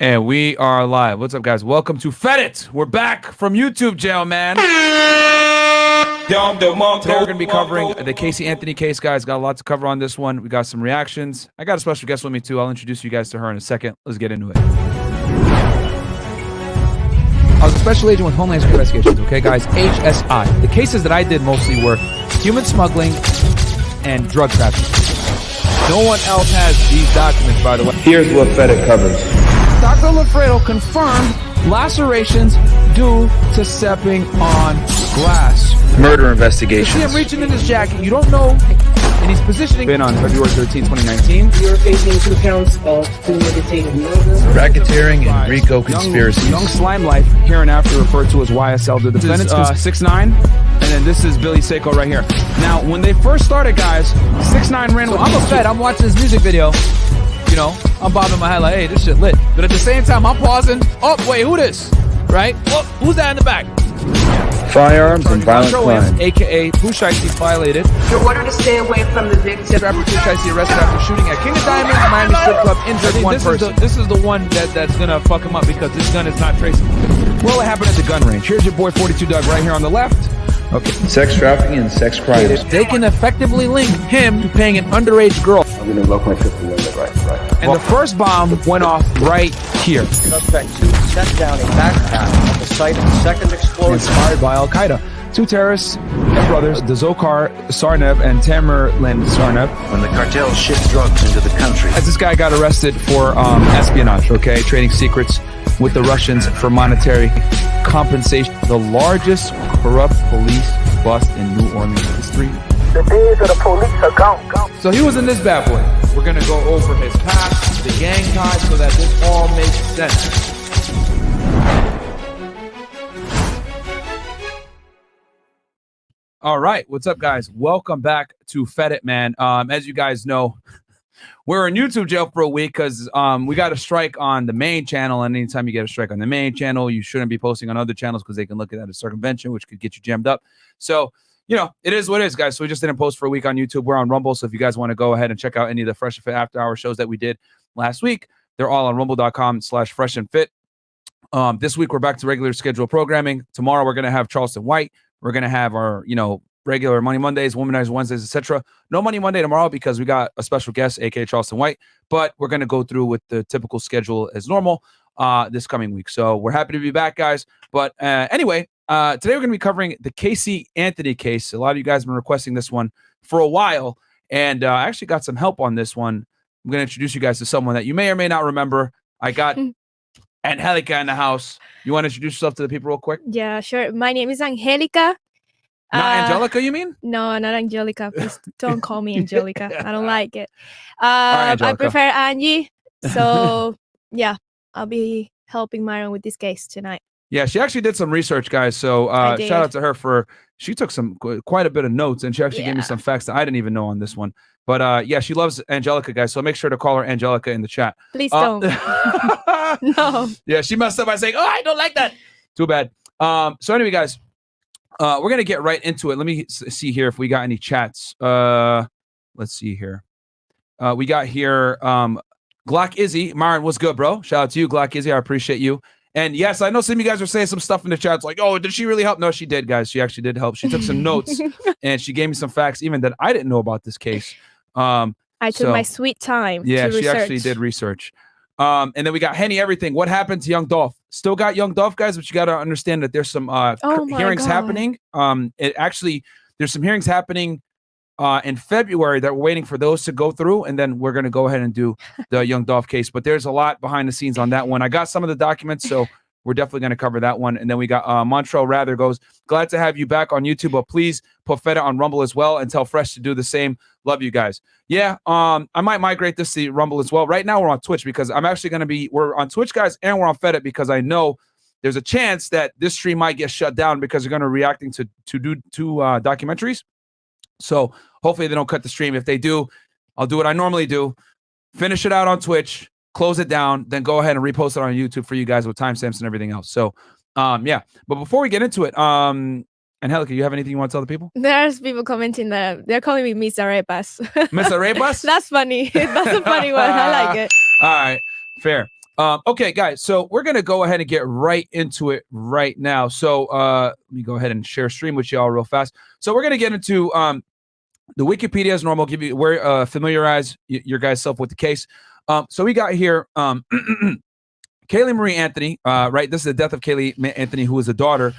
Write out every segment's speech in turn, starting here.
And we are live. What's up, guys? Welcome to Fed We're back from YouTube jail, man. Today we're going to be covering the Caylee Anthony case, guys. Got a lot to cover on this one. We got some reactions. I got a special guest with me, too. I'll introduce you guys to her in a second. Let's get into it. I was a special agent with Homeland Security Investigations, okay, guys? HSI. The cases that I did mostly were human smuggling and drug trafficking. No one else has these documents, by the way. Here's what FedEx covers. Dr. Lafredo confirmed lacerations due to stepping on glass. Murder You investigations. see him reaching in his jacket. You don't know. And he's positioning. Been on February 13, 2019. You're facing 2 counts of premeditated murder, Racketeering and RICO conspiracies. Young Slime Life, here and after referred to as YSL. The defendants 6'9", and then this is Billy Seiko right here. Now, when they first started, guys, 6'9" ran. I'm a Fed. I'm watching this music video. You know, I'm bobbing my head like, hey, this shit lit. But at the same time, I'm pausing. Oh, wait, who this? Right? Oh, who's that in the back? Firearms and violent crime. A.K.A. Pushicy violated. you're ordered to stay away from the victim. Rapper Pushicy arrested after shooting at King of Diamonds, Miami strip club, injured one person. This is the one that's gonna fuck him up because this gun is not traceable. Well, it happened at the gun range. Here's your boy 42 Doug right here on the left. Okay. Sex trafficking and sex crimes. They can effectively link him to paying an underage girl. I'm gonna lock my 50 limit, right. And the first bomb went off right here. Suspect 2 set down a backpack at the site of the second explosion. Inspired by Al-Qaeda. 2 terrorists and brothers, Dzhokhar Sarnev and Tamerlan Sarnev. When the cartels ship drugs into the country. As this guy got arrested for espionage, okay, trading secrets with the Russians for monetary compensation. The largest corrupt police bust in New Orleans history. The days of the police are gone. So he was in this bad boy. We're going to go over his past, the gang ties, so that this all makes sense. All right, what's up, guys? Welcome back to Fed It, man. As you guys know, we're in YouTube jail for a week because we got a strike on the main channel. And anytime you get a strike on the main channel, you shouldn't be posting on other channels because they can look at that as circumvention, which could get you jammed up. So, you know, it is what it is, guys. So we just didn't post for a week on YouTube. We're on Rumble. So if you guys want to go ahead and check out any of the Fresh and Fit After Hour shows that we did last week, they're all on rumble.com/fresh and fit. This week, we're back to regular scheduled programming. Tomorrow, we're going to have Charleston White. We're going to have our, you know, regular Money Mondays, Womanizer Wednesdays, etc. No Money Monday tomorrow because we got a special guest, aka Charleston White. But we're going to go through with the typical schedule as normal this coming week. So we're happy to be back, guys. But anyway, today we're going to be covering the Caylee Anthony case. A lot of you guys have been requesting this one for a while, and I actually got some help on this one. I'm going to introduce you guys to someone that you may or may not remember. I got Angelica in the house. You want to introduce yourself to the people real quick? Yeah, sure. My name is Angelica. Not Angelica, you mean? No, not Angelica. Please don't call me Angelica. I don't like it. right, I prefer Angie. So, yeah, I'll be helping Myron with this case tonight. Yeah, she actually did some research, guys. So shout out to her she took quite a bit of notes, and she actually gave me some facts that I didn't even know on this one. But yeah, she loves Angelica, guys. So make sure to call her Angelica in the chat. Please don't. No. Yeah, she messed up by saying, "Oh, I don't like that." Too bad. So anyway, guys, we're gonna get right into it. Let me see here if we got any chats. Let's see here. We got here Glock Izzy. Myron, what's good, bro? Shout out to you, Glock Izzy. I appreciate you. And yes, I know some of you guys are saying some stuff in the chats like, oh, did she really help? No, she did, guys. She actually did help. She took some notes and she gave me some facts even that I didn't know about this case. I took my sweet time. Yeah, to she research. actually did research. And then we got Henny Everything. What happened to Young Dolph? Still got Young Dolph, guys, but you got to understand that there's some hearings happening. There's some hearings happening in February that we're waiting for those to go through, and then we're going to go ahead and do the Young Dolph case. But there's a lot behind the scenes on that one. I got some of the documents, so we're definitely going to cover that one. And then we got Montreal Rather goes, glad to have you back on YouTube, but please put Feta on Rumble as well and tell Fresh to do the same. Love you guys. Yeah, I might migrate this to Rumble as well. Right now we're on Twitch because I'm actually going to we're on Twitch, guys, and we're on Feta because I know there's a chance that this stream might get shut down because they're going to reacting to do two documentaries. So hopefully they don't cut the stream. If they do, I'll do what I normally do. Finish it out on Twitch, close it down, then go ahead and repost it on YouTube for you guys with timestamps and everything else. So, yeah. But before we get into it, Angelica, you have anything you want to tell the people? There's people commenting that they're calling me Miss Arepas. Miss Arepas? That's funny. That's a funny one. I like it. All right. Fair. Okay, guys, so we're going to go ahead and get right into it right now. So let me go ahead and share stream with y'all real fast. So we're going to get into the Wikipedia as normal, familiarize your guys self with the case. So we got here Caylee Marie Anthony, right? This is the death of Caylee Anthony, who was a daughter.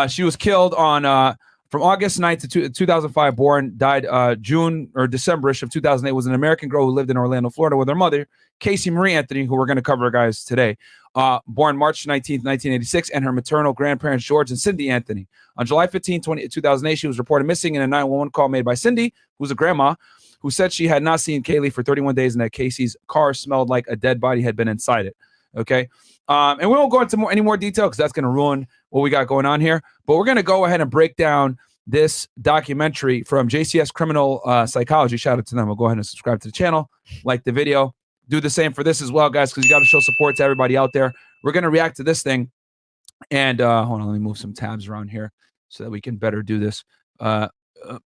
She was killed on from August 9th to 2005, born, died June or December-ish of 2008, was an American girl who lived in Orlando, Florida with her mother, Casey Marie Anthony, who we're going to cover, guys, today. Born March 19th, 1986, and her maternal grandparents, George and Cindy Anthony. On July 15, 2008, she was reported missing in a 911 call made by Cindy, who's a grandma, who said she had not seen Caylee for 31 days and that Casey's car smelled like a dead body had been inside it. Okay. And we won't go into any more detail because that's going to ruin what we got going on here. But we're going to go ahead and break down this documentary from JCS Criminal Psychology. Shout out to them. We'll go ahead and subscribe to the channel, like the video, do the same for this as well, guys, because you got to show support to everybody out there. We're going to react to this thing. And hold on, let me move some tabs around here so that we can better do this. There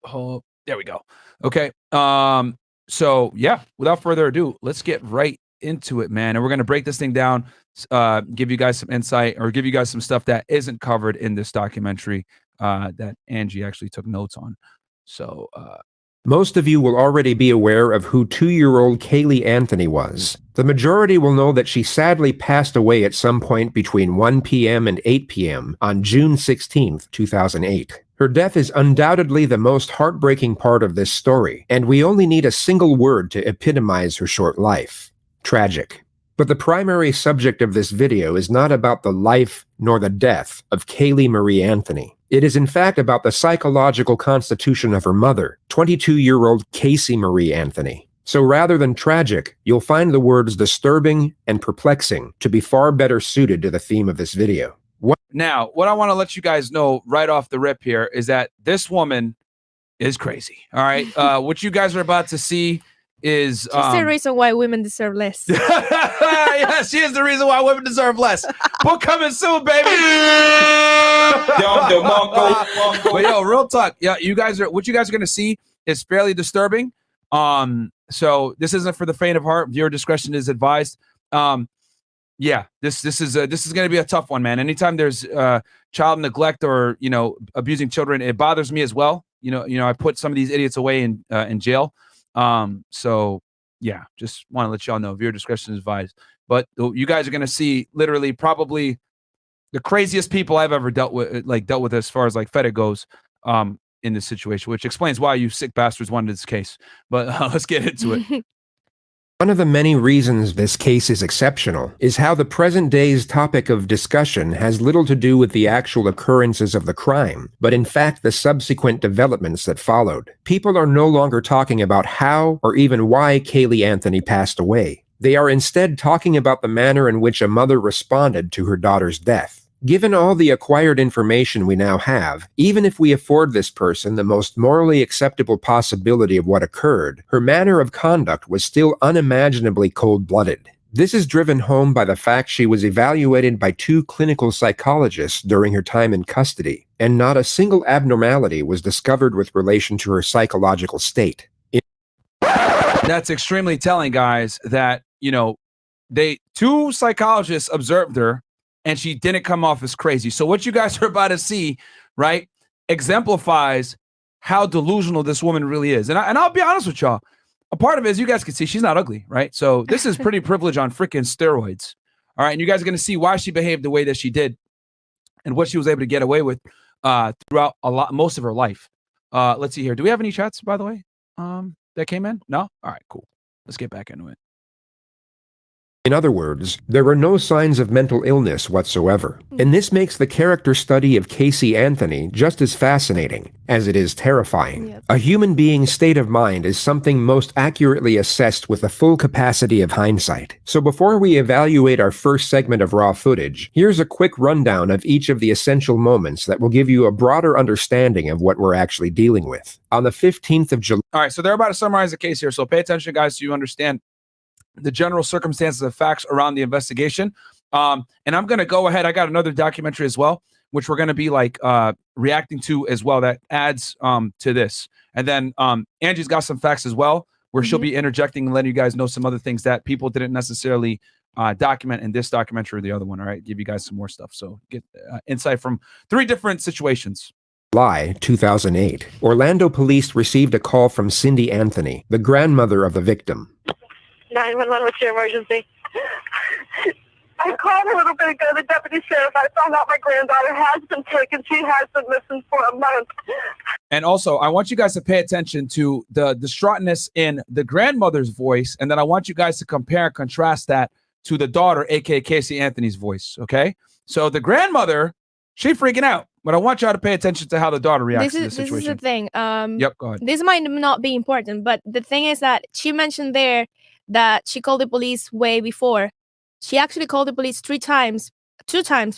we go. Okay. So yeah, without further ado, let's get right into it, man. And we're going to break this thing down, give you guys some insight or give you guys some stuff that isn't covered in this documentary that Angie actually took notes on. So most of you will already be aware of who 2-year-old Caylee Anthony was. The majority will know that she sadly passed away at some point between 1 p.m. and 8 p.m. on June 16, 2008. Her death is undoubtedly the most heartbreaking part of this story, and we only need a single word to epitomize her short life: tragic. But the primary subject of this video is not about the life nor the death of Caylee Marie Anthony. It is in fact about the psychological constitution of her mother, 22-year-old Casey Marie Anthony. So rather than tragic, you'll find the words disturbing and perplexing to be far better suited to the theme of this video. Now, what I want to let you guys know right off the rip here is that this woman is crazy. All right. What you guys are about to see is She's the reason why women deserve less. Yeah, she is the reason why women deserve less. Book coming soon, baby. But yo, real talk. Yeah, what you guys are gonna see is fairly disturbing. So this isn't for the faint of heart. Viewer discretion is advised. Yeah, this is gonna be a tough one, man. Anytime there's child neglect or abusing children, it bothers me as well. I put some of these idiots away in jail. So yeah, just want to let y'all know viewer discretion is advised. But you guys are gonna see literally probably the craziest people I've ever dealt with as far as like FEDA goes in this situation, which explains why you sick bastards wanted this case. But let's get into it. One of the many reasons this case is exceptional is how the present day's topic of discussion has little to do with the actual occurrences of the crime, but in fact the subsequent developments that followed. People are no longer talking about how or even why Caylee Anthony passed away. They are instead talking about the manner in which a mother responded to her daughter's death. Given all the acquired information we now have, even if we afford this person the most morally acceptable possibility of what occurred, her manner of conduct was still unimaginably cold-blooded. This is driven home by the fact she was evaluated by 2 clinical psychologists during her time in custody, and not a single abnormality was discovered with relation to her psychological state. That's extremely telling, guys, that, 2 psychologists observed her, and she didn't come off as crazy. So what you guys are about to see, right, exemplifies how delusional this woman really is. And I'll be honest with y'all. A part of it, as you guys can see, she's not ugly, right? So this is pretty privilege on freaking steroids. All right. And you guys are going to see why she behaved the way that she did and what she was able to get away with throughout most of her life. Let's see here. Do we have any chats, by the way, that came in? No? All right, cool. Let's get back into it. In other words, there were no signs of mental illness whatsoever, and this makes the character study of Caylee Anthony just as fascinating as it is terrifying. Yep. A human being's state of mind is something most accurately assessed with the full capacity of hindsight. So before we evaluate our first segment of raw footage, here's a quick rundown of each of the essential moments that will give you a broader understanding of what we're actually dealing with. On the 15th of July... All right, so they're about to summarize the case here, so pay attention, guys, so you understand the general circumstances and facts around the investigation. And I'm going to go ahead. I got another documentary as well, which we're going to be reacting to as well that adds to this. And then Angie's got some facts as well, where she'll be interjecting and letting you guys know some other things that people didn't necessarily document in this documentary or the other one. All right, give you guys some more stuff. So get insight from 3 different situations. July 2008, Orlando police received a call from Cindy Anthony, the grandmother of the victim. 911, what's your emergency? I called a little bit ago, the deputy sheriff. I found out my granddaughter has been taken. She has been missing for a month. And also, I want you guys to pay attention to the distraughtness in the grandmother's voice, and then I want you guys to compare and contrast that to the daughter, aka Caylee Anthony's voice. Okay, so the grandmother, she freaking out, but I want y'all to pay attention to how the daughter reacts to this situation. This is the thing. Yep, go ahead. This might not be important, but the thing is that she mentioned there that she called the police way before. She actually called the police 2 times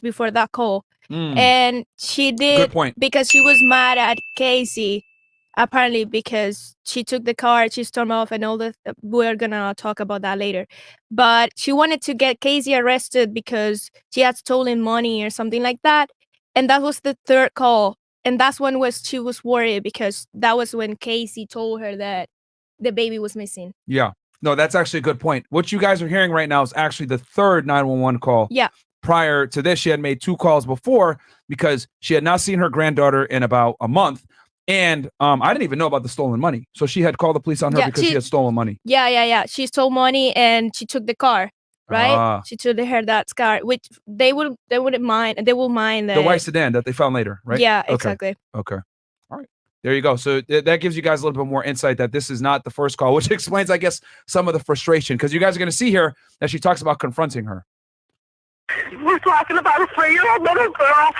before that call. And she did Good point. because she was mad at Casey, apparently because she took the car, she stormed off and all that. We're gonna talk about that later. But she wanted to get Casey arrested because she had stolen money or something like that. And that was the 3rd call. And that's when she was worried because that was when Casey told her that the baby was missing. Yeah. No, that's actually a good point. What you guys are hearing right now is actually the 3rd 911 call. Yeah. Prior to this, she had made 2 calls before because she had not seen her granddaughter in about a month. And I didn't even know about the stolen money. So she had called the police on her because she had stolen money. Yeah. She stole money and she took the car, right? She took her dad's car, which they wouldn't mind. They will mind the white sedan that they found later, right? Yeah, exactly. Okay. All right. There you go. So that gives you guys a little bit more insight that this is not the first call, which explains, I guess, some of the frustration because you guys are going to see here that she talks about confronting her. We're talking about a 3-year-old little girl.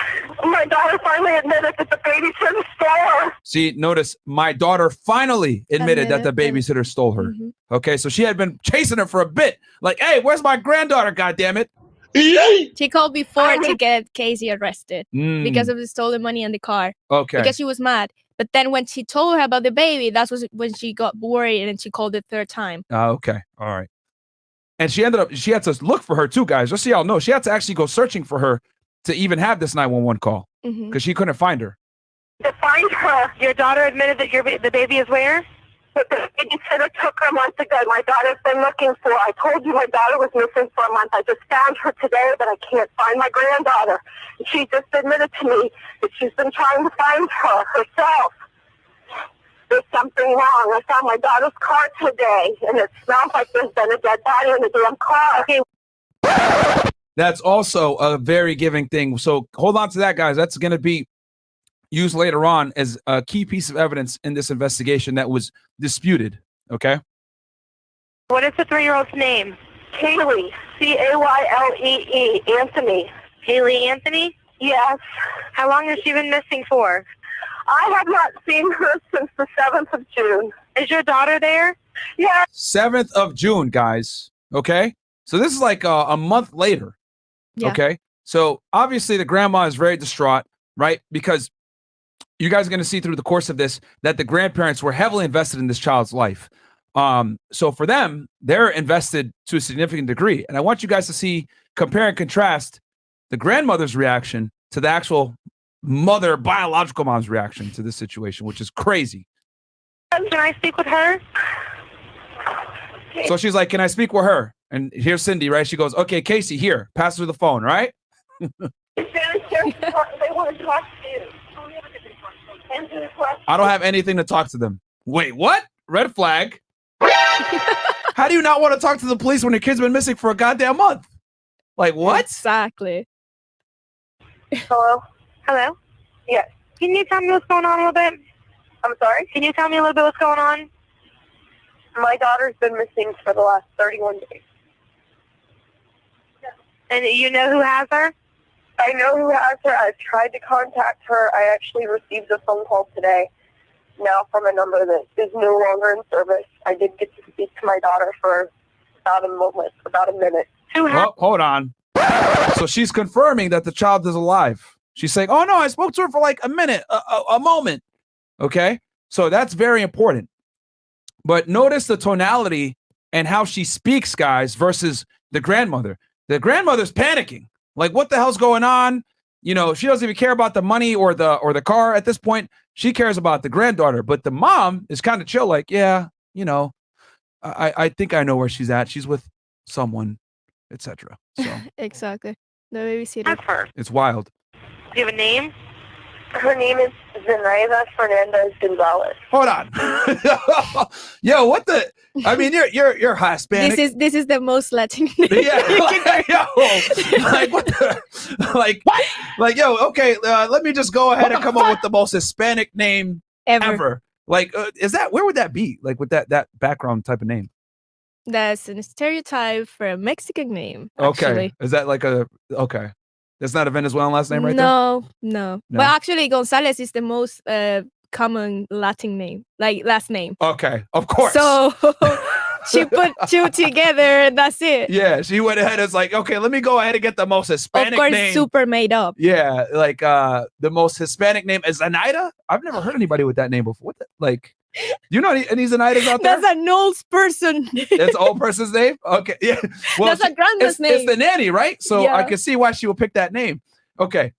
My daughter finally admitted that the babysitter stole her. See, notice my daughter finally admitted that the babysitter stole her. Mm-hmm. Okay, so she had been chasing her for a bit. Like, hey, where's my granddaughter, goddammit? She called before to get Casey arrested because of the stolen money in the car. Okay. Because she was mad. But then when she told her about the baby, that's when she got worried and she called the 3rd time. Okay. All right. And she had to look for her too, guys. Just so y'all know, she had to actually go searching for her to even have this 911 call because she couldn't find her. To find her, your daughter admitted that the baby is where? The babysitter took her months ago. My daughter's been looking for her. I told you my daughter was missing for a month. I just found her today, but I can't find my granddaughter. She just admitted to me that she's been trying to find her herself. There's something wrong. I found my daughter's car today, and it smells like there's been a dead body in the damn car. Okay. That's also a very giving thing. So hold on to that, guys. That's going to be used later on as a key piece of evidence in this investigation that was disputed. Okay. What is the 3-year-old's name? Caylee. Caylee Anthony. Caylee Anthony? Yes. How long has she been missing for? I have not seen her since the 7th of June. Is your daughter there? Yes. 7th of June, guys. Okay. So this is like a month later. Yeah. Okay. So obviously the grandma is very distraught, right? Because you guys are going to see through the course of this that the grandparents were heavily invested in this child's life. So for them, they're invested to a significant degree. And I want you guys to compare and contrast the grandmother's reaction to the actual biological mom's reaction to this situation, which is crazy. Can I speak with her? So she's like, can I speak with her? And here's Cindy, right? She goes, okay, Casey, here, pass her the phone, right? They want to talk to you. I don't have anything to talk to them. Wait, what? Red flag. How do you not want to talk to the police when your kid's been missing for a goddamn month? Like, what? Exactly. Hello? Hello? Yes. Can you tell me what's going on a little bit? I'm sorry? Can you tell me a little bit what's going on? My daughter's been missing for the last 31 days. And you know who has her? I know who has her. I've tried to contact her. I actually received a phone call today now from a number that is no longer in service. I did get to speak to my daughter for about a minute. Well, hold on. So she's confirming that the child is alive. She's saying, oh, no, I spoke to her for like a minute, a moment. Okay. So that's very important. But notice the tonality and how she speaks, guys, versus the grandmother. The grandmother's panicking. Like, what the hell's going on? You know, she doesn't even care about the money or the car at this point. She cares about the granddaughter. But the mom is kind of chill, like, yeah, you know, I think I know where she's at. She's with someone. etc. So Exactly. The babysitter. That's her. it's wild. Do you have a name? Her name is Zenaida Fernandez Gonzalez. Hold on. Yo, what the? I mean, you're Hispanic. This is the most Latin name. Yeah, like, yo, like what the, like what? Like yo, okay, let me just go ahead and come up with the most Hispanic name ever. Like, is that where would that be? Like with that background type of name? That's a stereotype for a Mexican name. Okay, Actually. is that like a okay? That's not a Venezuelan last name, right No. No? But actually, Gonzalez is the most common Latin name, like last name. there? Okay, of course. So she put two together, and that's it. Yeah, she went ahead and was like, okay, let me go ahead and get the most Hispanic Of course, name. super made up. Yeah, like the most Hispanic name is Zenaida. I've never heard anybody with that name before. What the, like, you know any Zenaidas out there? That's an old person. It's an old person's name? Okay. Yeah. Well, That's a grandma's name. It's the nanny, right? So Yeah. I can see why she would pick that name. Okay.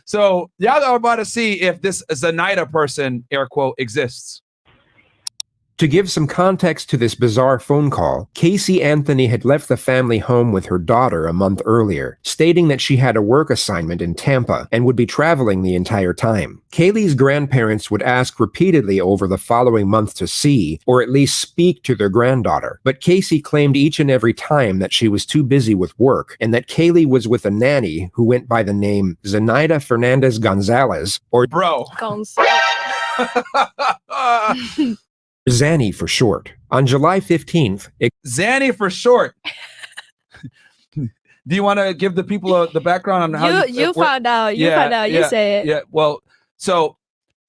So y'all are about to see if this Zenaida person, air quote, exists. To give some context to this bizarre phone call, Caylee Anthony had left the family home with her daughter a month earlier, stating that she had a work assignment in Tampa and would be traveling the entire time. Kaylee's grandparents would ask repeatedly over the following month to see, or at least speak to their granddaughter, but Casey claimed each and every time that she was too busy with work and that Kaylee was with a nanny who went by the name Zenaida Fernandez Gonzalez, or Bro. Zanny for short. On July 15th, Zanny for short. Do you want to give the people the background on how you found out? You found out. You say it. Yeah. Well, so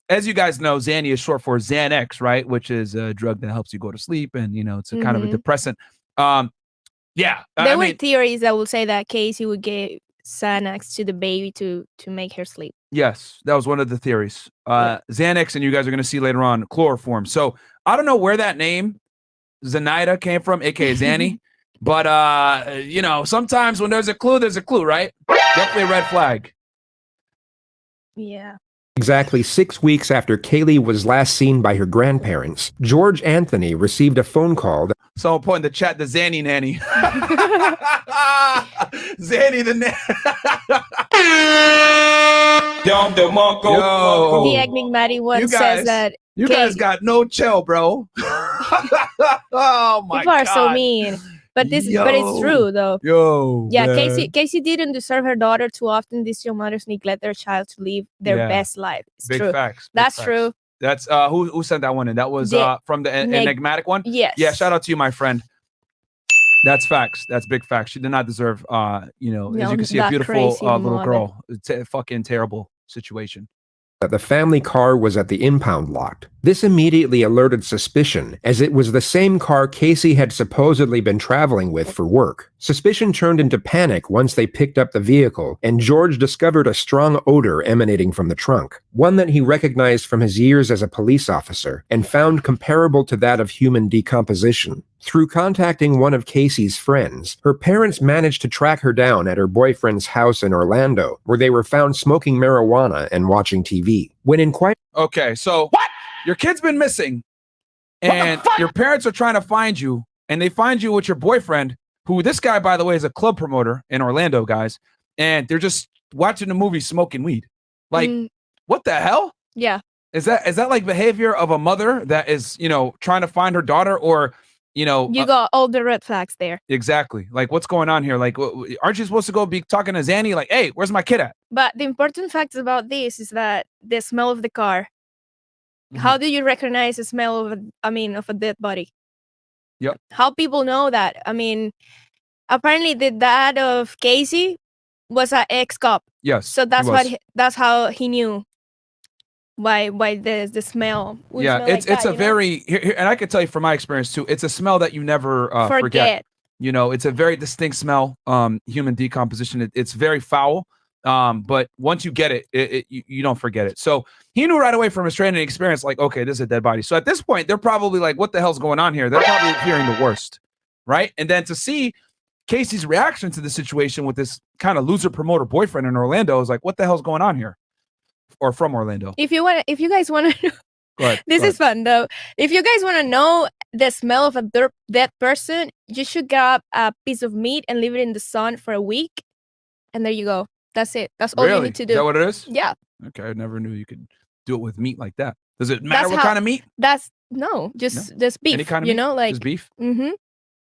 as you guys know, Zanny is short for Xanax, right? Which is a drug that helps you go to sleep, and it's a kind of a depressant. Yeah. There were theories that will say that Casey would give Xanax to the baby to make her sleep. Yes, that was one of the theories. Xanax, and you guys are going to see later on chloroform. So I don't know where that name Zenaida came from, aka Zanny, but sometimes when there's a clue, right? Definitely a red flag. Yeah. Exactly 6 weeks after Kaylee was last seen by her grandparents, George Anthony received a phone call that Someone put in the chat the Zanny nanny. Zanny the nanny. The enigmatic one says that you guys got no chill, bro. Oh my people are God. so mean. But but it's true though. Yeah, man. Casey didn't deserve her daughter too often. These young mothers neglect their child to live their best life. It's Big true. facts. That's true. That's who sent that one in. That was from the enigmatic one. Yes. Yeah. Shout out to you, my friend. That's facts. That's big facts. She did not deserve. As you can see, a beautiful little girl. It's a fucking terrible situation. that the family car was at the impound lot. This immediately alerted suspicion, as it was the same car Casey had supposedly been traveling with for work. Suspicion turned into panic once they picked up the vehicle, and George discovered a strong odor emanating from the trunk, one that he recognized from his years as a police officer, and found comparable to that of human decomposition. Through contacting one of Casey's friends, her parents managed to track her down at her boyfriend's house in Orlando, where they were found smoking marijuana and watching TV. When inquired, okay, so what? Your kid's been missing, and your parents are trying to find you, and they find you with your boyfriend, who this guy, by the way, is a club promoter in Orlando, guys, and they're just watching the movie smoking weed. Like, what the hell? Yeah. Is that like behavior of a mother that is, trying to find her daughter, or you got all the red flags there. Exactly. Like, what's going on here? Like, aren't you supposed to go be talking to Zanny? Like, hey, where's my kid at? But the important fact about this is that the smell of the car. How do you recognize the smell of a dead body? Yep. How people know that? I mean, apparently the dad of Casey was an ex-cop. Yes. So that's how he knew why the smell. Yeah, it's a very and I can tell you from my experience too, it's a smell that you never forget. It's a very distinct smell, human decomposition. It's very foul. But once you get it, you don't forget it. So he knew right away from his training experience, like, okay, this is a dead body. So at this point, they're probably like, what the hell's going on here? They're probably hearing the worst, right? And then to see Casey's reaction to the situation with this kind of loser promoter boyfriend in Orlando is like, what the hell's going on here? Or from Orlando. If you guys want to Go ahead. This is fun though. If you guys want to know the smell of a dead person, you should grab a piece of meat and leave it in the sun for a week, and there you go. That's it. That's all you need to do. Is that what it is? Yeah. Okay, I never knew you could do it with meat like that. Does it matter what kind of meat? Just beef. Any kind of you meat? know, like Just beef? Mm-hmm.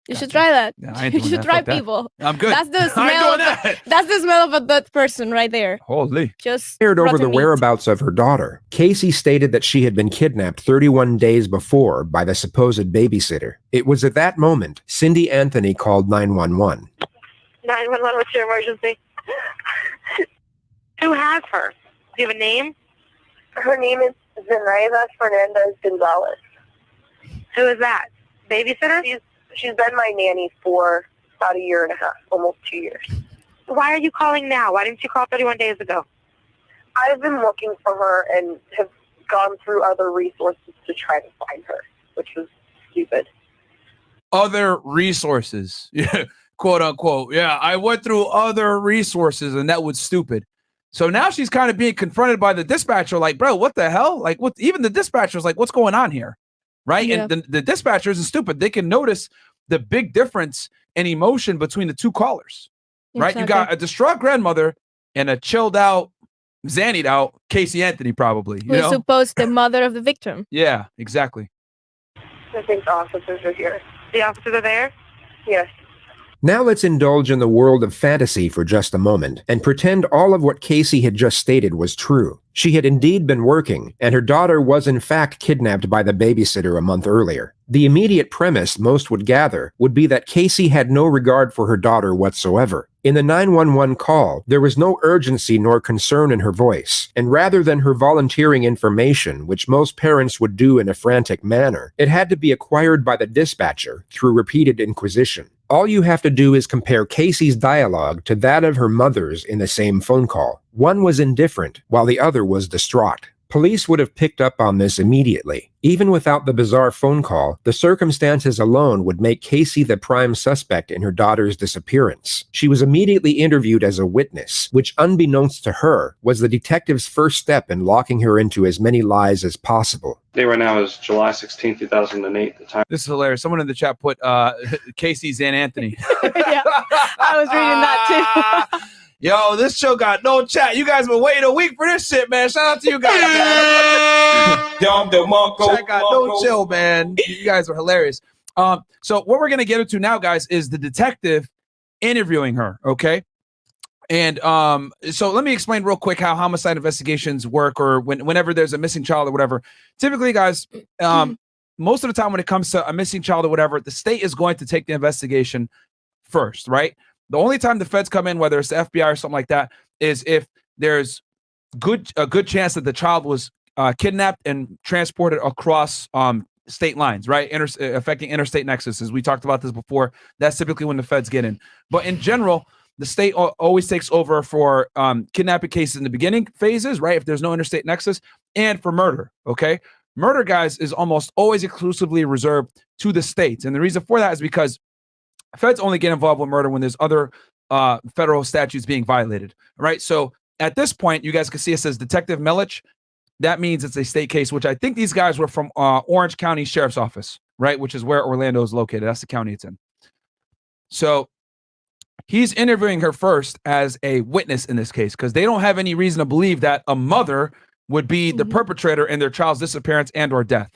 You should try that. Yeah, I ain't You doing should that. try Fuck that. people. I'm good. That's the I ain't smell. doing that. That's the smell of a dead person right there. Holy. Just Aired over rotten the meat. whereabouts of her daughter. Casey stated that she had been kidnapped 31 days before by the supposed babysitter. It was at that moment Cindy Anthony called 911. 911, what's your emergency? Who has her? Do you have a name? Her name is Zenaida Fernandez Gonzalez. Who is that? Babysitter? She's been my nanny for about a year and a half, almost 2 years. Why are you calling now? Why didn't you call 31 days ago? I've been looking for her and have gone through other resources to try to find her, which was stupid. Other resources. Yeah, quote unquote. Yeah, I went through other resources and that was stupid. So now she's kind of being confronted by the dispatcher, like, bro, what the hell? Like, what? Even the dispatcher's like, what's going on here? Right? Yeah. And the dispatcher isn't stupid. They can notice the big difference in emotion between the two callers. Right? You got a distraught grandmother and a chilled out, zannied out Caylee Anthony, probably. You Who's know? supposed the mother of the victim. Yeah, exactly. I think the officers are here. The officers are there? Yes. Now let's indulge in the world of fantasy for just a moment and pretend all of what Casey had just stated was true. She had indeed been working, and her daughter was in fact kidnapped by the babysitter a month earlier. The immediate premise most would gather would be that Casey had no regard for her daughter whatsoever. In the 911 call, there was no urgency nor concern in her voice, and rather than her volunteering information, which most parents would do in a frantic manner, it had to be acquired by the dispatcher through repeated inquisition. All you have to do is compare Casey's dialogue to that of her mother's in the same phone call. One was indifferent, while the other was distraught. Police would have picked up on this immediately. Even without the bizarre phone call, the circumstances alone would make Casey the prime suspect in her daughter's disappearance. She was immediately interviewed as a witness, which, unbeknownst to her, was the detective's first step in locking her into as many lies as possible. Day right now is July 16, 2008. The time. This is hilarious. Someone in the chat put Casey's Aunt Anthony. Yeah, I was reading that too. Yo, this show got no chat. You guys been waiting a week for this shit, man. Shout out to you guys, man. Chat got no chill, man. You guys are hilarious. So what we're gonna get into now, guys, is the detective interviewing her. Okay. And so let me explain real quick how homicide investigations work, or whenever there's a missing child or whatever. Typically, guys, most of the time when it comes to a missing child or whatever, the state is going to take the investigation first, right? The only time the feds come in, whether it's the FBI or something like that, is if there's a good chance that the child was kidnapped and transported across state lines, right? Affecting interstate nexuses. We talked about this before. That's typically when the feds get in. But in general, the state always takes over for kidnapping cases in the beginning phases, right? If there's no interstate nexus, and for murder, okay? Murder, guys, is almost always exclusively reserved to the states. And the reason for that is because feds only get involved with murder when there's other federal statutes being violated, right? So at this point, you guys can see it says Detective Melich. That means it's a state case, which I think these guys were from Orange County Sheriff's Office, right? Which is where Orlando is located. That's the county it's in. So he's interviewing her first as a witness in this case because they don't have any reason to believe that a mother would be the perpetrator in their child's disappearance and or death.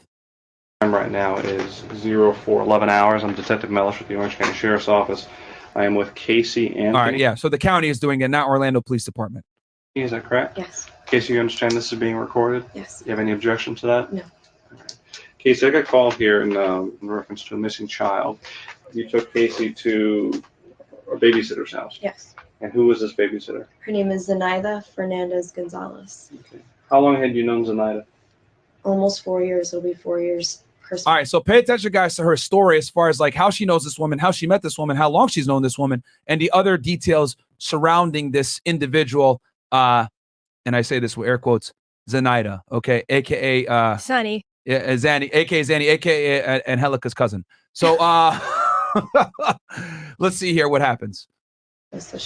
Time right now is 0411 hours. I'm Detective Melich with the Orange County Sheriff's Office. I am with Caylee Anthony. All right, yeah. So the county is doing it, not Orlando Police Department. Is that correct? Yes. Casey, you understand this is being recorded? Yes. You have any objection to that? No. Right. Casey, I got called here in reference to a missing child. You took Casey to a babysitter's house. Yes. And who was this babysitter? Her name is Zenaida Fernandez Gonzalez. Okay. How long had you known Zenaida? Almost 4 years. It'll be 4 years. All right, so pay attention, guys, to her story as far as like how she knows this woman, how she met this woman, how long she's known this woman, and the other details surrounding this individual. And I say this with air quotes, Zenaida, okay, aka Sunny. Yeah, Zanny, aka Zanny, aka Angelica's cousin. So let's see here what happens.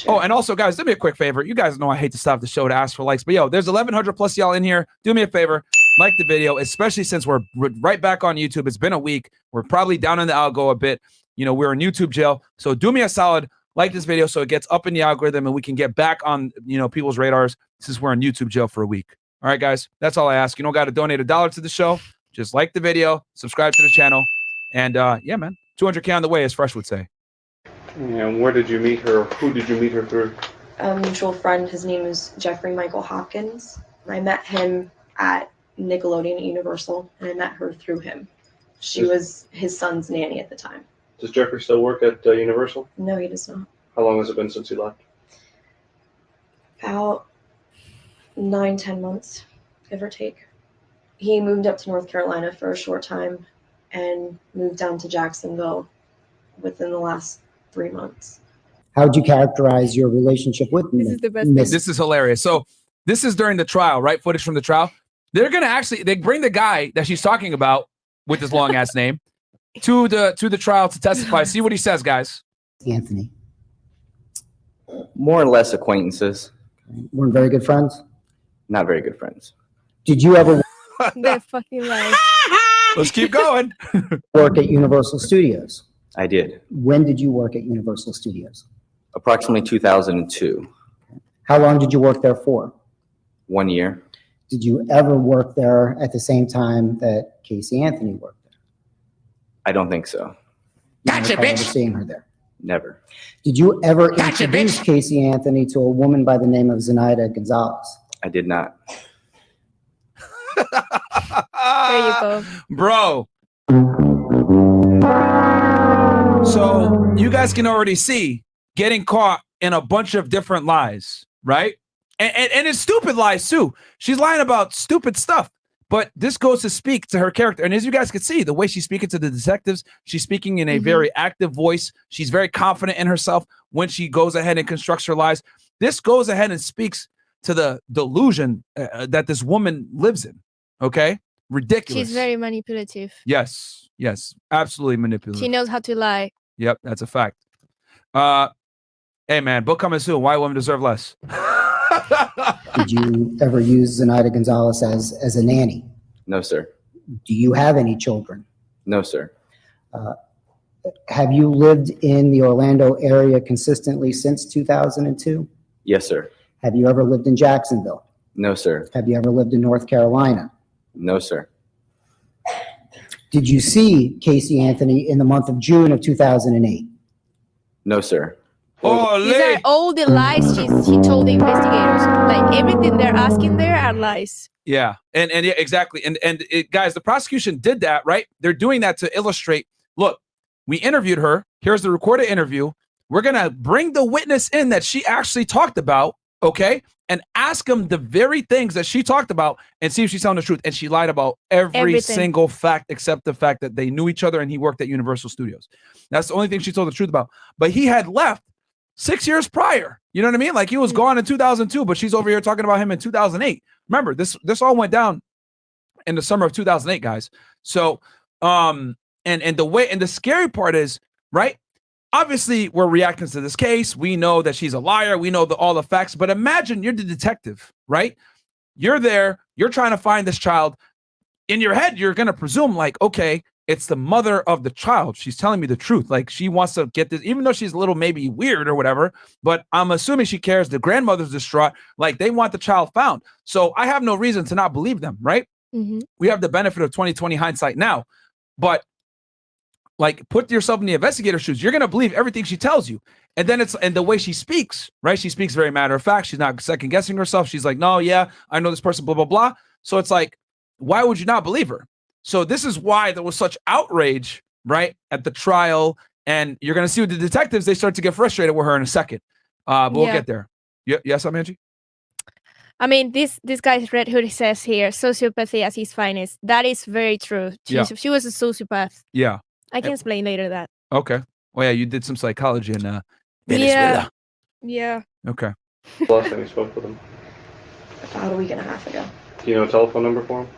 Oh, and also, guys, do me a quick favor. You guys know I hate to stop the show to ask for likes, but yo, there's 1,100 plus y'all in here. Do me a favor. like the video, especially since we're right back on YouTube. It's been a week. We're probably down in the algo a bit. You know, we're in YouTube jail. So do me a solid, like this video so it gets up in the algorithm and we can get back on, you know, people's radars since we're in YouTube jail for a week. All right, guys, that's all I ask. You don't got to donate $1 to the show. Just like the video, subscribe to the channel. And yeah, man, 200K on the way, as Fresh would say. And where did you meet her? Who did you meet her through? A mutual friend, his name is Jeffrey Michael Hopkins. I met him at Nickelodeon at Universal, and I met her through him. She was his son's nanny at the time. Does Jeffrey still work at Universal? No, he does not. How long has it been since he left? About 9-10 months, give or take. He moved up to North Carolina for a short time and moved down to Jacksonville within the last 3 months. How would you characterize your relationship with This is the best. This is hilarious. So this is during the trial, right? Footage from the trial. They're going to they bring the guy that she's talking about with his long ass name to the trial to testify. See what he says, guys. Anthony. More or less acquaintances. We're very good friends. Not very good friends. Did you ever They're fucking lying. Let's keep going. work at Universal Studios? I did. When did you work at Universal Studios? Approximately 2002. How long did you work there for? 1 year. Did you ever work there at the same time that Caylee Anthony worked there? I don't think so. Gotcha, bitch. Seeing her there. Never. Did you ever introduce Caylee Anthony to a woman by the name of Zenaida Gonzalez? I did not. There you go. Bro. So you guys can already see getting caught in a bunch of different lies, right? And it's stupid lies too. She's lying about stupid stuff. But this goes to speak to her character. And as you guys can see, the way she's speaking to the detectives, she's speaking in a very active voice. She's very confident in herself when she goes ahead and constructs her lies. This goes ahead and speaks to the delusion that this woman lives in. Okay? Ridiculous. She's very manipulative. Yes. Yes. Absolutely manipulative. She knows how to lie. Yep. That's a fact. Hey, man, book coming soon. Why women deserve less. Did you ever use Zenaida Gonzalez as a nanny? No, sir. Do you have any children? No, sir. Have you lived in the Orlando area consistently since 2002? Yes, sir. Have you ever lived in Jacksonville? No, sir. Have you ever lived in North Carolina? No, sir. Did you see Caylee Anthony in the month of June of 2008? No, sir. These are all the lies she told the investigators. Like everything they're asking there are lies. Yeah, and yeah, exactly. And guys, the prosecution did that, right? They're doing that to illustrate. Look, we interviewed her. Here's the recorded interview. We're gonna bring the witness in that she actually talked about, okay, and ask him the very things that she talked about and see if she's telling the truth. And she lied about every single fact except the fact that they knew each other and he worked at Universal Studios. That's the only thing she told the truth about. But he had left 6 years prior. You know what I mean? Like he was gone in 2002, but she's over here talking about him in 2008. Remember, this all went down in the summer of 2008, guys. So, and the scary part is, right? Obviously, we're reacting to this case. We know that she's a liar. We know all the facts. But imagine you're the detective, right? You're there. You're trying to find this child. In your head, you're going to presume like, okay, it's the mother of the child. She's telling me the truth. Like she wants to get this, even though she's a little maybe weird or whatever, but I'm assuming she cares. The grandmother's distraught. Like they want the child found. So I have no reason to not believe them, right? We have the benefit of 2020 hindsight now, but like put yourself in the investigator's shoes. You're going to believe everything she tells you. And then and the way she speaks, right? She speaks very matter of fact. She's not second guessing herself. She's like, no, yeah, I know this person, blah, blah, blah. So it's like, why would you not believe her? So this is why there was such outrage, right, at the trial. And you're going to see with the detectives, they start to get frustrated with her in a second. But we'll get there. Yes, Angie? I mean, this guy's Red Hood says here, sociopathy at its finest. That is very true. She was a sociopath. Yeah. I can explain later that. Okay. Oh, yeah, you did some psychology in Venezuela. Yeah. Okay. Last time you spoke with him? About a week and a half ago. Do you know a telephone number for him?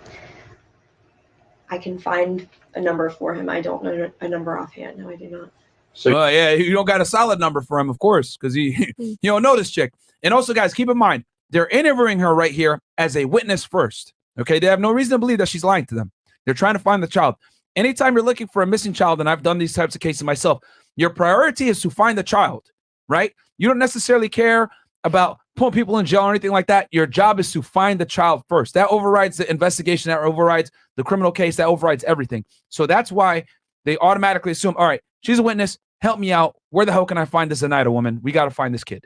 I can find a number for him. I don't know a number offhand. No, I do not. So yeah, you don't got a solid number for him, of course, because you don't know this chick. And also, guys, keep in mind, they're interviewing her right here as a witness first. Okay, they have no reason to believe that she's lying to them. They're trying to find the child. Anytime you're looking for a missing child, and I've done these types of cases myself, your priority is to find the child, right? You don't necessarily care about putting people in jail or anything like that. Your job is to find the child first. That overrides the investigation, that overrides the criminal case, that overrides everything. So that's why they automatically assume, all right, she's a witness, help me out. Where the hell can I find this Zenaida woman? We got to find this kid.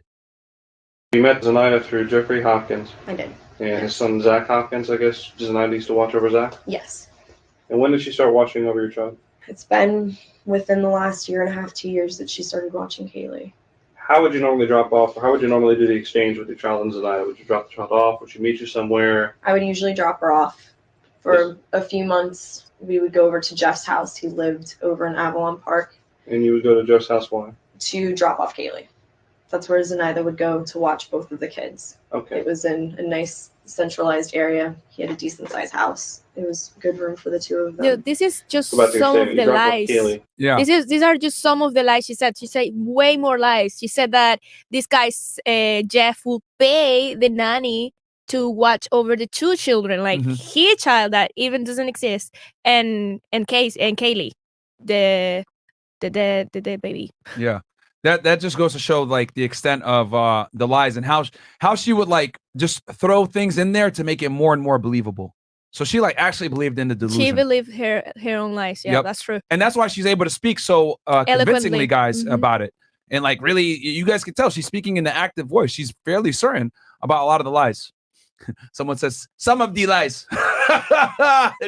You met Zenaida through Jeffrey Hopkins. I did. And his son, Zach Hopkins, I guess. Zenaida used to watch over Zach? Yes. And when did she start watching over your child? It's been within the last year and a half, 2 years that she started watching Kaylee. How would you normally drop off, or how would you normally do the exchange with your child and Zenaida? Would you drop the child off? Would she meet you somewhere? I would usually drop her off. For a few months, we would go over to Jeff's house. He lived over in Avalon Park. And you would go to Jeff's house why? To drop off Kaylee. That's where Zenaida would go to watch both of the kids. Okay. It was in a nice centralized area. He had a decent sized house. It was good room for the two of them. No, this is just some of the lies. Yeah. These are just some of the lies she said. She said way more lies. She said that this guy's Jeff will pay the nanny to watch over the two children, like his child that even doesn't exist, and Kaylee, the baby. Yeah. That just goes to show like the extent of the lies and how she would like just throw things in there to make it more and more believable. So she like actually believed in the delusion. She believed her own lies. Yeah, that's true. And that's why she's able to speak so convincingly, guys, about it. And like really, you guys can tell she's speaking in the active voice. She's fairly certain about a lot of the lies. Someone says some of the lies.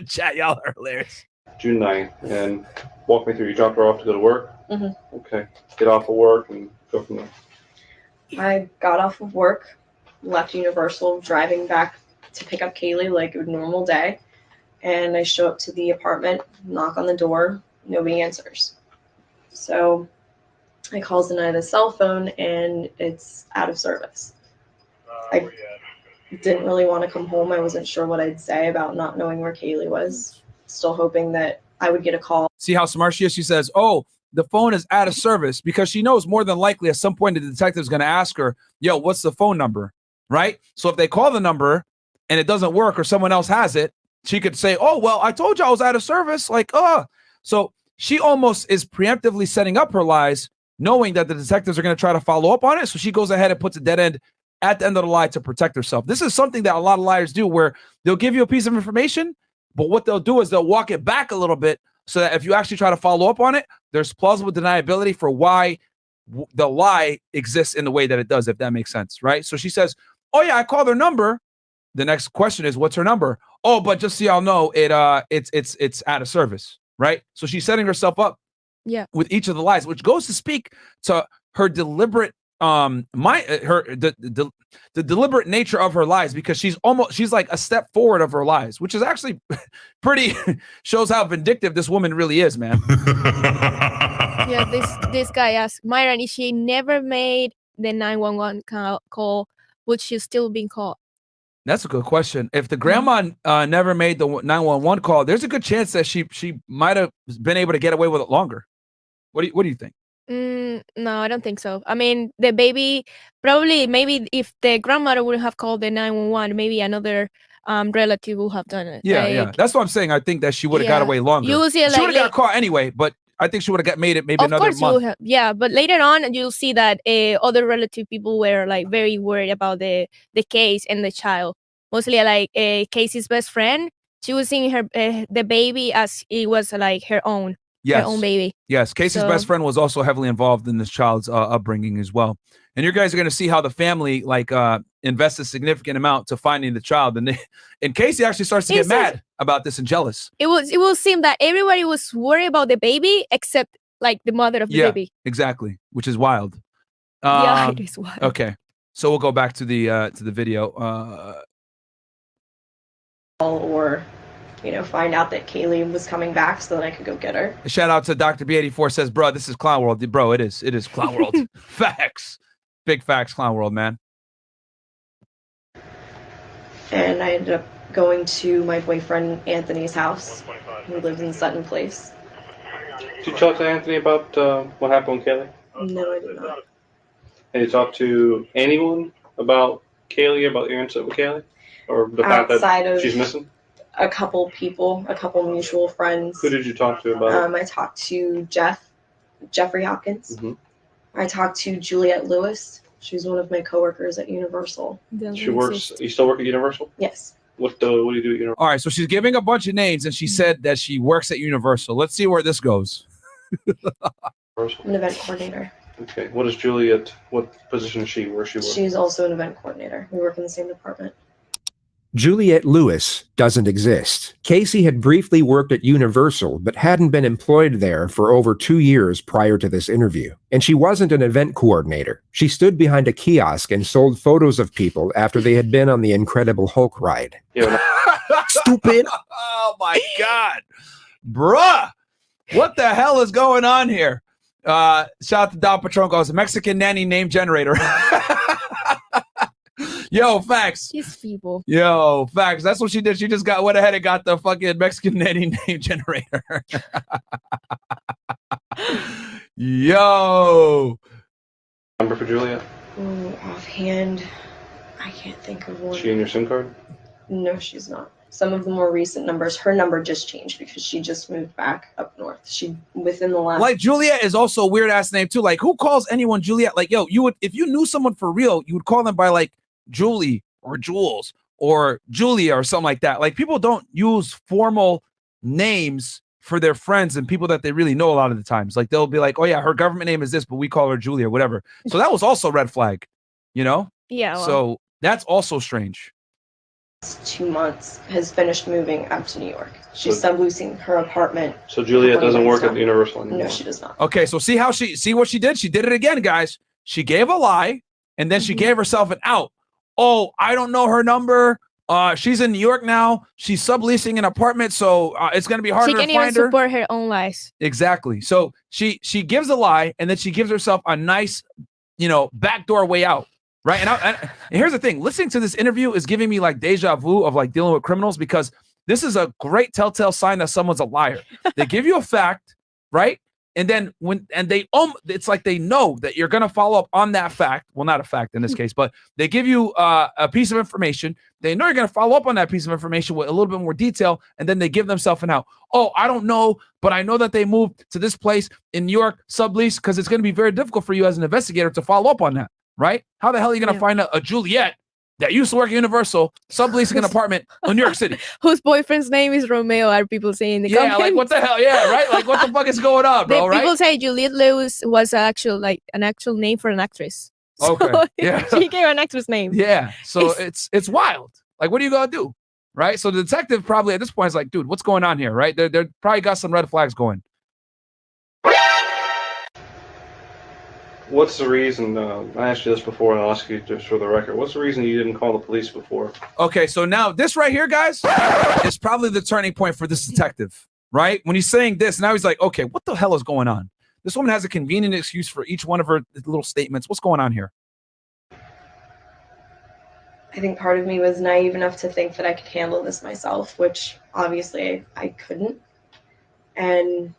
Chat, y'all are hilarious. June 9th, and walk me through. You dropped her off to go to work? Mm-hmm. Okay. Get off of work and go from there. I got off of work, left Universal, driving back to pick up Kaylee like a normal day. And I show up to the apartment, knock on the door, nobody answers. So I call Zenaida's cell phone and it's out of service. I didn't really want to come home. I wasn't sure what I'd say about not knowing where Kaylee was. Still hoping that I would get a call. See how smart she is? She says, oh, the phone is out of service, because she knows more than likely at some point the detective is going to ask her, yo, what's the phone number? Right? So if they call the number and it doesn't work or someone else has it, she could say, oh, well, I told you I was out of service. Like, so she almost is preemptively setting up her lies, knowing that the detectives are going to try to follow up on it. So she goes ahead and puts a dead end at the end of the lie to protect herself. This is something that a lot of liars do, where they'll give you a piece of information, but what they'll do is they'll walk it back a little bit so that if you actually try to follow up on it, there's plausible deniability for why the lie exists in the way that it does, if that makes sense, right? So she says, oh yeah, I called her number. The next question is, what's her number? Oh, but just so y'all know, it's out of service, right? So she's setting herself up with each of the lies, which goes to speak to her deliberate the deliberate nature of her lies, because she's like a step forward of her lies, which is actually pretty shows how vindictive this woman really is, man. Yeah, this guy asked Myron, if she never made the 911 call, would she still be caught? That's a good question. If the grandma never made the 911 call, there's a good chance that she might have been able to get away with it longer. What do you think? No, I don't think so. I mean, the baby maybe if the grandmother would have called the 911, maybe another relative would have done it. Yeah. That's what I'm saying. I think that she would have got away longer. You will see, she would have got caught anyway, but I think she would have made it maybe another month. But later on, you'll see that other relative people were like very worried about the case and the child. Mostly like Casey's best friend. She was seeing her the baby as it was like her own. Yes. Her own baby. Yes. Casey's best friend was also heavily involved in this child's upbringing as well. And you guys are going to see how the family like invests a significant amount to finding the child. And Casey actually starts to get mad about this and jealous. It will seem that everybody was worried about the baby except like the mother of the baby. Exactly. Which is wild. It is wild. Okay. So we'll go back to the video. Or find out that Kaylee was coming back so that I could go get her. A shout out to Dr. B84 says, bro, this is Clown World. Bro, it is Clown World. Facts. Big facts, Clown World, man. And I ended up going to my boyfriend Anthony's house, who lives in Sutton Place. Did you talk to Anthony about what happened with Kaylee? No, I did not. Have you talked to anyone about Kaylee, about your incident with Kaylee? Or the fact Outside that of she's missing? a couple people, a couple mutual friends. Who did you talk to about it? I talked to Jeffrey Hopkins. Mhm. I talked to Juliette Lewis. She's one of my coworkers at Universal. She works. You still work at Universal? Yes. What do you do at Universal? All right, so she's giving a bunch of names, and she said that she works at Universal. Let's see where this goes. I'm an event coordinator. Okay. What is Juliet? What position is she? Where she works? She's also an event coordinator. We work in the same department. Juliette Lewis doesn't exist. Casey had briefly worked at Universal, but hadn't been employed there for over 2 years prior to this interview. And she wasn't an event coordinator. She stood behind a kiosk and sold photos of people after they had been on the Incredible Hulk ride. Yeah. Stupid. Oh my God. Bruh. What the hell is going on here? Shout out to Don Patronco, a Mexican nanny name generator. Yo, facts. These people. Yo, facts. That's what she did. She just went ahead and got the fucking Mexican nanny name generator. Yo. Number for Juliet? Ooh, offhand, I can't think of one. She in your SIM card? No, she's not. Some of the more recent numbers, her number just changed because she just moved back up north. She within the last. Like Juliet is also a weird ass name too. Like who calls anyone Juliet? Like yo, you would if you knew someone for real, you would call them by like Julie or Jules or Julia or something like that. Like people don't use formal names for their friends and people that they really know a lot of the times. Like they'll be like, oh yeah, her government name is this, but we call her Julia or whatever. So that was also red flag, you know? Yeah. Well. So that's also strange. 2 months has finished moving up to New York. She's subleasing her apartment. So Juliet doesn't work at Universal anymore? No, she does not. Okay, so see what she did? She did it again, guys. She gave a lie and then she gave herself an out. Oh, I don't know her number. She's in New York now. She's subleasing an apartment, so it's going to be harder to find her. She can't even support her own lies. Exactly. So she gives a lie and then she gives herself a nice, backdoor way out. Right. And here's the thing. Listening to this interview is giving me like deja vu of like dealing with criminals, because this is a great telltale sign that someone's a liar. They give you a fact, right? And then it's like they know that you're going to follow up on that fact. Well, not a fact in this case, but they give you a piece of information. They know you're going to follow up on that piece of information with a little bit more detail. And then they give themselves an out. Oh, I don't know, but I know that they moved to this place in New York, sublease, because it's going to be very difficult for you as an investigator to follow up on that. Right? How the hell are you going to find a Juliet that used to work at Universal, subleasing an apartment in New York City? Whose boyfriend's name is Romeo, are people saying in the comments? Like what the hell? Yeah, right? Like what the fuck is going on, bro? Right? People say Juliette Lewis was an actual name for an actress. Okay. So yeah. She gave an actress name. Yeah. So it's wild. Like, what are you gonna do? Right? So the detective probably at this point is like, dude, what's going on here? Right? They're probably got some red flags going. What's the reason, I asked you this before, and I'll ask you just for the record, what's the reason you didn't call the police before? Okay, so now this right here, guys, is probably the turning point for this detective, right? When he's saying this, now he's like, okay, what the hell is going on? This woman has a convenient excuse for each one of her little statements. What's going on here? I think part of me was naive enough to think that I could handle this myself, which obviously I couldn't. And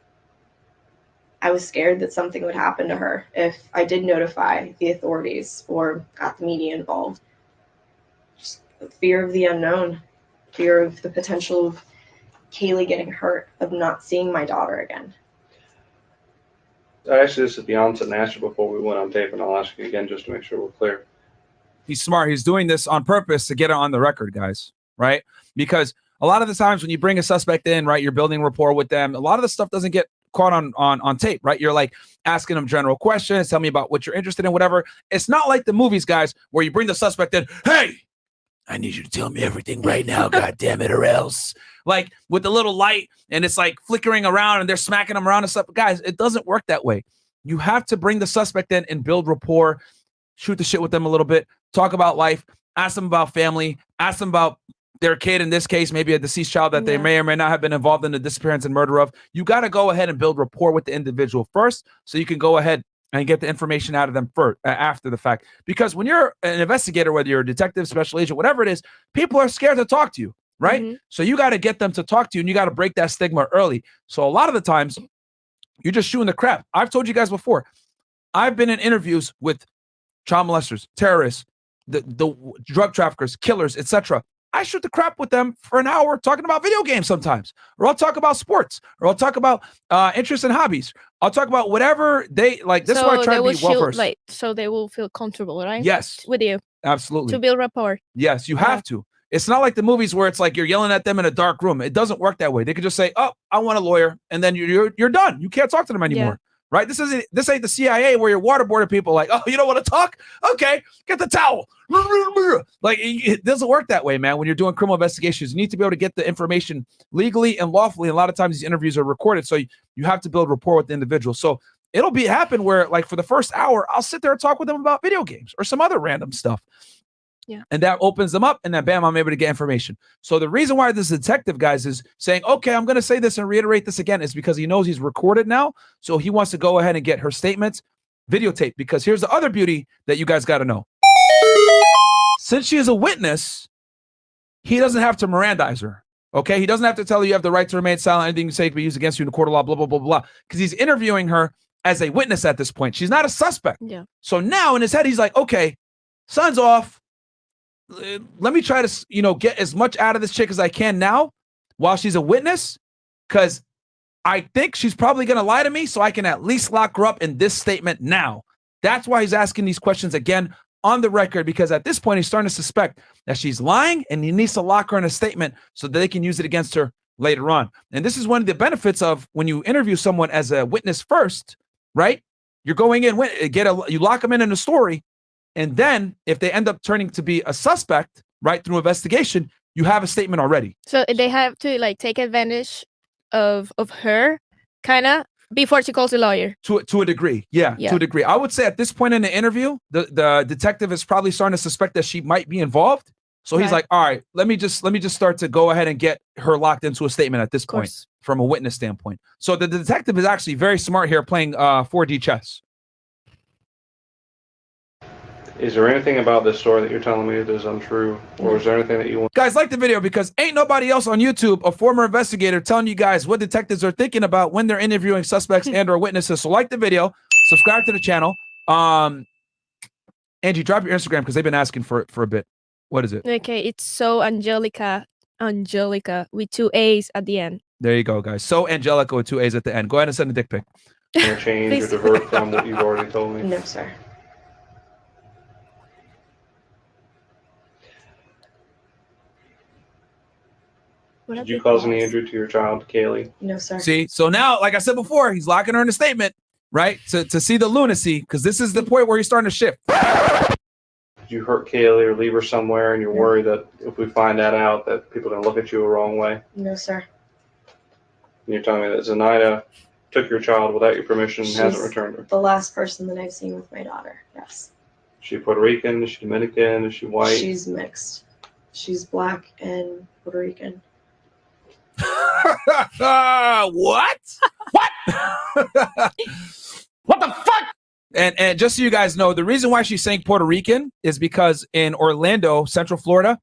I was scared that something would happen to her if I did notify the authorities or got the media involved. Just fear of the unknown, fear of the potential of Kaylee getting hurt, of not seeing my daughter again. I asked you this at the onset and asked you before we went on tape, and I'll ask you again just to make sure we're clear. He's smart. He's doing this on purpose to get it on the record, guys, right? Because a lot of the times when you bring a suspect in, right, you're building rapport with them. A lot of the stuff doesn't get caught on tape, right? You're like asking them general questions, tell me about what you're interested in, whatever. It's not like the movies, guys, where you bring the suspect in, hey, I need you to tell me everything right now, God damn it, or else. Like with the little light and it's like flickering around and they're smacking them around and stuff. Guys, it doesn't work that way. You have to bring the suspect in and build rapport, shoot the shit with them a little bit, talk about life, ask them about family, ask them about their kid, in this case, maybe a deceased child that they may or may not have been involved in the disappearance and murder of. You got to go ahead and build rapport with the individual first so you can go ahead and get the information out of them first, after the fact. Because when you're an investigator, whether you're a detective, special agent, whatever it is, people are scared to talk to you, right? Mm-hmm. So you got to get them to talk to you and you got to break that stigma early. So a lot of the times, you're just shooting the crap. I've told you guys before, I've been in interviews with child molesters, terrorists, the drug traffickers, killers, etc. I shoot the crap with them for an hour talking about video games sometimes, or I'll talk about sports, or I'll talk about interests and hobbies. I'll talk about whatever they like. This is why I try to be well versed. Like, so they will feel comfortable, right? Yes. With you. Absolutely. To build rapport. Yes, you have to. It's not like the movies where it's like you're yelling at them in a dark room. It doesn't work that way. They could just say, "Oh, I want a lawyer," and then you're done. You can't talk to them anymore. Right? This ain't the CIA where you're waterboarding people like, "Oh, you don't want to talk? Okay, get the towel." Like, it doesn't work that way, man. When you're doing criminal investigations, you need to be able to get the information legally and lawfully. A lot of times these interviews are recorded, so you have to build rapport with the individual. So it'll happen where, like, for the first hour, I'll sit there and talk with them about video games or some other random stuff. Yeah. And that opens them up, and then bam, I'm able to get information. So the reason why this detective, guys, is saying, okay, I'm going to say this and reiterate this again, is because he knows he's recorded now. So he wants to go ahead and get her statements videotaped, because here's the other beauty that you guys got to know. Since she is a witness, he doesn't have to Mirandize her. Okay. He doesn't have to tell her you have the right to remain silent. Anything you say can be used against you in the court of law, blah, blah, blah, blah, because he's interviewing her as a witness at this point. She's not a suspect. Yeah. So now in his head, he's like, okay, sun's off. Let me try to, get as much out of this chick as I can now while she's a witness, because I think she's probably going to lie to me, so I can at least lock her up in this statement now. That's why he's asking these questions again on the record, because at this point, he's starting to suspect that she's lying, and he needs to lock her in a statement so that they can use it against her later on. And this is one of the benefits of when you interview someone as a witness first, right? You're going in, you lock them in a story. And then if they end up turning to be a suspect, right, through investigation, you have a statement already. So they have to, like, take advantage of her, kind of, before she calls a lawyer. To a degree. Yeah, to a degree. I would say at this point in the interview, the detective is probably starting to suspect that she might be involved. So he's like, all right, let me just start to go ahead and get her locked into a statement at this point from a witness standpoint. So the detective is actually very smart here, playing 4D chess. Is there anything about this story that you're telling me that is untrue? Or is there anything that you want? Guys, like the video, because ain't nobody else on YouTube, a former investigator, telling you guys what detectives are thinking about when they're interviewing suspects and or witnesses. So like the video, subscribe to the channel. Angie, drop your Instagram, because they've been asking for a bit. What is it? Okay, it's So Angelica with 2 A's at the end. There you go, guys. So Angelica with 2 A's at the end. Go ahead and send a dick pic. Can I change or divert from what you've already told me? No, sir. Did you cause any injury to your child, Kaylee? No, sir. See, so now, like I said before, he's locking her in a statement, right? To see the lunacy, because this is the point where he's starting to shift. Did you hurt Kaylee or leave her somewhere, and you're worried that if we find that out, that people are going to look at you the wrong way? No, sir. And you're telling me that Zenaida took your child without your permission and hasn't returned her? The last person that I've seen with my daughter, yes. Is she Puerto Rican? Is she Dominican? Is she white? She's mixed. She's black and Puerto Rican. What? What? What the fuck? And just so you guys know, the reason why she's saying Puerto Rican is because in Orlando, Central Florida,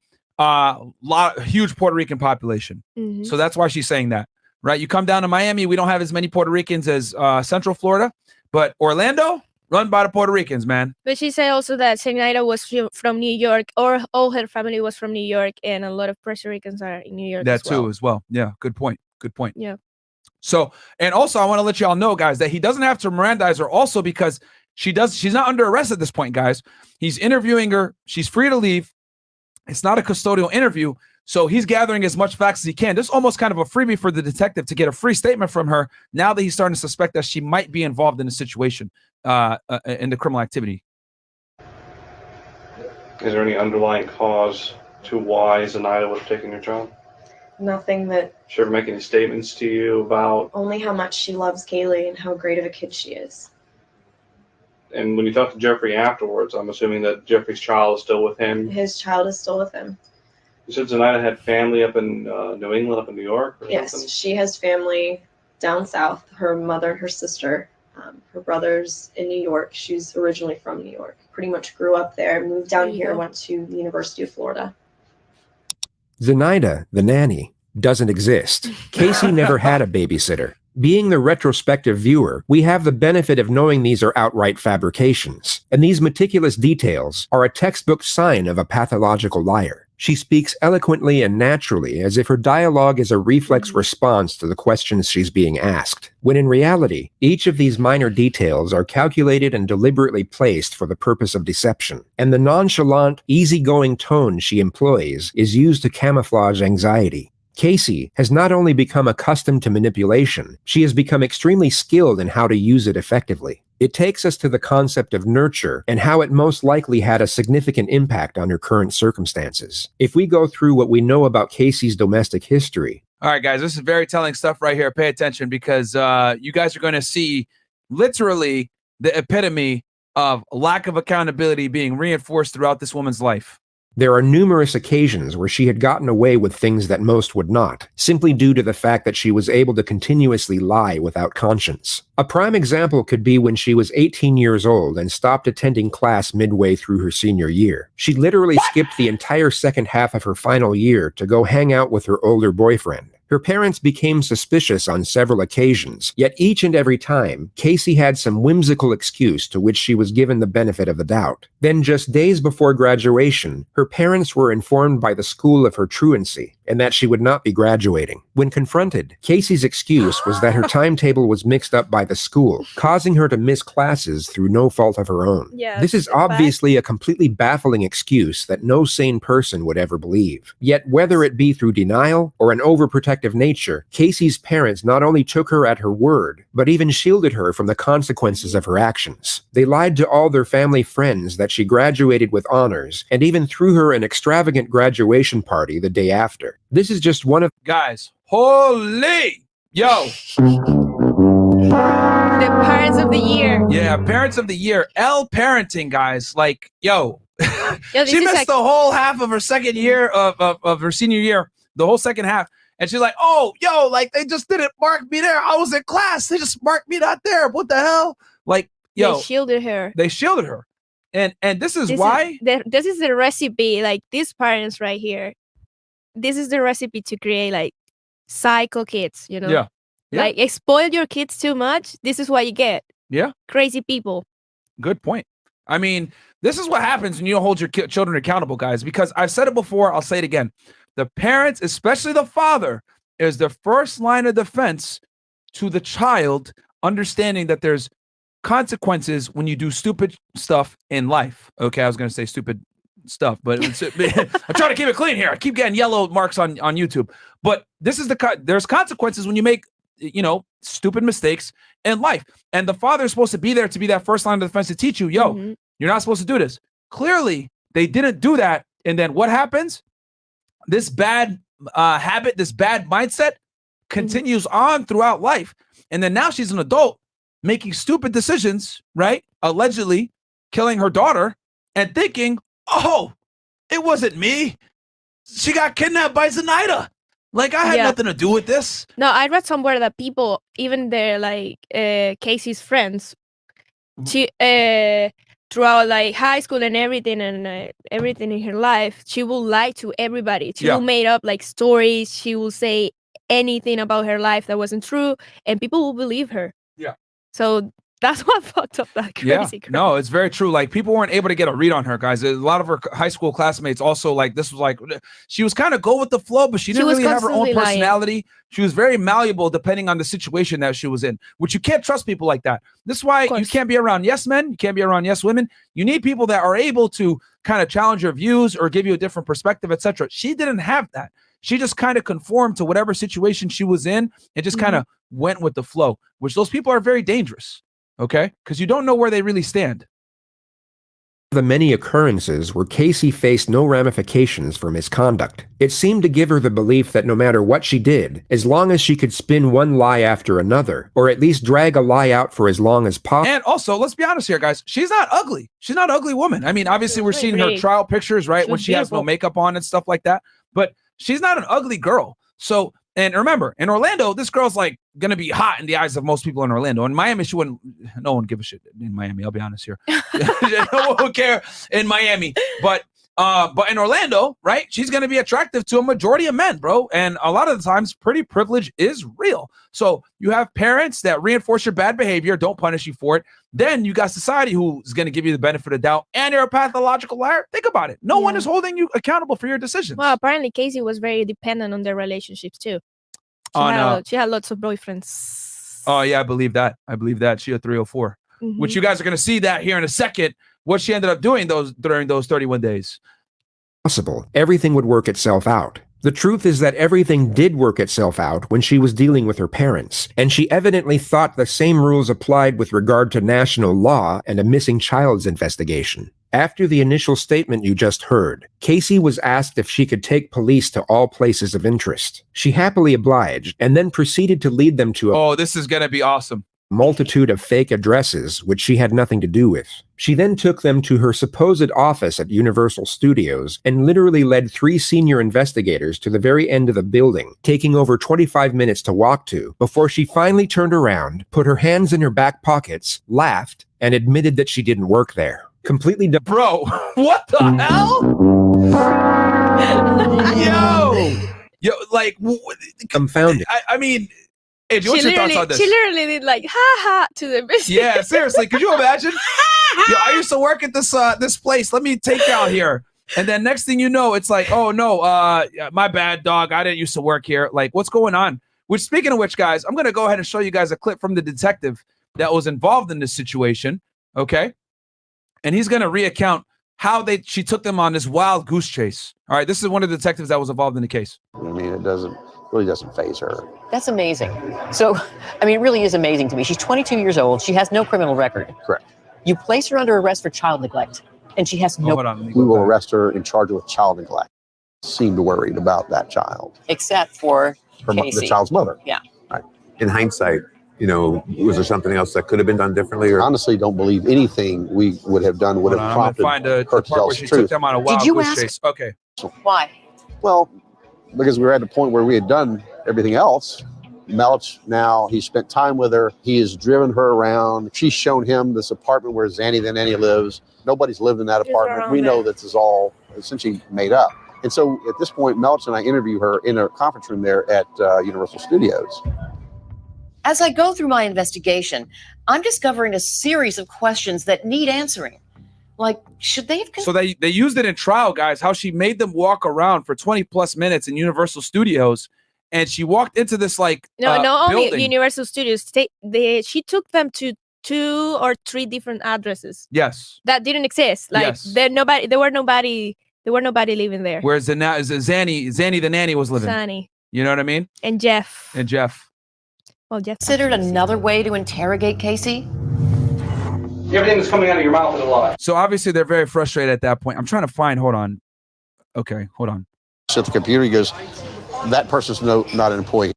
huge Puerto Rican population. Mm-hmm. So that's why she's saying that, right? You come down to Miami, we don't have as many Puerto Ricans as Central Florida, but Orlando, run by the Puerto Ricans, man. But she said also that Zenaida was from New York, or all her family was from New York, and a lot of Puerto Ricans are in New York. That too, as well. Yeah, good point. Good point. Yeah. So, and also I want to let y'all know, guys, that he doesn't have to Mirandize her also because she's not under arrest at this point, guys. He's interviewing her. She's free to leave. It's not a custodial interview. So he's gathering as much facts as he can. This is almost kind of a freebie for the detective to get a free statement from her now that he's starting to suspect that she might be involved in a situation in the criminal activity. Is there any underlying cause to why Zenaida would have taken your child? Nothing that... She ever make any statements to you about... Only how much she loves Kaylee and how great of a kid she is. And when you talked to Jeffrey afterwards, I'm assuming that Jeffrey's child is still with him. His child is still with him. You said Zenaida had family up in New England, up in New York? Or yes, something? She has family down south. Her mother, her sister, her brother's in New York. She's originally from New York. Pretty much grew up there, moved down here, went to the University of Florida. Zenaida, the nanny, doesn't exist. Casey never had a babysitter. Being the retrospective viewer, we have the benefit of knowing these are outright fabrications, and these meticulous details are a textbook sign of a pathological liar. She speaks eloquently and naturally, as if her dialogue is a reflex response to the questions she's being asked, when in reality, each of these minor details are calculated and deliberately placed for the purpose of deception, and the nonchalant, easygoing tone she employs is used to camouflage anxiety. Casey has not only become accustomed to manipulation, she has become extremely skilled in how to use it effectively. It takes us to the concept of nurture and how it most likely had a significant impact on her current circumstances. If we go through what we know about Casey's domestic history. All right, guys, this is very telling stuff right here. Pay attention, because you guys are going to see literally the epitome of lack of accountability being reinforced throughout this woman's life. There are numerous occasions where she had gotten away with things that most would not, simply due to the fact that she was able to continuously lie without conscience. A prime example could be when she was 18 years old and stopped attending class midway through her senior year. She literally skipped the entire second half of her final year to go hang out with her older boyfriend. Her parents became suspicious on several occasions, yet each and every time, Casey had some whimsical excuse to which she was given the benefit of the doubt. Then just days before graduation, her parents were informed by the school of her truancy, and that she would not be graduating. When confronted, Casey's excuse was that her timetable was mixed up by the school, causing her to miss classes through no fault of her own. Yeah, this is obviously a completely baffling excuse that no sane person would ever believe. Yet whether it be through denial or an overprotective nature, Casey's parents not only took her at her word, but even shielded her from the consequences of her actions. They lied to all their family friends that she graduated with honors, and even threw her an extravagant graduation party the day after. This is just one of— Guys, holy! Yo! The parents of the year. Yeah, parents of the year. L parenting, guys. Like, yo. Yo, she missed the whole half of her second year of her senior year, the whole second half. And she's like, oh, yo, like, they just didn't mark me there. I was in class. They just marked me not there. What the hell? Like, yo. They shielded her. They shielded her. And this is why. This is the recipe, like, these parents right here. This is the recipe to create, like, psycho kids, you know? Yeah. Like, spoil your kids too much. This is what you get. Yeah. Crazy people. Good point. I mean, this is what happens when you don't hold your children accountable, guys, because I've said it before. I'll say it again. The parents, especially the father, is the first line of defense to the child, understanding that there's consequences when you do stupid stuff in life. Okay, I was going to say stupid stuff, but I'm trying to keep it clean here. I keep getting yellow marks on YouTube. But this is there's consequences when you make, stupid mistakes in life. And the father is supposed to be there to be that first line of defense to teach you, yo, you're not supposed to do this. Clearly, they didn't do that. And then what happens? This bad habit, this bad mindset continues on throughout life. And then now she's an adult making stupid decisions, right? Allegedly killing her daughter and thinking, oh, it wasn't me. She got kidnapped by Zenaida. Like, I had nothing to do with this. No, I read somewhere that people, even their, like, Casey's friends, throughout, like, high school and everything in her life, she will lie to everybody. She will make up, like, stories. She will say anything about her life that wasn't true, and people will believe her. Yeah. So that's what fucked up that crazy girl. No, it's very true. Like, people weren't able to get a read on her, guys. A lot of her high school classmates also, like, this was like, she was kind of go with the flow, but she didn't really have her own personality. Lying. She was very malleable depending on the situation that she was in, which you can't trust people like that. This is why you can't be around yes men. You can't be around yes women. You need people that are able to kind of challenge your views or give you a different perspective, etc. She didn't have that. She just kind of conformed to whatever situation she was in and just kind of went with the flow, which those people are very dangerous. Okay, because you don't know where they really stand. The many occurrences where Casey faced no ramifications for misconduct. It seemed to give her the belief that no matter what she did, as long as she could spin one lie after another, or at least drag a lie out for as long as possible. And also, let's be honest here, guys. She's not ugly. She's not an ugly woman. I mean, obviously, we're seeing her trial pictures, right? When she has no makeup on and stuff like that. But she's not an ugly girl. So, and remember, in Orlando, this girl's like gonna be hot in the eyes of most people in Orlando. In Miami, she wouldn't. No one give a shit in Miami. I'll be honest here. No one would care in Miami. But But in Orlando, right, she's going to be attractive to a majority of men, bro. And a lot of the times, pretty privilege is real. So you have parents that reinforce your bad behavior, don't punish you for it. Then you got society who's going to give you the benefit of the doubt, and you're a pathological liar. Think about it. No one is holding you accountable for your decisions. Well, apparently Casey was very dependent on their relationships too. She had lots of boyfriends. Oh yeah, I believe that. She had 304, which you guys are going to see that here in a second. What she ended up doing during those 31 days. Possible. Everything would work itself out. The truth is that everything did work itself out when she was dealing with her parents, and she evidently thought the same rules applied with regard to national law and a missing child's investigation. After the initial statement you just heard, Casey was asked if she could take police to all places of interest. She happily obliged, and then proceeded to lead them to Oh, this is going to be awesome. Multitude of fake addresses, which she had nothing to do with. She then took them to her supposed office at Universal Studios and literally led 3 senior investigators to the very end of the building, taking over 25 minutes to walk to, before she finally turned around, put her hands in her back pockets, laughed, and admitted that she didn't work there. Completely Bro, what the hell? Yo, like, dumbfounded. I mean, Angie, what's your thoughts on this? She literally did like ha ha to the business. Yeah, seriously, could you imagine? Yo, I used to work at this place. Let me take you out here. And then next thing you know, it's like, oh no, my bad, dog. I didn't used to work here. Like, what's going on? Which, speaking of which, guys, I'm gonna go ahead and show you guys a clip from the detective that was involved in this situation. Okay, and he's gonna recount how she took them on this wild goose chase. All right, this is one of the detectives that was involved in the case. I mean, it really doesn't faze her. That's amazing. So, I mean, it really is amazing to me. She's 22 years old. She has no criminal record. Correct. You place her under arrest for child neglect, and she has no... Hold on, we will arrest her and charge her with child neglect. Seemed worried about that child. Except for the child's mother. Yeah. Right. In hindsight, was there something else that could have been done differently? Or? Honestly, don't believe anything we would have done would have prompted her to part tell where she took them on a wild goose chase. Okay. Why? Well, because we were at the point where we had done everything else. Melch, now he spent time with her. He has driven her around. She's shown him this apartment where Zanny the nanny lives. Nobody's lived in that apartment. We know that this is all essentially made up. And so at this point, Melch and I interview her in a conference room there at Universal Studios. As I go through my investigation, I'm discovering a series of questions that need answering. Like, should they have... So they used it in trial, guys, how she made them walk around for 20 plus minutes in Universal Studios. And she walked into this not only Universal Studios. She took them to 2 or 3 different addresses. Yes. That didn't exist. Like there were nobody living there. Whereas Zanny the nanny was living. Zanny. You know what I mean? And Jeff. Well, Jeff considered another way to interrogate Casey. Everything that's coming out of your mouth is a lie. So obviously they're very frustrated at that point. I'm trying to find. Hold on. Okay, hold on. So the computer goes, that person's not an employee.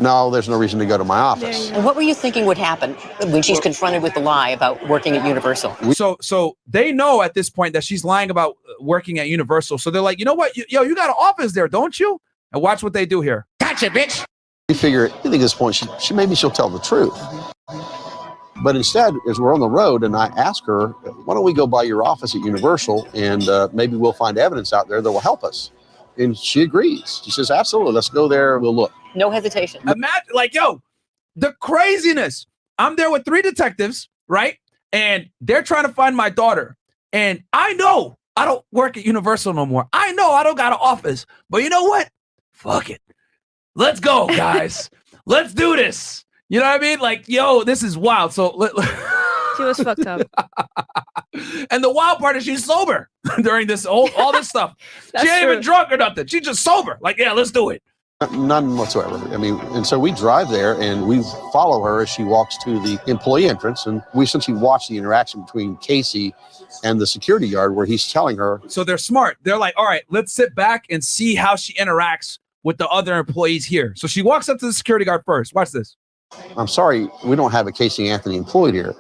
No, there's no reason to go to my office. And what were you thinking would happen when she's confronted with the lie about working at Universal? So they know at this point that she's lying about working at Universal. So they're like, you know what? You got an office there, don't you? And watch what they do here. Gotcha, bitch. We figure, I think at this point, maybe she'll tell the truth. But instead, as we're on the road and I ask her, why don't we go by your office at Universal and maybe we'll find evidence out there that will help us. And she agrees. She says, absolutely, let's go there. We'll look. No hesitation. Imagine, the craziness. I'm there with 3 detectives, right? And they're trying to find my daughter. And I know I don't work at Universal no more. I know I don't got an office. But you know what? Fuck it. Let's go, guys. Let's do this. You know what I mean? Like, this is wild. So she was fucked up. And the wild part is she's sober during this all this stuff. She ain't even drunk or nothing. She's just sober. Like, yeah, let's do it. None whatsoever. I mean, and so we drive there and we follow her as she walks to the employee entrance, and we essentially watch the interaction between Casey and the security guard where he's telling her. So they're smart. They're like, all right, let's sit back and see how she interacts with the other employees here. So she walks up to the security guard first. Watch this. I'm sorry, we don't have a Caylee Anthony employed here.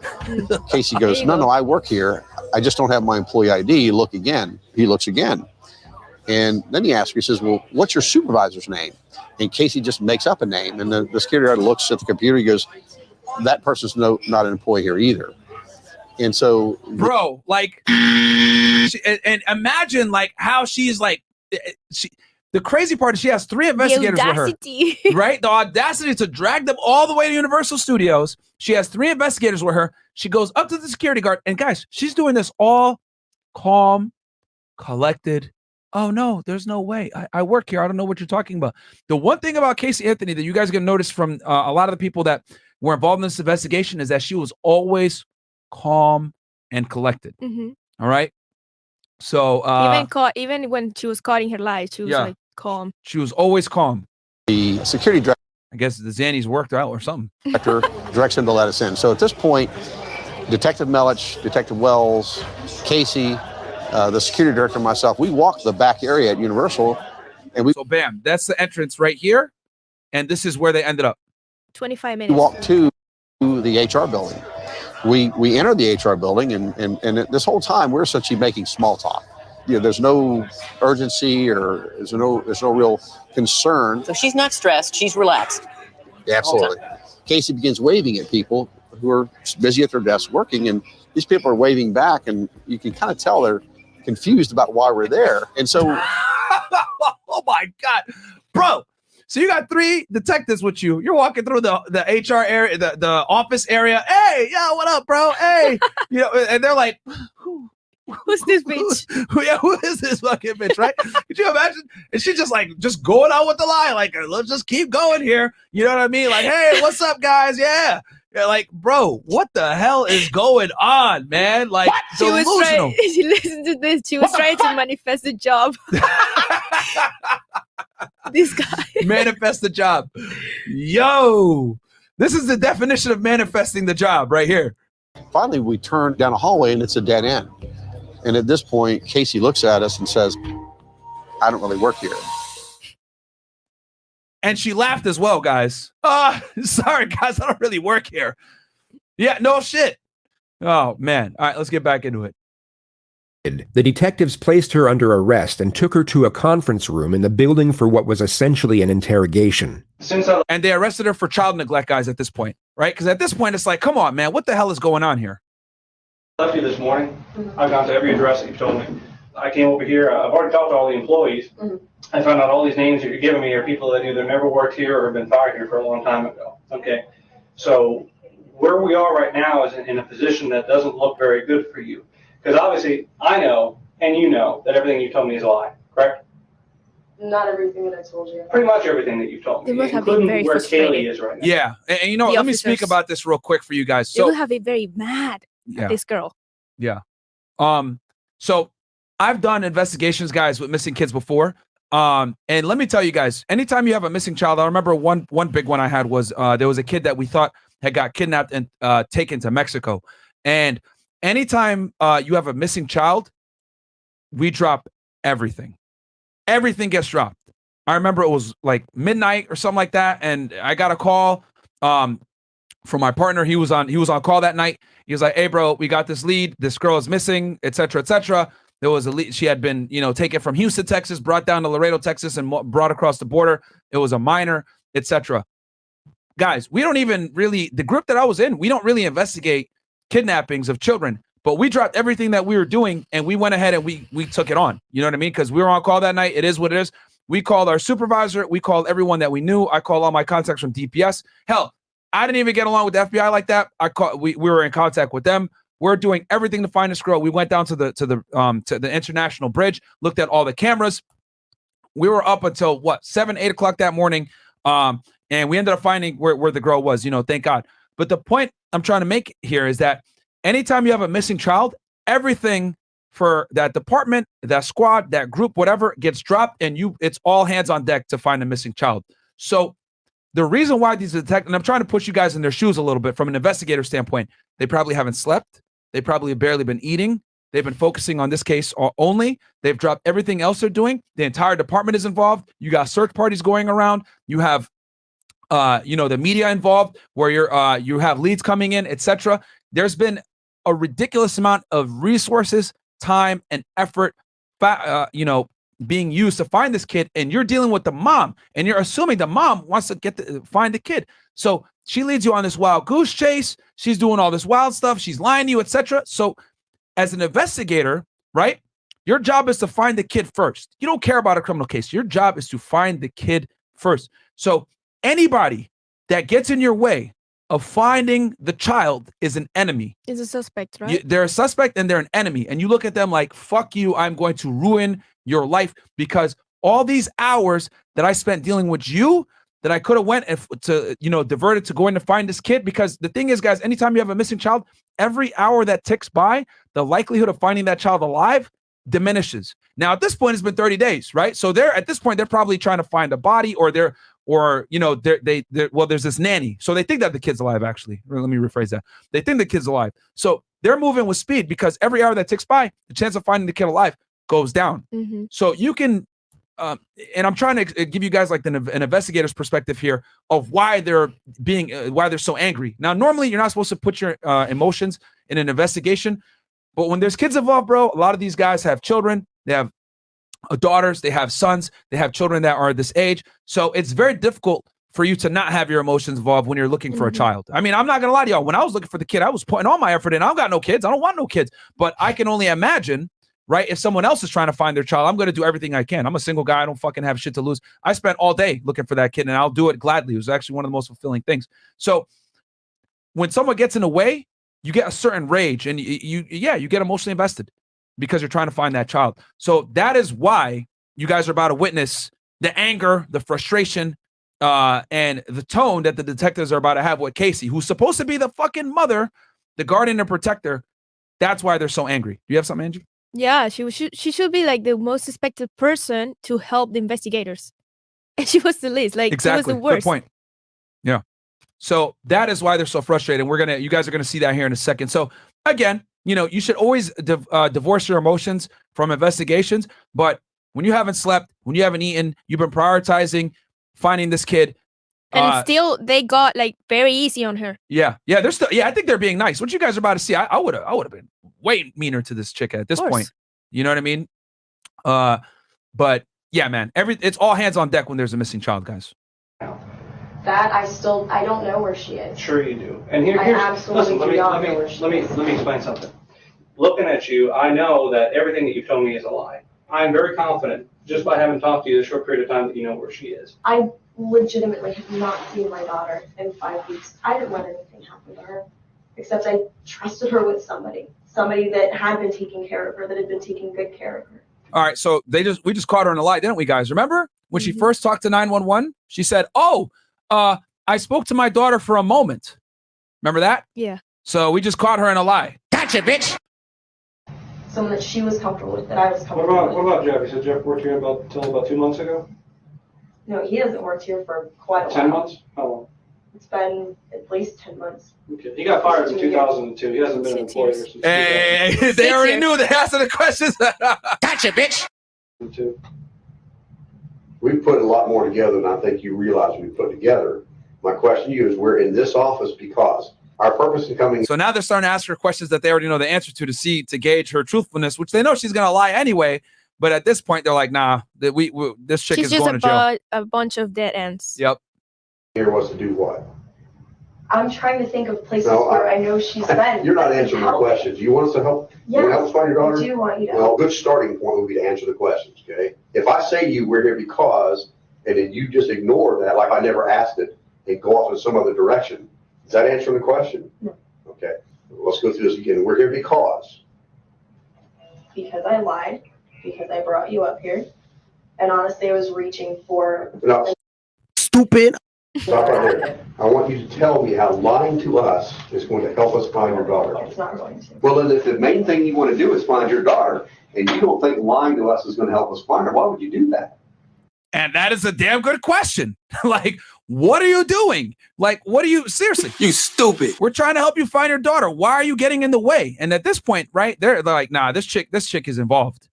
Casey goes, no, I work here. I just don't have my employee ID. Look again. He looks again. And then he asks her, he says, well, what's your supervisor's name? And Casey just makes up a name. And the security guard looks at the computer. He goes, that person's not an employee here either. And so, bro, like, and imagine like how she's like, the crazy part is she has 3 investigators with her, right? The audacity to drag them all the way to Universal Studios. She has 3 investigators with her. She goes up to the security guard, and guys, she's doing this all calm, collected. Oh no, there's no way. I work here. I don't know what you're talking about. The one thing about Caylee Anthony that you guys are gonna notice from a lot of the people that were involved in this investigation is that she was always calm and collected. All right. So even when she was caught in her lies, she was like calm. She was always calm. The security director, I guess the Xannies worked out or something. Directs him to let us in. So at this point, Detective Melich, Detective Wells, Casey, the security director, and myself, we walked the back area at Universal, and so bam, that's the entrance right here, and this is where they ended up. 25 minutes. We walked to the HR building. We entered the HR building, and this whole time we're essentially making small talk. You know, there's no urgency or there's no real concern. So she's not stressed. She's relaxed. Yeah, absolutely. Casey begins waving at people who are busy at their desk working, and these people are waving back, and you can kind of tell they're confused about why we're there. And so, oh my God, bro. So you got 3 detectives with you. You're walking through the HR area, the office area. Hey, yo, what up, bro? Hey, you know, and they're like, who's this bitch? Who is this fucking bitch, right? Could you imagine? And she just going out with the lie, like, let's just keep going here. You know what I mean? Like, hey, what's up, guys? Yeah. Like, bro, what the hell is going on, man? Like, she listened to this. She was trying to manifest a job. This guy. Manifest the job. Yo, this is the definition of manifesting the job right here. Finally, we turn down a hallway, and it's a dead end. And at this point, Casey looks at us and says, I don't really work here. And she laughed as well, guys. Sorry, guys, I don't really work here. Yeah, no shit. Oh, man. All right, let's get back into it. The detectives placed her under arrest and took her to a conference room in the building for what was essentially an interrogation. And they arrested her for child neglect, guys, at this point, right? Because at this point, it's like, come on, man, what the hell is going on here? I left you this morning. I've gone to every address that you've told me. I came over here. I've already talked to all the employees. I found out all these names that you're giving me are people that either never worked here or have been fired here for a long time ago. Okay, so where we are right now is in a position that doesn't look very good for you. Because obviously I know, and you know, that everything you told me is a lie, correct? Not everything that I told you. Pretty much everything that you've told me, They must have been very where frustrated. Kaylee is right now. Yeah, and you know, let me speak about this real quick for you guys. They So will have been very mad at this girl. Yeah. So I've done investigations, guys, with missing kids before. And let me tell you guys, anytime you have a missing child, I remember one big one I had was there was a kid that we thought had got kidnapped and taken to Mexico. And anytime you have a missing child, we drop everything. Everything gets dropped. I remember it was like midnight or something like that, and I got a call from my partner. He was on call that night. He was like, "Hey, bro, we got this lead. This girl is missing, etc., etc." There was a lead. She had been, taken from Houston, Texas, brought down to Laredo, Texas, and brought across the border. It was a minor, etc. Guys, we don't even really, the group that I was in, we don't really investigate kidnappings of children, but we dropped everything that we were doing and we went ahead and we took it on. You know what I mean? Because we were on call that night. It is what it is. We called our supervisor. We called everyone that we knew. I called all my contacts from DPS. Hell, I didn't even get along with the FBI like that. We were in contact with them. We're doing everything to find this girl. We went down to the international bridge, looked at all the cameras. We were up until 7, 8 o'clock that morning. And we ended up finding where the girl was, thank God. But the point I'm trying to make here is that anytime you have a missing child, everything for that department, that squad, that group, whatever gets dropped, and it's all hands on deck to find a missing child. So the reason why these detectives, and I'm trying to push you guys in their shoes a little bit from an investigator standpoint, they probably haven't slept. They probably have barely been eating. They've been focusing on this case only. They've dropped everything else they're doing. The entire department is involved. You got search parties going around. You have, the media involved where you have leads coming in, etc. There's been a ridiculous amount of resources, time, and effort, being used to find this kid, and you're dealing with the mom, and you're assuming the mom wants to find the kid. So she leads you on this wild goose chase. She's doing all this wild stuff. She's lying to you, etc. So as an investigator, right, Your job is to find the kid first. You don't care about a criminal case. Your job is to find the kid first. So anybody that gets in your way of finding the child is an enemy. Is a suspect, right? They're a suspect and they're an enemy. And you look at them like, fuck you, I'm going to ruin your life because all these hours that I spent dealing with you, that I could have went to, diverted to going to find this kid. Because the thing is, guys, anytime you have a missing child, every hour that ticks by, the likelihood of finding that child alive diminishes. Now, at this point, it's been 30 days, right? So at this point, they're probably trying to find a body there's this nanny. So they think that the kid's alive, actually. Let me rephrase that. They think the kid's alive. So they're moving with speed because every hour that ticks by, the chance of finding the kid alive goes down. Mm-hmm. So you can, and I'm trying to give you guys like an investigator's perspective here of why they're so angry. Now, normally you're not supposed to put your emotions in an investigation, but when there's kids involved, bro, a lot of these guys have children. They have daughters, they have sons, they have children that are this age. So it's very difficult for you to not have your emotions involved when you're looking for a child. I mean, I'm not going to lie to y'all. When I was looking for the kid, I was putting all my effort in. I don't got no kids. I don't want no kids. But I can only imagine, right, if someone else is trying to find their child, I'm going to do everything I can. I'm a single guy. I don't fucking have shit to lose. I spent all day looking for that kid, and I'll do it gladly. It was actually one of the most fulfilling things. So when someone gets in the way, you get a certain rage, and you get emotionally invested because you're trying to find that child. So that is why you guys are about to witness the anger, the frustration, and the tone that the detectives are about to have with Casey, who's supposed to be the fucking mother, the guardian and protector. That's why they're so angry. Do you have something, Angie? Yeah, she should be like the most suspected person to help the investigators. And she was the least. Like, exactly. She was the worst. Good point. Yeah. So that is why they're so frustrated. You guys are gonna see that here in a second. So again, you should always divorce your emotions from investigations. But when you haven't slept, when you haven't eaten, you've been prioritizing finding this kid. And still, they got like very easy on her. Yeah, they're still. Yeah, I think they're being nice. What you guys are about to see, I would have been way meaner to this chick at this point. You know what I mean? But yeah, man, it's all hands on deck when there's a missing child, guys. That I don't know where she is. Sure you do. And here's absolutely listen, do not know where she let me explain something. Looking at you, I know that everything that you've told me is a lie. I'm very confident, just by having talked to you this short period of time, that you know where she is. I legitimately have not seen my daughter in 5 weeks. I didn't let anything happen to her, except I trusted her with somebody that had been taking care of her, that had been taking good care of her. All right, so we just caught her in a lie, didn't we, guys? Remember when she first talked to 911? She said, I spoke to my daughter for a moment. Remember that? Yeah. So we just caught her in a lie. Gotcha, bitch. Someone that she was comfortable with, that I was comfortable with. What about Jeff? You said Jeff worked here until about 2 months ago? No, he hasn't worked here for quite a while. 10 months? How long? It's been at least 10 months. Okay. He got fired in 2002. He hasn't been an employee here since. Hey, they already knew. They asked the questions. Gotcha, bitch. We put a lot more together than I think you realize we put together. My question to you is, we're in this office because our purpose in coming. So now they're starting to ask her questions that they already know the answer to gauge her truthfulness, which they know she's going to lie anyway. But at this point, they're like, nah, this chick is going to jail. She's just a bunch of dead ends. Yep. Here was to do what? I'm trying to think of places where I know she's been. You're not answering the questions. You want us to help? Yes, you help us find your daughter? I do want you to. Well, a good starting point would be to answer the questions, okay? If I say to you, we're here because, and then you just ignore that, like I never asked it, and go off in some other direction, is that answering the question? No. Okay, let's go through this again. We're here because. Because I lied, because I brought you up here, and honestly, I was reaching for. No. Stupid. Stop right there. I want you to tell me how lying to us is going to help us find your daughter. It's not going to. Well, then if the main thing you want to do is find your daughter, and you don't think lying to us is going to help us find her, why would you do that? And that is a damn good question. Like, what are you doing? Like, seriously? You stupid. We're trying to help you find your daughter. Why are you getting in the way? And at this point, right, they're like, nah, this chick is involved,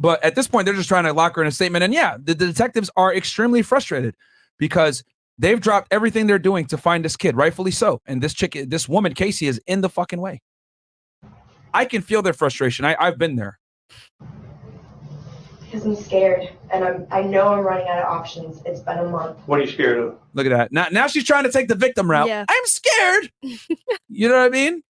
But at this point, they're just trying to lock her in a statement. And yeah, the detectives are extremely frustrated because they've dropped everything they're doing to find this kid, rightfully so. And this woman, Casey, is in the fucking way. I can feel their frustration. I've been there. Because I'm scared, and I know I'm running out of options. It's been a month. What are you scared of? Look at that. Now she's trying to take the victim route. Yeah. I'm scared. You know what I mean?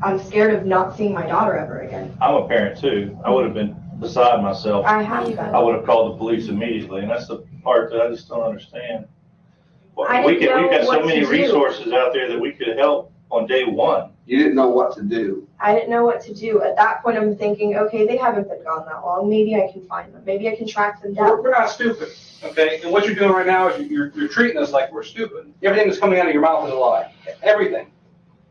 I'm scared of not seeing my daughter ever again. I'm a parent too. I would have been beside myself. I have been. I would have called the police immediately, and that's the part that I just don't understand. Well, I didn't know we've got what so many to do. resources out there that we could help on day one. You didn't know what to do. I didn't know what to do. At that point, I'm thinking, okay, they haven't been gone that long. Maybe I can find them. Maybe I can track them down. We're not stupid, okay? And what you're doing right now is you're treating us like we're stupid. Everything that's coming out of your mouth is a lie. Everything.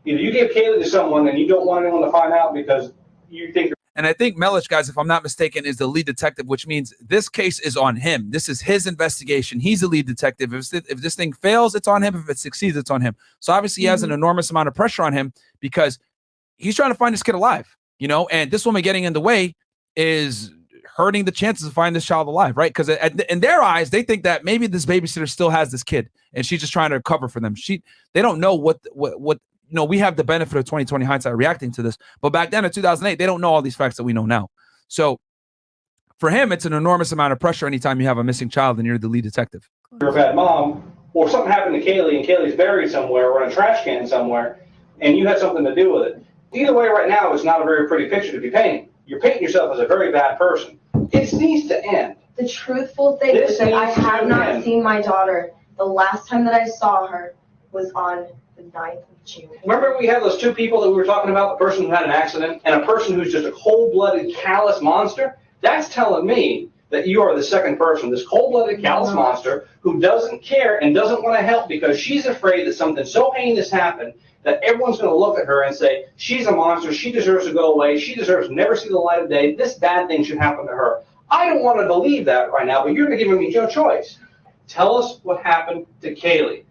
Either you gave Kaylee to someone and you don't want anyone to find out because you think. And I think Melich, guys, if I'm not mistaken, is the lead detective, which means this case is on him. This is his investigation. He's the lead detective. If this thing fails, it's on him. If it succeeds, it's on him. So obviously he has an enormous amount of pressure on him because he's trying to find this kid alive, you know, and this woman getting in the way is hurting the chances of finding this child alive, right? Because in their eyes, they think that maybe this babysitter still has this kid and she's just trying to cover for them. They don't know what you know, we have the benefit of 2020 hindsight reacting to this, but back then in 2008, they don't know all these facts that we know now. So for him, it's an enormous amount of pressure anytime you have a missing child and you're the lead detective. You're a bad mom, or something happened to Kaylee and Kaylee's buried somewhere or in a trash can somewhere, and you had something to do with it. Either way, right now, it's not a very pretty picture to be painting. You're painting yourself as a very bad person. It needs to end. The truthful thing is that I have not seen my daughter. The last time that I saw her was on the 9th of June. Remember we had those two people that we were talking about, the person who had an accident and a person who's just a cold-blooded, callous monster? That's telling me that you are the second person, this cold-blooded, callous monster who doesn't care and doesn't want to help because she's afraid that something so heinous happened that everyone's going to look at her and say, she's a monster, she deserves to go away, she deserves to never see the light of day, this bad thing should happen to her. I don't want to believe that right now, but you're giving me no choice. Tell us what happened to Kaylee.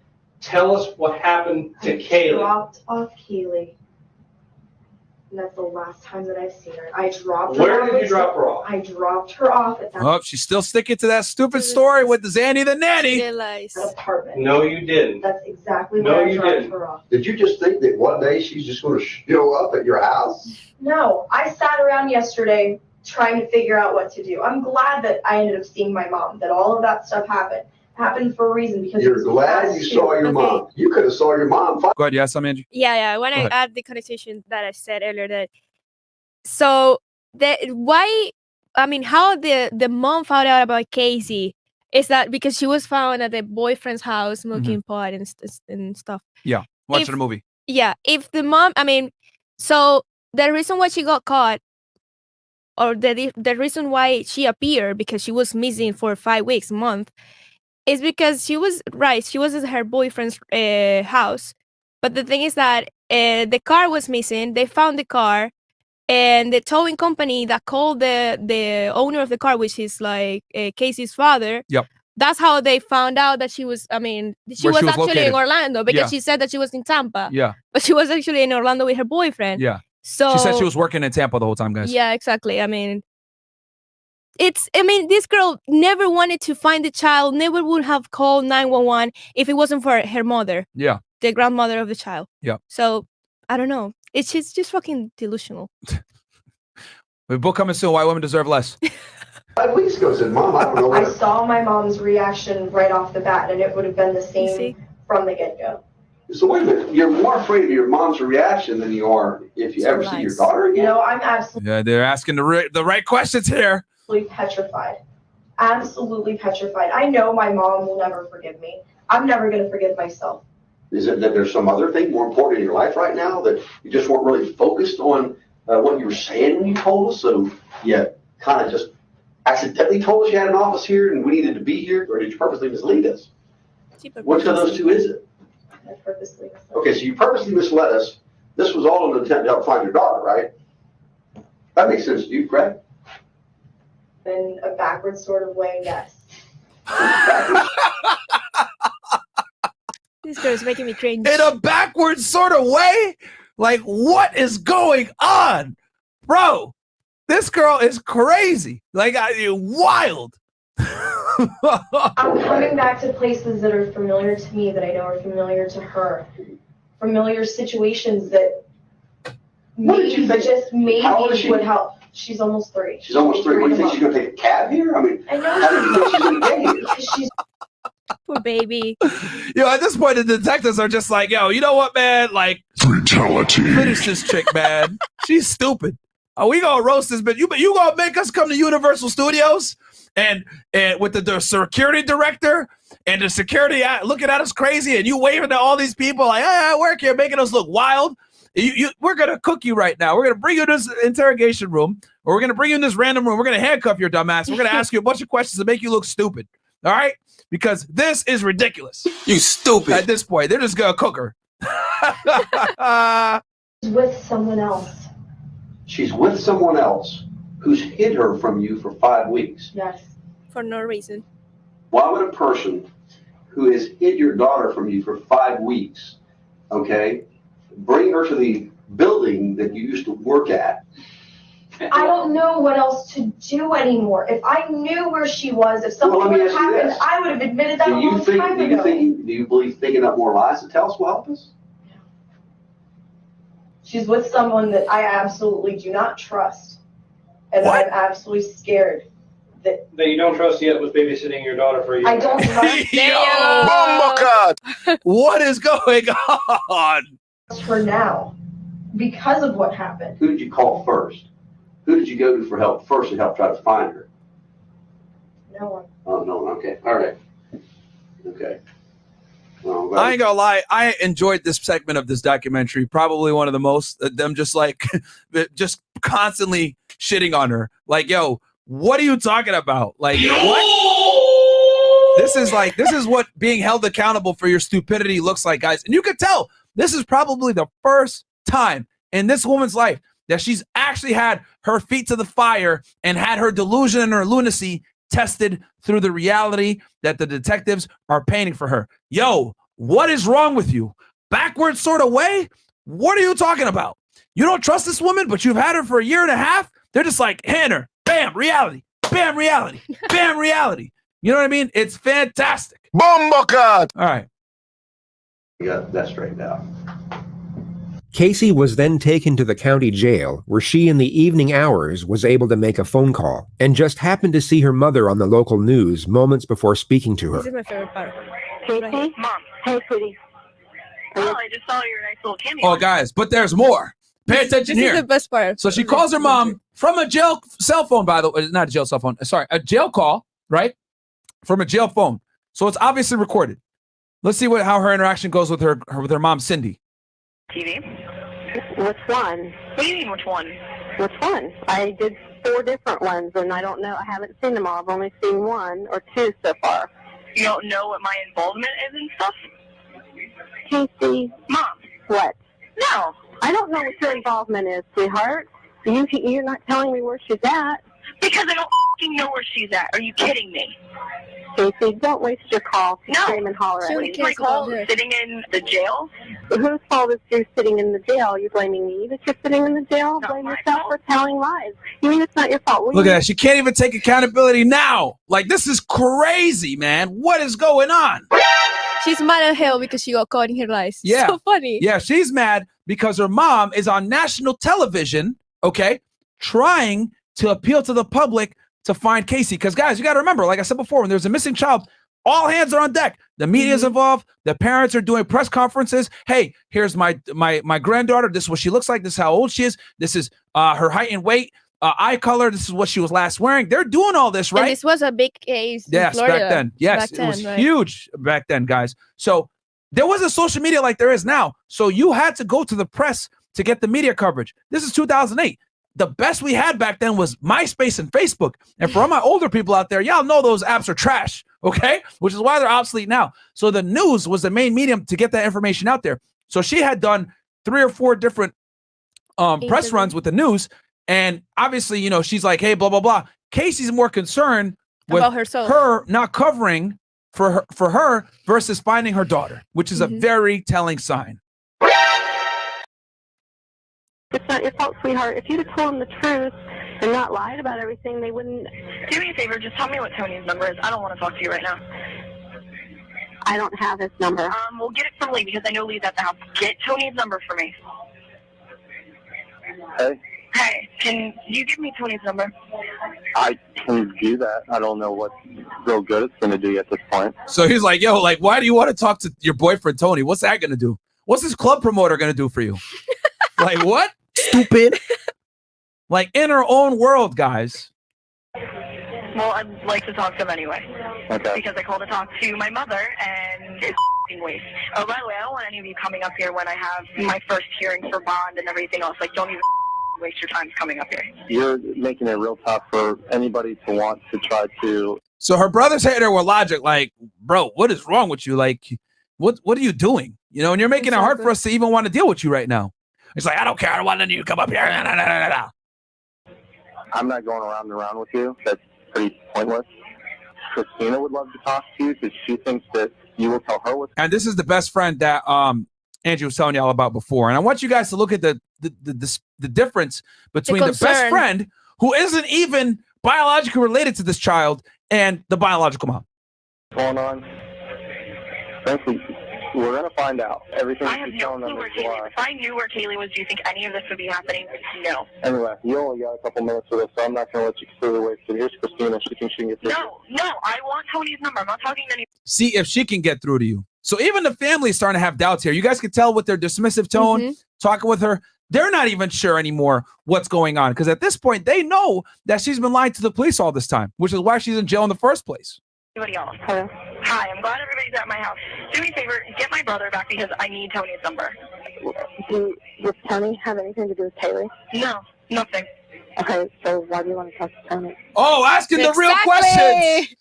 Tell us what happened to Kaylee. I dropped off Kaylee. And that's the last time that I've seen her. I dropped her off. Where did you drop her off? I dropped her off at that Oh, she's still sticking to that stupid story with the Zanny the nanny. apartment. No, you didn't. That's exactly No, where I you dropped didn't. her off. Did you just think that one day she's just going to show up at your house? No, I sat around yesterday trying to figure out what to do. I'm glad that I ended up seeing my mom, that all of that stuff happened for a reason because You're glad you saw your mom. You could have saw your mom. Go ahead, yes, I'm Andrew. Yeah, I want to add the connotation that I said earlier that so how the mom found out about Casey is that because she was found at the boyfriend's house smoking pot and stuff. Yeah, watching a movie. Yeah, if the mom, so the reason why she got caught or the reason why she appeared because she was missing for 5 weeks, a month, is because she was at her boyfriend's house. But the thing is that the car was missing. They found the car, and the towing company that called the owner of the car, which is like Casey's father. Yep. That's how they found out that she was. She was actually located. in Orlando because she said that she was in Tampa. Yeah. But she was actually in Orlando with her boyfriend. Yeah. So she said she was working in Tampa the whole time, guys. Yeah, exactly. This girl never wanted to find the child, never would have called 911 if it wasn't for her mother. Yeah. The grandmother of the child. Yeah. So, I don't know. It's just fucking delusional. The book coming soon, Why Women Deserve Less. At least goes in, Mom, I don't know. I saw my mom's reaction right off the bat, and it would have been the same from the get-go. So wait a minute, you're more afraid of your mom's reaction than you are if you ever see your daughter again? No, I'm absolutely Yeah, they're asking the right questions here. petrified. Absolutely petrified. I know my mom will never forgive me. I'm never going to forgive myself. Is it that there's some other thing more important in your life right now that you just weren't really focused on what you were saying when you told us? So you kind of just accidentally told us you had an office here and we needed to be here, or did you purposely mislead us? Which of those two is it? I purposely misled. Okay, so you purposely misled us. This was all in an attempt to help find your daughter, right? That makes sense to you, correct? In a backward sort of way, yes. This girl is making me cringe. In a backwards sort of way? Like, what is going on? Bro, this girl is crazy. Like, wild. I'm coming back to places that are familiar to me, that I know are familiar to her. Familiar situations that maybe would help. She's almost 3. She's almost 3. What do you think she's going to take a cab here? I mean, I know how do you think she's going to get here? Poor baby. Yo, at this point, the detectives are just like, yo, you know what, man? Like, fatality. Finish this chick, man. She's stupid. Oh, we gonna roast this bitch. You gonna make us come to Universal Studios and with the security director and the security looking at us crazy, and you waving to all these people like, I work here, making us look wild. We're gonna cook you right now. We're gonna bring you to this interrogation room, or we're gonna bring you in this random room. We're gonna handcuff your dumb ass. We're gonna ask you a bunch of questions to make you look stupid. All right? Because this is ridiculous. You stupid. At this point, they're just gonna cook her. With someone else. She's with someone else who's hid her from you for 5 weeks. Yes. For no reason. Why would a person who has hid your daughter from you for 5 weeks, okay, bring her to the building that you used to work at? I don't know what else to do anymore. If I knew where she was, if something would have happened, I would have admitted that a long time ago. Do you believe thinking up more lies to tell us will help us? She's with someone that I absolutely do not trust. And I'm absolutely scared that you don't trust yet was babysitting your daughter for a year. I don't trust What is going on? her now because of what happened. Who did you call first? Who did you go to for help first to help try to find her? No one. Oh, no one. Okay. All right. Okay. Well, I ain't gonna lie, I enjoyed this segment of this documentary, probably one of the most. Them just like, just constantly shitting on her. Like, yo, what are you talking about? Like, what? This is what being held accountable for your stupidity looks like, guys. And you could tell this is probably the first time in this woman's life that she's actually had her feet to the fire and had her delusion and her lunacy tested through the reality that the detectives are painting for her. Yo, what is wrong with you? Backwards sort of way? What are you talking about? You don't trust this woman, but you've had her for a year and a half? They're just like, Hannah, bam, reality, bam, reality, bam, reality. You know what I mean? It's fantastic. Bombocad! All right. You got that straightened out. Casey was then taken to the county jail, where she in the evening hours was able to make a phone call, and just happened to see her mother on the local news moments before speaking to her. This is my favorite part. Casey? Mom. Hey, sweetie. Oh, I just saw your nice little cameo. Oh, guys, but there's more. Pay attention here. This is the best part. So she calls her mom from a jail cell phone, by the way. Not a jail cell phone. Sorry, a jail call, right? From a jail phone. So it's obviously recorded. Let's see how her interaction goes with her mom, Cindy. TV? Which one? What do you mean, which one? Which one? I did 4 different ones, and I don't know. I haven't seen them all. I've only seen 1 or 2 so far. You don't know what my involvement is and stuff? Casey. Mom. What? No. I don't know what your involvement is, sweetheart. You're not telling me where she's at. Because I don't know where she's at. Are you kidding me? Casey, don't waste your call to scream and holler at me. My call sitting in the jail? Whose fault is you're sitting in the jail? Are you blaming me that you're sitting in the jail? Blame yourself for telling lies. You mean it's not your fault? Look at that. She can't even take accountability now. Like, this is crazy, man. What is going on? She's mad at hell because she got caught in her lies. Yeah. So funny. Yeah, she's mad because her mom is on national television, okay, trying to appeal to the public to find Casey. Because, guys, you got to remember, like I said before, when there's a missing child, all hands are on deck. The media's involved. The parents are doing press conferences. Hey, here's my granddaughter. This is what she looks like. This is how old she is. This is her height and weight, eye color. This is what she was last wearing. They're doing all this, right? And this was a big case. Yes, in Florida back then. Yes, it was huge back then, guys. So there wasn't social media like there is now. So you had to go to the press to get the media coverage. This is 2008. The best we had back then was MySpace and Facebook. And for all my older people out there, y'all know those apps are trash, okay? Which is why they're obsolete now. So the news was the main medium to get that information out there. So she had done 3 or 4 different press runs with the news. And obviously, you know, she's like, hey, blah, blah, blah. Casey's more concerned with about herself. Her not covering for her versus finding her daughter, which is a very telling sign. It's not your fault, sweetheart. If you'd have told them the truth and not lied about everything, they wouldn't. Do me a favor, just tell me what Tony's number is. I don't want to talk to you right now. I don't have his number. We'll get it from Lee because I know Lee's at the house. Get Tony's number for me. Hey? Hey, can you give me Tony's number? I can do that. I don't know what real good it's going to do you at this point. So he's like, yo, like, why do you want to talk to your boyfriend, Tony? What's that going to do? What's this club promoter going to do for you? Like, what? Stupid. Like, in her own world, guys. Well, I'd like to talk to him anyway. Okay. Because I called to talk to my mother, and it's waste. Oh, by the way, I don't want any of you coming up here when I have my first hearing for bond and everything else. Like, don't even waste your time coming up here. You're making it real tough for anybody to want to try to. So her brother's hitting her with logic, like, bro, what is wrong with you? Like, what are you doing? You know, and you're making it hard for us to even want to deal with you right now. It's like, I don't care. I don't want any of you to come up here. I'm not going around and around with you. That's pretty pointless. Christina would love to talk to you because she thinks that you will tell her what's. And this is the best friend that Andrew was telling you all about before. And I want you guys to look at the difference between the best friend, who isn't even biologically related to this child, and the biological mom. What's going on? Frankly, we're going to find out. Everything I have no clue where Kaylee is. If I knew where Kaylee was, do you think any of this would be happening? No. Anyway, you only got a couple minutes with us, so I'm not going to let you completely waste it. Here's Christina. She thinks she can get through. No, I want Tony's number. I'm not talking to any. See if she can get through to you. So even the family is starting to have doubts here. You guys can tell with their dismissive tone, talking with her. They're not even sure anymore what's going on, because at this point, they know that she's been lying to the police all this time, which is why she's in jail in the first place. Anybody else? Hello. Hi, I'm glad everybody's at my house. Do me a favor, get my brother back because I need Tony's number. Does Tony have anything to do with Cailey? No, nothing. Okay, so why do you want to talk to Tony? Oh, asking the real questions.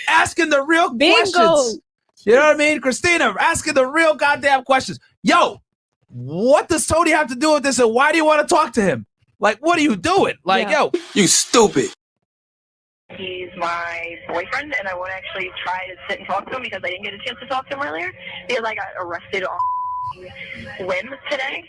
Asking the real questions. You know what I mean? Christina, asking the real goddamn questions. Yo, what does Tony have to do with this, and why do you want to talk to him? Like, what are you doing? Like, yo, you stupid. He's my boyfriend, and I won't actually try to sit and talk to him because I didn't get a chance to talk to him earlier because I got arrested on whim today.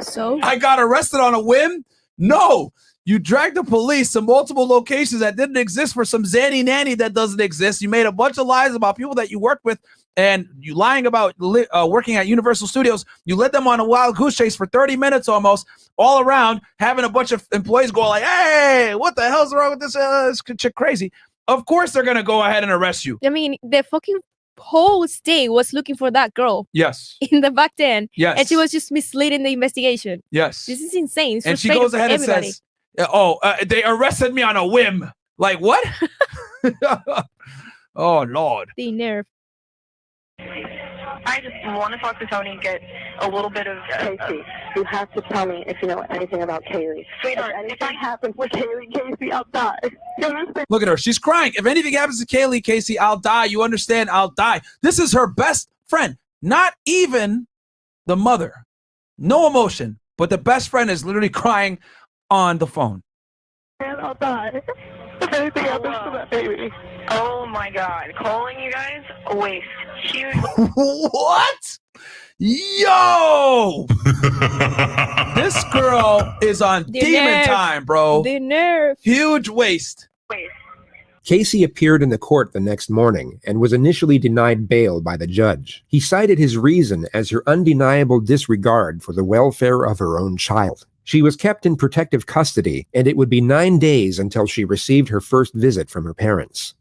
So? I got arrested on a whim? No. You dragged the police to multiple locations that didn't exist for some zanny nanny that doesn't exist. You made a bunch of lies about people that you worked with, and you lying about working at Universal Studios. You led them on a wild goose chase for 30 minutes almost, all around, having a bunch of employees go like, hey, what the hell's wrong with this chick crazy? Of course they're going to go ahead and arrest you. I mean, the fucking whole state was looking for that girl. Yes. In the back then. Yes. And she was just misleading the investigation. Yes. This is insane. It's and she goes ahead and says, they arrested me on a whim. Like, what? Oh, Lord. The nerve. I just want to talk to Tony and get a little bit of... Casey, you have to tell me if you know anything about Cailey. Sweetheart, if anything happens with Cailey, Casey, I'll die. You understand? Look at her. She's crying. If anything happens to Kaylee, Casey, I'll die. You understand? I'll die. This is her best friend. Not even the mother. No emotion. But the best friend is literally crying on the phone. And I'll die. If anything happens to that baby. Oh my God. Calling you guys? A waste. Huge. What? Yo! This girl is on demon time, bro. The nerve. Huge waste. Casey appeared in the court the next morning and was initially denied bail by the judge. He cited his reason as her undeniable disregard for the welfare of her own child. She was kept in protective custody, and it would be 9 days until she received her first visit from her parents.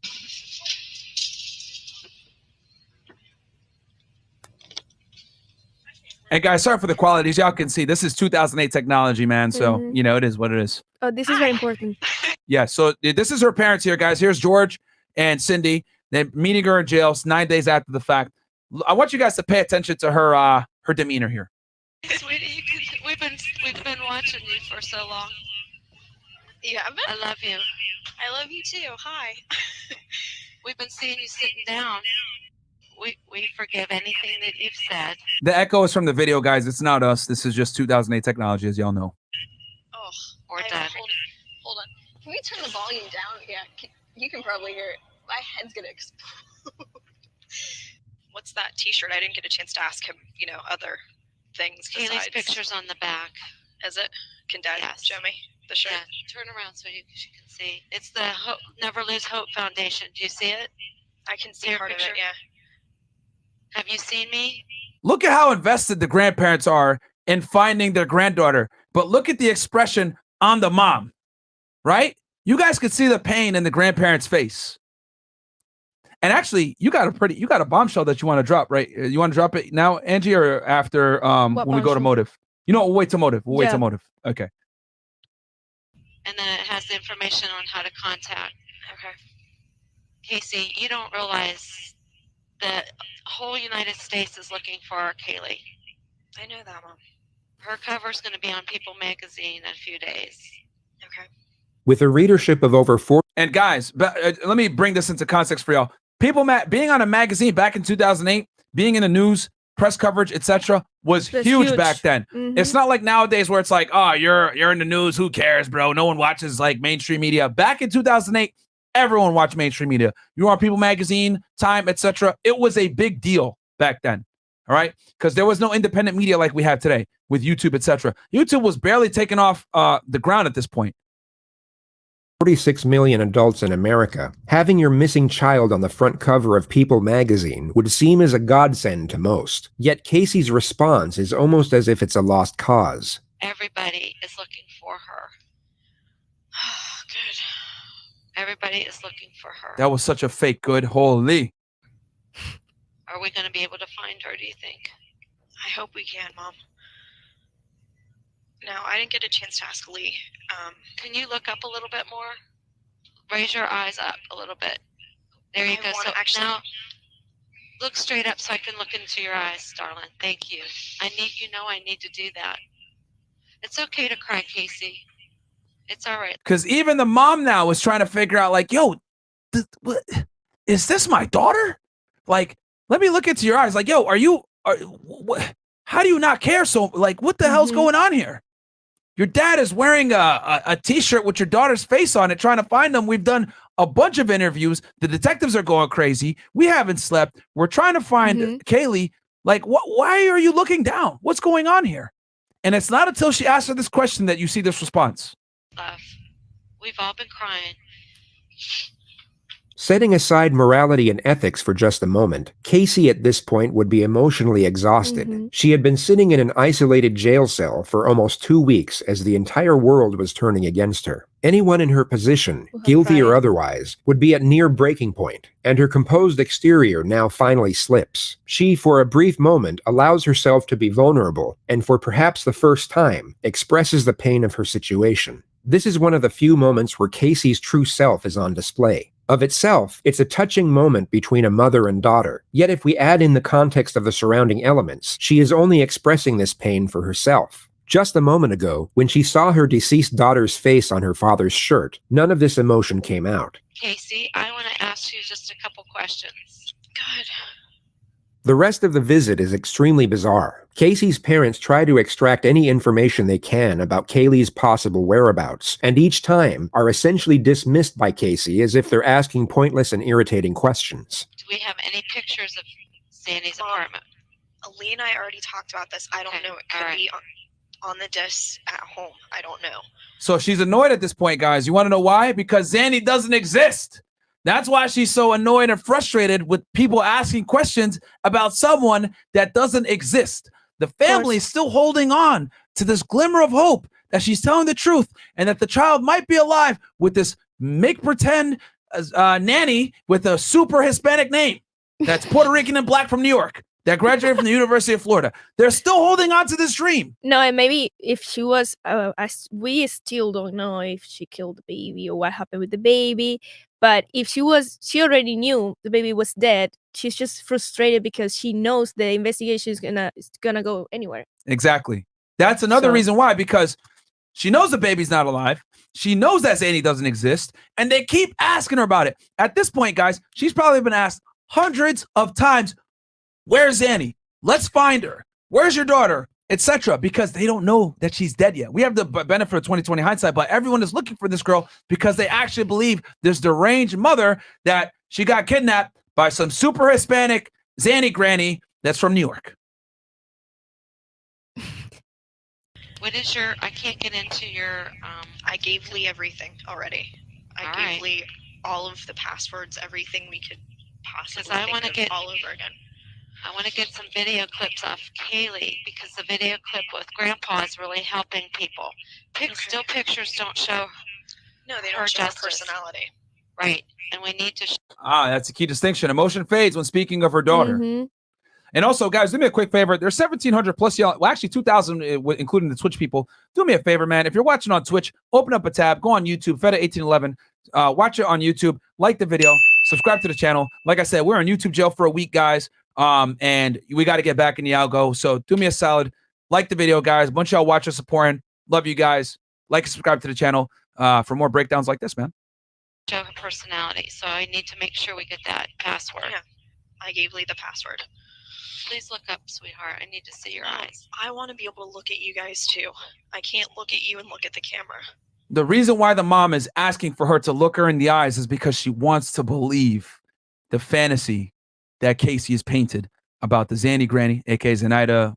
And guys, sorry for the qualities. Y'all can see this is 2008 technology, man. So, you know, it is what it is. Oh, this is very important. Yeah, so this is her parents here, guys. Here's George and Cindy. They're meeting her in jail 9 days after the fact. I want you guys to pay attention to her her demeanor here. Sweetie, we've been watching you for so long. You haven't? I love you. I love you too. Hi. We've been seeing you sitting down. We forgive anything that you've said. The echo is from the video, guys. It's not us. This is just 2008 technology, as y'all know. Oh, we're done. Hold on. Can we turn the volume down? Yeah, you can probably hear it. My head's gonna explode. What's that T-shirt? I didn't get a chance to ask him. You know, other things. Kaylee's picture's on the back. Is it? Can Dad show me the shirt? Yeah, turn around so you can see. It's the Never Lose Hope Foundation. Do you see it? I can see part of it. Yeah. Have you seen me? Look at how invested the grandparents are in finding their granddaughter. But look at the expression on the mom, right? You guys could see the pain in the grandparents' face. And actually, you got a bombshell that you want to drop, right? You want to drop it now, Angie, or after when we go to motive? You know, we'll wait till motive. We'll wait till motive. Okay. And then it has the information on how to contact. Okay. Casey, you don't realize that whole United States is looking for our Kaylee. I know that, Mom. Her cover's going to be on People magazine in a few days. Okay. With a readership of over 4. And guys, let me bring this into context for y'all. People being on a magazine back in 2008, being in the news, press coverage, etc., was huge back then. It's not like nowadays where it's like, oh, you're in the news, who cares, bro? No one watches like mainstream media. Back in 2008, everyone watched mainstream media. You were on People magazine, Time, etc. It was a big deal back then. All right, because there was no independent media like we have today with YouTube, etc. YouTube was barely taking off the ground at this point. 46 million adults in America, having your missing child on the front cover of People magazine would seem as a godsend to most. Yet Casey's response is almost as if it's a lost cause. Everybody is looking for her. Good. Everybody is looking for her. That was such a fake good. Holy. Are we going to be able to find her, do you think? I hope we can, Mom. Now, I didn't get a chance to ask Lee. Can you look up a little bit more? Raise your eyes up a little bit. There you go. So now, look straight up so I can look into your eyes, darling. Thank you. I need to do that. It's okay to cry, Casey. It's all right. Because even the mom now is trying to figure out, like, yo, is this my daughter? Like, let me look into your eyes. Like, yo, how do you not care? So, like, what the hell's going on here? Your dad is wearing a t-shirt with your daughter's face on it, trying to find them. We've done a bunch of interviews. The detectives are going crazy. We haven't slept. We're trying to find Kaylee. Like, why are you looking down? What's going on here? And it's not until she asks her this question that you see this response. Love. We've all been crying. Setting aside morality and ethics for just a moment, Casey at this point would be emotionally exhausted. She had been sitting in an isolated jail cell for almost 2 weeks as the entire world was turning against her. Anyone in her position, guilty or otherwise, would be at near breaking point, and her composed exterior now finally slips. She, for a brief moment, allows herself to be vulnerable, and for perhaps the first time, expresses the pain of her situation. This is one of the few moments where Casey's true self is on display. Of itself, it's a touching moment between a mother and daughter. Yet if we add in the context of the surrounding elements, she is only expressing this pain for herself. Just a moment ago, when she saw her deceased daughter's face on her father's shirt, none of this emotion came out. Casey, I want to ask you just a couple questions. Good. The rest of the visit is extremely bizarre. Casey's parents try to extract any information they can about Kaylee's possible whereabouts, and each time are essentially dismissed by Casey as if they're asking pointless and irritating questions. Do we have any pictures of Sandy's apartment? Lee and I already talked about this. I don't know. It could be on the desk at home. I don't know. So she's annoyed at this point, guys. You want to know why? Because Zanny doesn't exist. That's why she's so annoyed and frustrated with people asking questions about someone that doesn't exist. The family is still holding on to this glimmer of hope that she's telling the truth and that the child might be alive with this make-pretend nanny with a super Hispanic name that's Puerto Rican and black from New York that graduated from the University of Florida. They're still holding on to this dream. No, and maybe if she was, we still don't know if she killed the baby or what happened with the baby. But if she already knew the baby was dead. She's just frustrated because she knows the investigation is gonna go anywhere. Exactly. That's another reason why, because she knows the baby's not alive. She knows that Zanny doesn't exist, and they keep asking her about it. At this point, guys, she's probably been asked hundreds of times, "Where's Zanny? Let's find her. Where's your daughter?" Etc. Because they don't know that she's dead yet. We have the benefit of 2020 hindsight, but everyone is looking for this girl because they actually believe this deranged mother that she got kidnapped by some super Hispanic Zanny granny that's from New York. What is your, I can't get into your, I gave Lee everything already. I gave Lee all of the passwords, everything we could possibly think of all over again. I want to get some video clips off Kaylee because the video clip with Grandpa is really helping people. Still pictures don't show. No, they don't show personality. Right. And we need to... That's a key distinction. Emotion fades when speaking of her daughter. Mm-hmm. And also, guys, do me a quick favor. There's 1,700 plus y'all. Well, actually, 2,000, including the Twitch people. Do me a favor, man. If you're watching on Twitch, open up a tab. Go on YouTube, Feta1811. Watch it on YouTube. Like the video. Subscribe to the channel. Like I said, we're in YouTube jail for a week, guys. And we got to get back in the algo. So do me a solid. Like the video, guys. A bunch of y'all watching, supporting. Love you guys. Like and subscribe to the channel for more breakdowns like this, man. Show her personality. So I need to make sure we get that password. Yeah. I gave Lee the password. Please look up, sweetheart. I need to see your eyes. I want to be able to look at you guys too. I can't look at you and look at the camera. The reason why the mom is asking for her to look her in the eyes is because she wants to believe the fantasy that Casey has painted about the Zanny Granny, aka Zenaida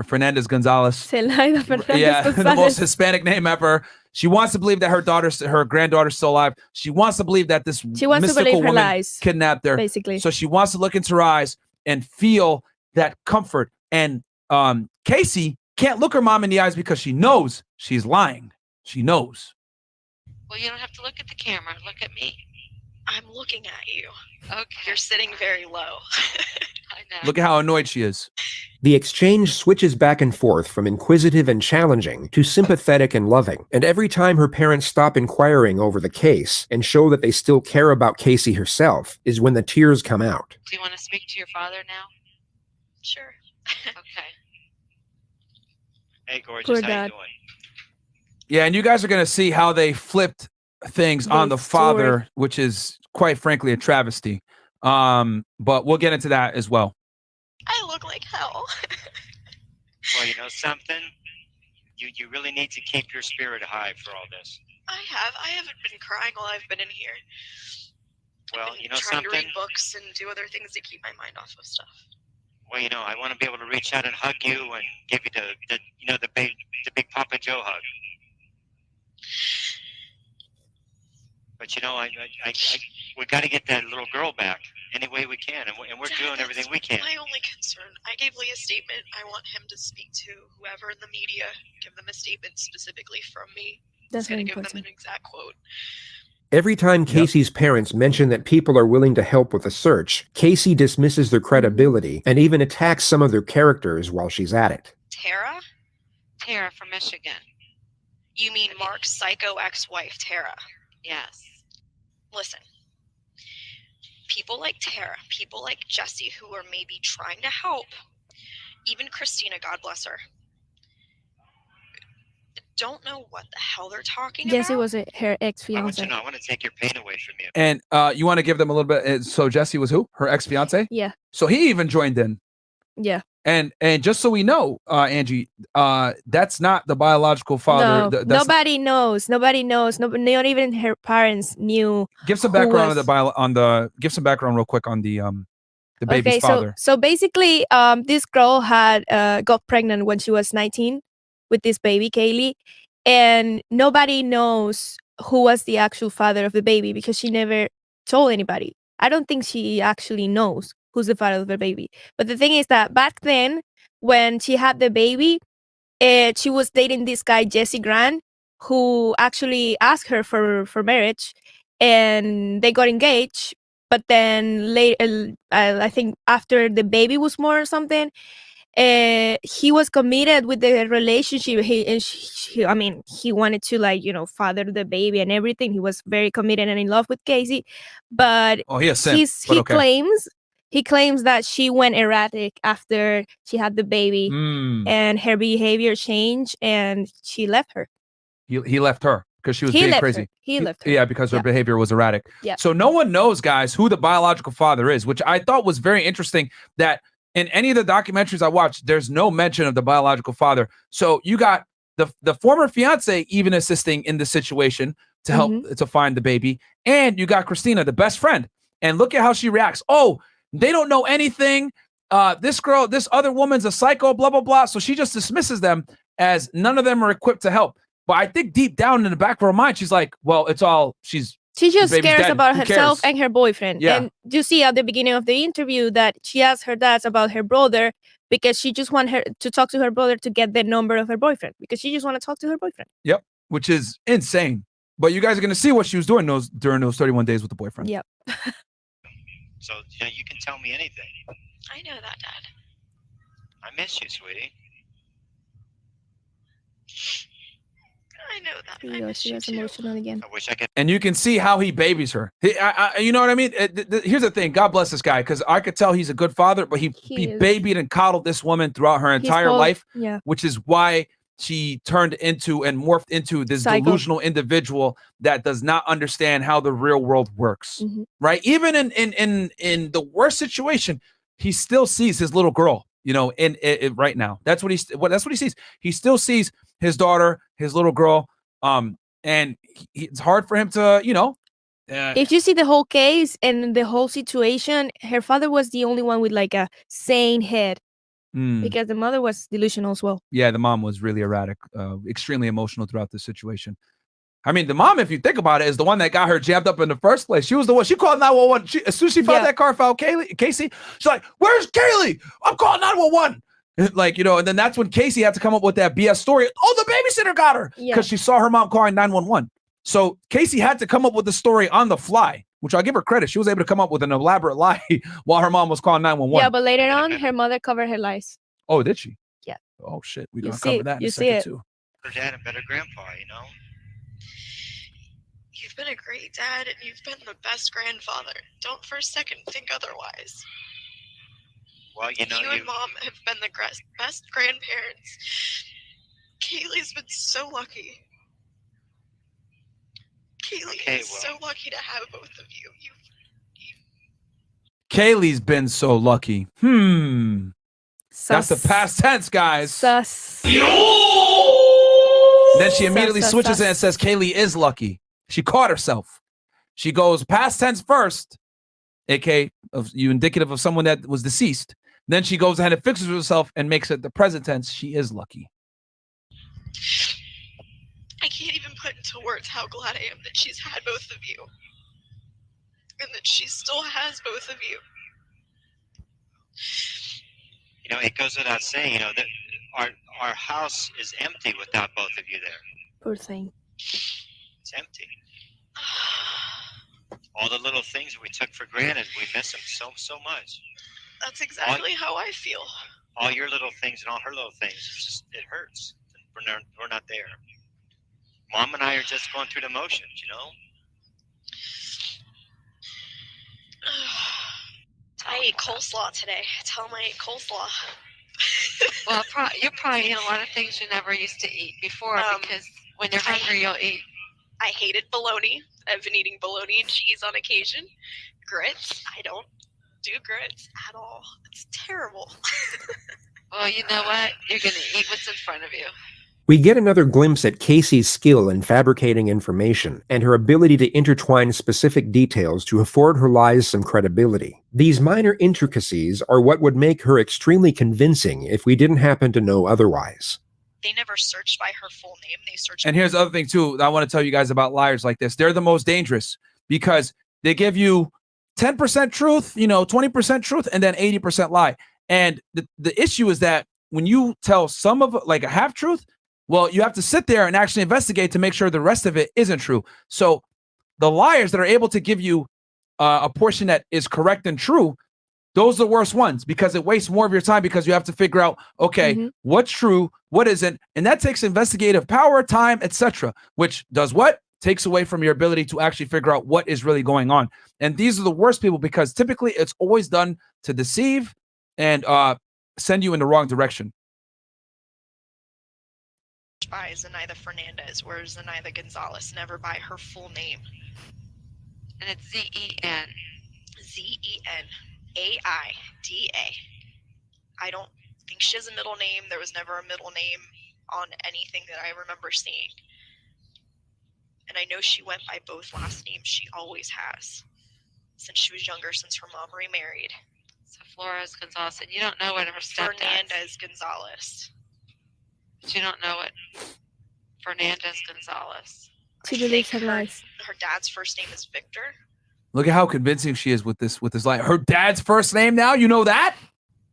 Fernandez Gonzalez. Zenaida Fernandez Yeah, Gonzalez. the most Hispanic name ever. She wants to believe that her granddaughter's still alive. She wants to believe that this mystical woman kidnapped her. Basically. So she wants to look into her eyes and feel that comfort. And Casey can't look her mom in the eyes because she knows she's lying. She knows. Well, you don't have to look at the camera. Look at me. I'm looking at you. Okay. You're sitting very low. I know. Look at how annoyed she is. The exchange switches back and forth from inquisitive and challenging to sympathetic and loving, and every time her parents stop inquiring over the case and show that they still care about Casey herself is when the tears come out. Do you want to speak to your father now? Sure. Okay. Hey, gorgeous. Poor How dad. you doing? Yeah, and you guys are going to see how they flipped things on the father, which is quite frankly a travesty. But we'll get into that as well. I look like hell. Well, you know something? You really need to keep your spirit high for all this. I haven't been crying while I've been in here. Well, I've been you know trying something? to read books and do other things to keep my mind off of stuff. Well, you know, I want to be able to reach out and hug you and give you the big Papa Joe hug. But you know, we got to get that little girl back any way we can, and we're doing everything we can. My only concern. I gave Lee a statement. I want him to speak to whoever in the media, give them a statement specifically from me. That's going very to give them important. an exact quote. Every time Casey's parents mention that people are willing to help with a search, Casey dismisses their credibility and even attacks some of their characters while she's at it. Tara? Tara from Michigan. You mean Mark's psycho ex-wife, Tara? Yes. Listen. People like Tara, people like Jesse who are maybe trying to help, even Christina, God bless her, don't know what the hell they're talking Jesse about. was her I want ex-fiance. you to know, I want to take your pain away from you. And you want to give them a little bit. So Jesse was who? Her ex-fiance? Yeah. So he even joined in. Yeah. And just so we know, Angie, that's not the biological father. No, nobody knows. Nobody knows. Not even her parents knew. Give some background give some background real quick on the baby's father. So basically, this girl had got pregnant when she was 19 with this baby, Kaylee, and nobody knows who was the actual father of the baby because she never told anybody. I don't think she actually knows who's the father of the baby. But the thing is that back then, when she had the baby, she was dating this guy, Jesse Gran, who actually asked her for marriage, and they got engaged. But then later, I think after the baby was born or something, he was committed with the relationship. He wanted to father the baby and everything. He was very committed and in love with Casey. But he claims that she went erratic after she had the baby, and her behavior changed, and she left her. He left her because she was being crazy. He left her. Yeah, because her behavior was erratic. Yeah. So no one knows, guys, who the biological father is, which I thought was very interesting. That in any of the documentaries I watched, there's no mention of the biological father. So you got the former fiance even assisting in the situation to help to find the baby, and you got Christina, the best friend, and look at how she reacts. Oh, they don't know anything. This other woman's a psycho, blah, blah, blah. So she just dismisses them as none of them are equipped to help. But I think deep down in the back of her mind, she's like, well, it's all, she just cares about herself and her boyfriend. Yeah. And you see at the beginning of the interview that she asked her dad about her brother because she just wanted her to talk to her brother to get the number of her boyfriend because she just want to talk to her boyfriend. Yep. Which is insane. But you guys are gonna see what she was doing during those 31 days with the boyfriend. Yep. So you can tell me anything. I know that, Dad. I miss you, sweetie. I know that. Here you go. She gets emotional again. I wish I could. And you can see how he babies her. You know what I mean? Here's the thing. God bless this guy, because I could tell he's a good father, but he is. babied and coddled this woman throughout her entire life, Yeah. which is why she turned into and morphed into this Psycho. delusional individual that does not understand how the real world works. Mhm. Right? Even in the worst situation, he still sees his little girl. You know, in right now, that's what he sees. He still sees his daughter, his little girl. And it's hard for him to, you know. If you see the whole case and the whole situation, her father was the only one with like a sane head, because the mother was delusional as well. Yeah, the mom was really erratic, extremely emotional throughout the situation. I mean, the mom, if you think about it, is the one that got her jammed up in the first place. She was the one. She called 911. As soon as she found that car, found Casey. She's like, "Where's Kaylee? I'm calling 911." Like, you know, and then that's when Casey had to come up with that BS story. Oh, the babysitter got her because she saw her mom calling 911. So Casey had to come up with the story on the fly, which I'll give her credit. She was able to come up with an elaborate lie while her mom was calling 911. Yeah, but later on, her mother covered her lies. Oh, did she? Yeah. Oh shit, we You gonna see cover it. that in You a see second it. too. Better dad and better grandpa, you know. You've been a great dad, and you've been the best grandfather. Don't for a second think otherwise. Well, you know, You and Mom have been the best grandparents. Kaylee's been so lucky. Kaylee is so lucky to have both of you. Kaylee's been so lucky. That's the past tense, guys. Sus. Then she immediately Sus, switches sus. it and says Kaylee is lucky. She caught herself. She goes past tense first, aka of you indicative of someone that was deceased. Then she goes ahead and fixes herself and makes it the present tense. She is lucky. I can't even put into words how glad I am that she's had both of you. And that she still has both of you. You know, it goes without saying, you know, that our house is empty without both of you there. Poor thing. It's empty. All the little things we took for granted, we miss them so much. That's exactly how I feel. All your little things and all her little things, it hurts. We're not there. Mom and I are just going through the motions, you know? I ate coleslaw today. Tell him I ate coleslaw. Well, you're probably eating a lot of things you never used to eat before, because when you're hungry, you'll eat. I hated bologna. I've been eating bologna and cheese on occasion. Grits. I don't do grits at all. It's terrible. Well, you know what? You're going to eat what's in front of you. We get another glimpse at Casey's skill in fabricating information and her ability to intertwine specific details to afford her lies some credibility. These minor intricacies are what would make her extremely convincing if we didn't happen to know otherwise. They never searched by her full name. They searched. And here's the other thing too that I want to tell you guys about liars like this. They're the most dangerous because they give you 10% truth, 20% truth, and then 80% lie. And the issue is that when you tell some of like a half truth, well, you have to sit there and actually investigate to make sure the rest of it isn't true. So the liars that are able to give you a portion that is correct and true, those are the worst ones because it wastes more of your time because you have to figure out, okay, what's true, what isn't, and that takes investigative power, time, etc., which does what? Takes away from your ability to actually figure out what is really going on. And these are the worst people because typically it's always done to deceive and send you in the wrong direction. By Zenaida Fernandez, where Zenaida Gonzalez, never by her full name. And it's Z-E-N. Z-E-N-A-I-D-A. I don't think she has a middle name. There was never a middle name on anything that I remember seeing. And I know she went by both last names. She always has. Since she was younger, since her mom remarried. So Flores Gonzalez, and you don't know what her stepdad. Fernandez Gonzalez. But you don't know it. Fernandez Gonzalez. She believes her lies. Her dad's first name is Victor. Look at how convincing she is with this lie. Her dad's first name now, you know that?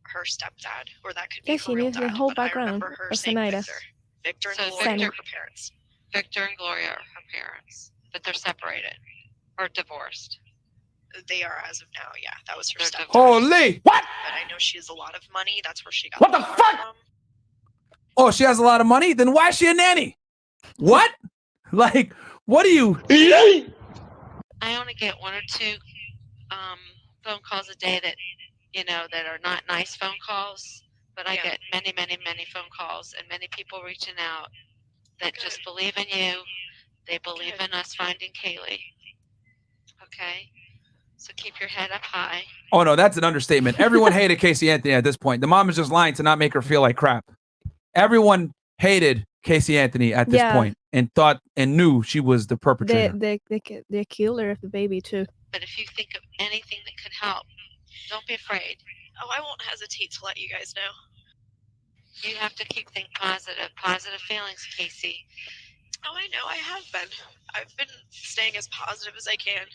Her stepdad, or that could be Yeah, her she real knew the dad, whole but I background remember her of saying Zenaida. Victor and So Gloria Victor- were her parents. Victor and Gloria are her parents. but they're separated or divorced. They are as of now, yeah. That was her stepdaughter. Holy! What? But I know she has a lot of money. That's where she got What the fuck? from. Oh, she has a lot of money? Then why is she a nanny? What? Like, what do you... I only get 1 or 2 phone calls a day that, that are not nice phone calls, but I get many, many, many phone calls and many people reaching out that just believe in you. They believe in us finding Kaylee. Okay? So keep your head up high. Oh, no, that's an understatement. Everyone hated Caylee Anthony at this point. The mom is just lying to not make her feel like crap. Everyone hated Caylee Anthony at this point and thought and knew she was the perpetrator. The killer of the baby, too. But if you think of anything that could help, don't be afraid. Oh, I won't hesitate to let you guys know. You have to keep thinking positive feelings, Casey. Oh, I know, I have been. I've been staying as positive as I can.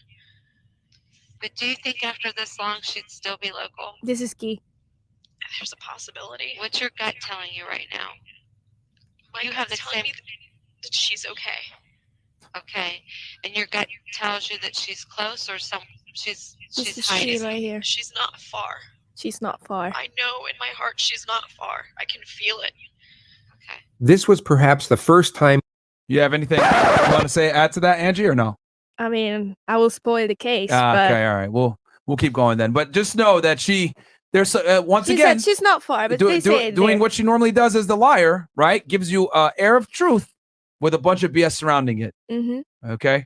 But do you think after this long she'd still be local? This is key. There's a possibility. What's your gut telling you right now? My You have gut's the telling same- me that she's okay. Okay. And your gut tells you that she's close or she's This is hiding? she right here. She's not far. She's not far. I know in my heart she's not far. I can feel it. This was perhaps the first time. You have anything you want to add to that, Angie, or no? I mean, I will spoil the case. Okay, all right. We'll keep going then. But just know that there's once again, she's not far, but they say it doing there. what she normally does as the liar, right? Gives you air of truth with a bunch of BS surrounding it. Mm-hmm. Okay.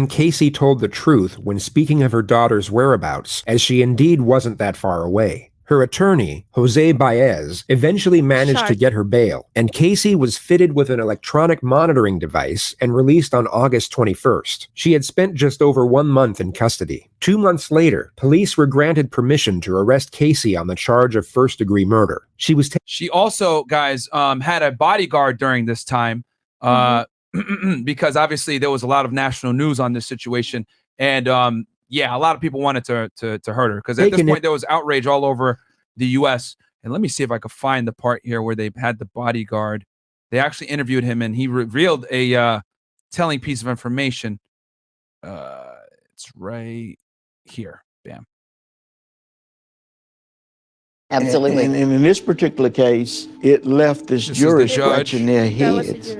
Casey told the truth when speaking of her daughter's whereabouts, as she indeed wasn't that far away. Her attorney, Jose Baez, eventually managed to get her bail, and Casey was fitted with an electronic monitoring device and released on August 21st. She had spent just over 1 month in custody. 2 months later, police were granted permission to arrest Casey on the charge of first-degree murder. She also, guys, had a bodyguard during this time because obviously there was a lot of national news on this situation, and a lot of people wanted to hurt her because at this point there was outrage all over the U.S. And let me see if I could find the part here where they had the bodyguard. They actually interviewed him, and he revealed a telling piece of information. It's right here. Bam. Absolutely. And in this particular case, it left this jury scratching their heads.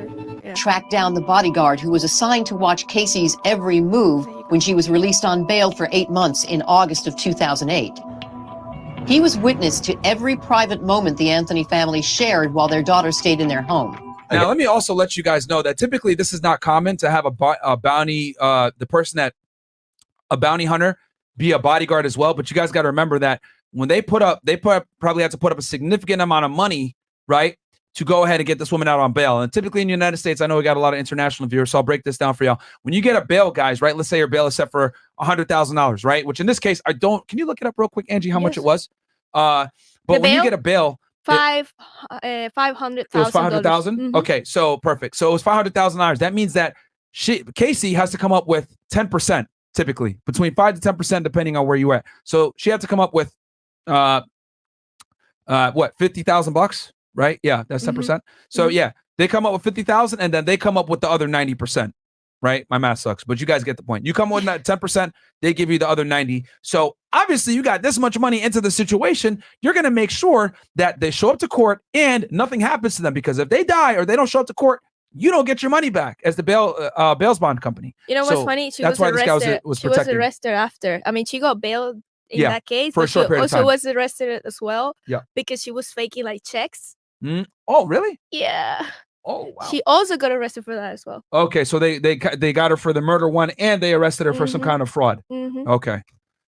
Tracked down the bodyguard who was assigned to watch Casey's every move when she was released on bail for 8 months in August of 2008. He was witness to every private moment the Anthony family shared while their daughter stayed in their home. Now, let me also let you guys know that typically this is not common to have a bounty, a bounty hunter be a bodyguard as well. But you guys got to remember that when they probably have to put up a significant amount of money, right, to go ahead and get this woman out on bail. And typically in the United States, I know we got a lot of international viewers, so I'll break this down for y'all. When you get a bail, guys, right, let's say your bail is set for $100,000, right, which in this case, can you look it up real quick, Angie, how much it was? But when you get a bail, $500,000. It was $500,000? Okay, so perfect. So it was $500,000. That means that Casey has to come up with 10%, typically, between 5 to 10%, depending on where you at. So she had to come up with, $50,000? Right? Yeah, that's 10%. So yeah, they come up with 50,000 and then they come up with the other 90%. Right? My math sucks, but you guys get the point. You come with that 10%, they give you the other 90. So obviously you got this much money into the situation. You're going to make sure that they show up to court and nothing happens to them, because if they die or they don't show up to court, you don't get your money back as the bail's bond company. You know what's funny? She was arrested. She was arrested after. I mean, she got bailed in that case, for a but she short period of also time. was arrested as well. Yeah. Because she was faking like checks. Oh, really? Yeah. Oh, wow. She also got arrested for that as well. Okay, so they got her for the murder one, and they arrested her for some kind of fraud. Okay,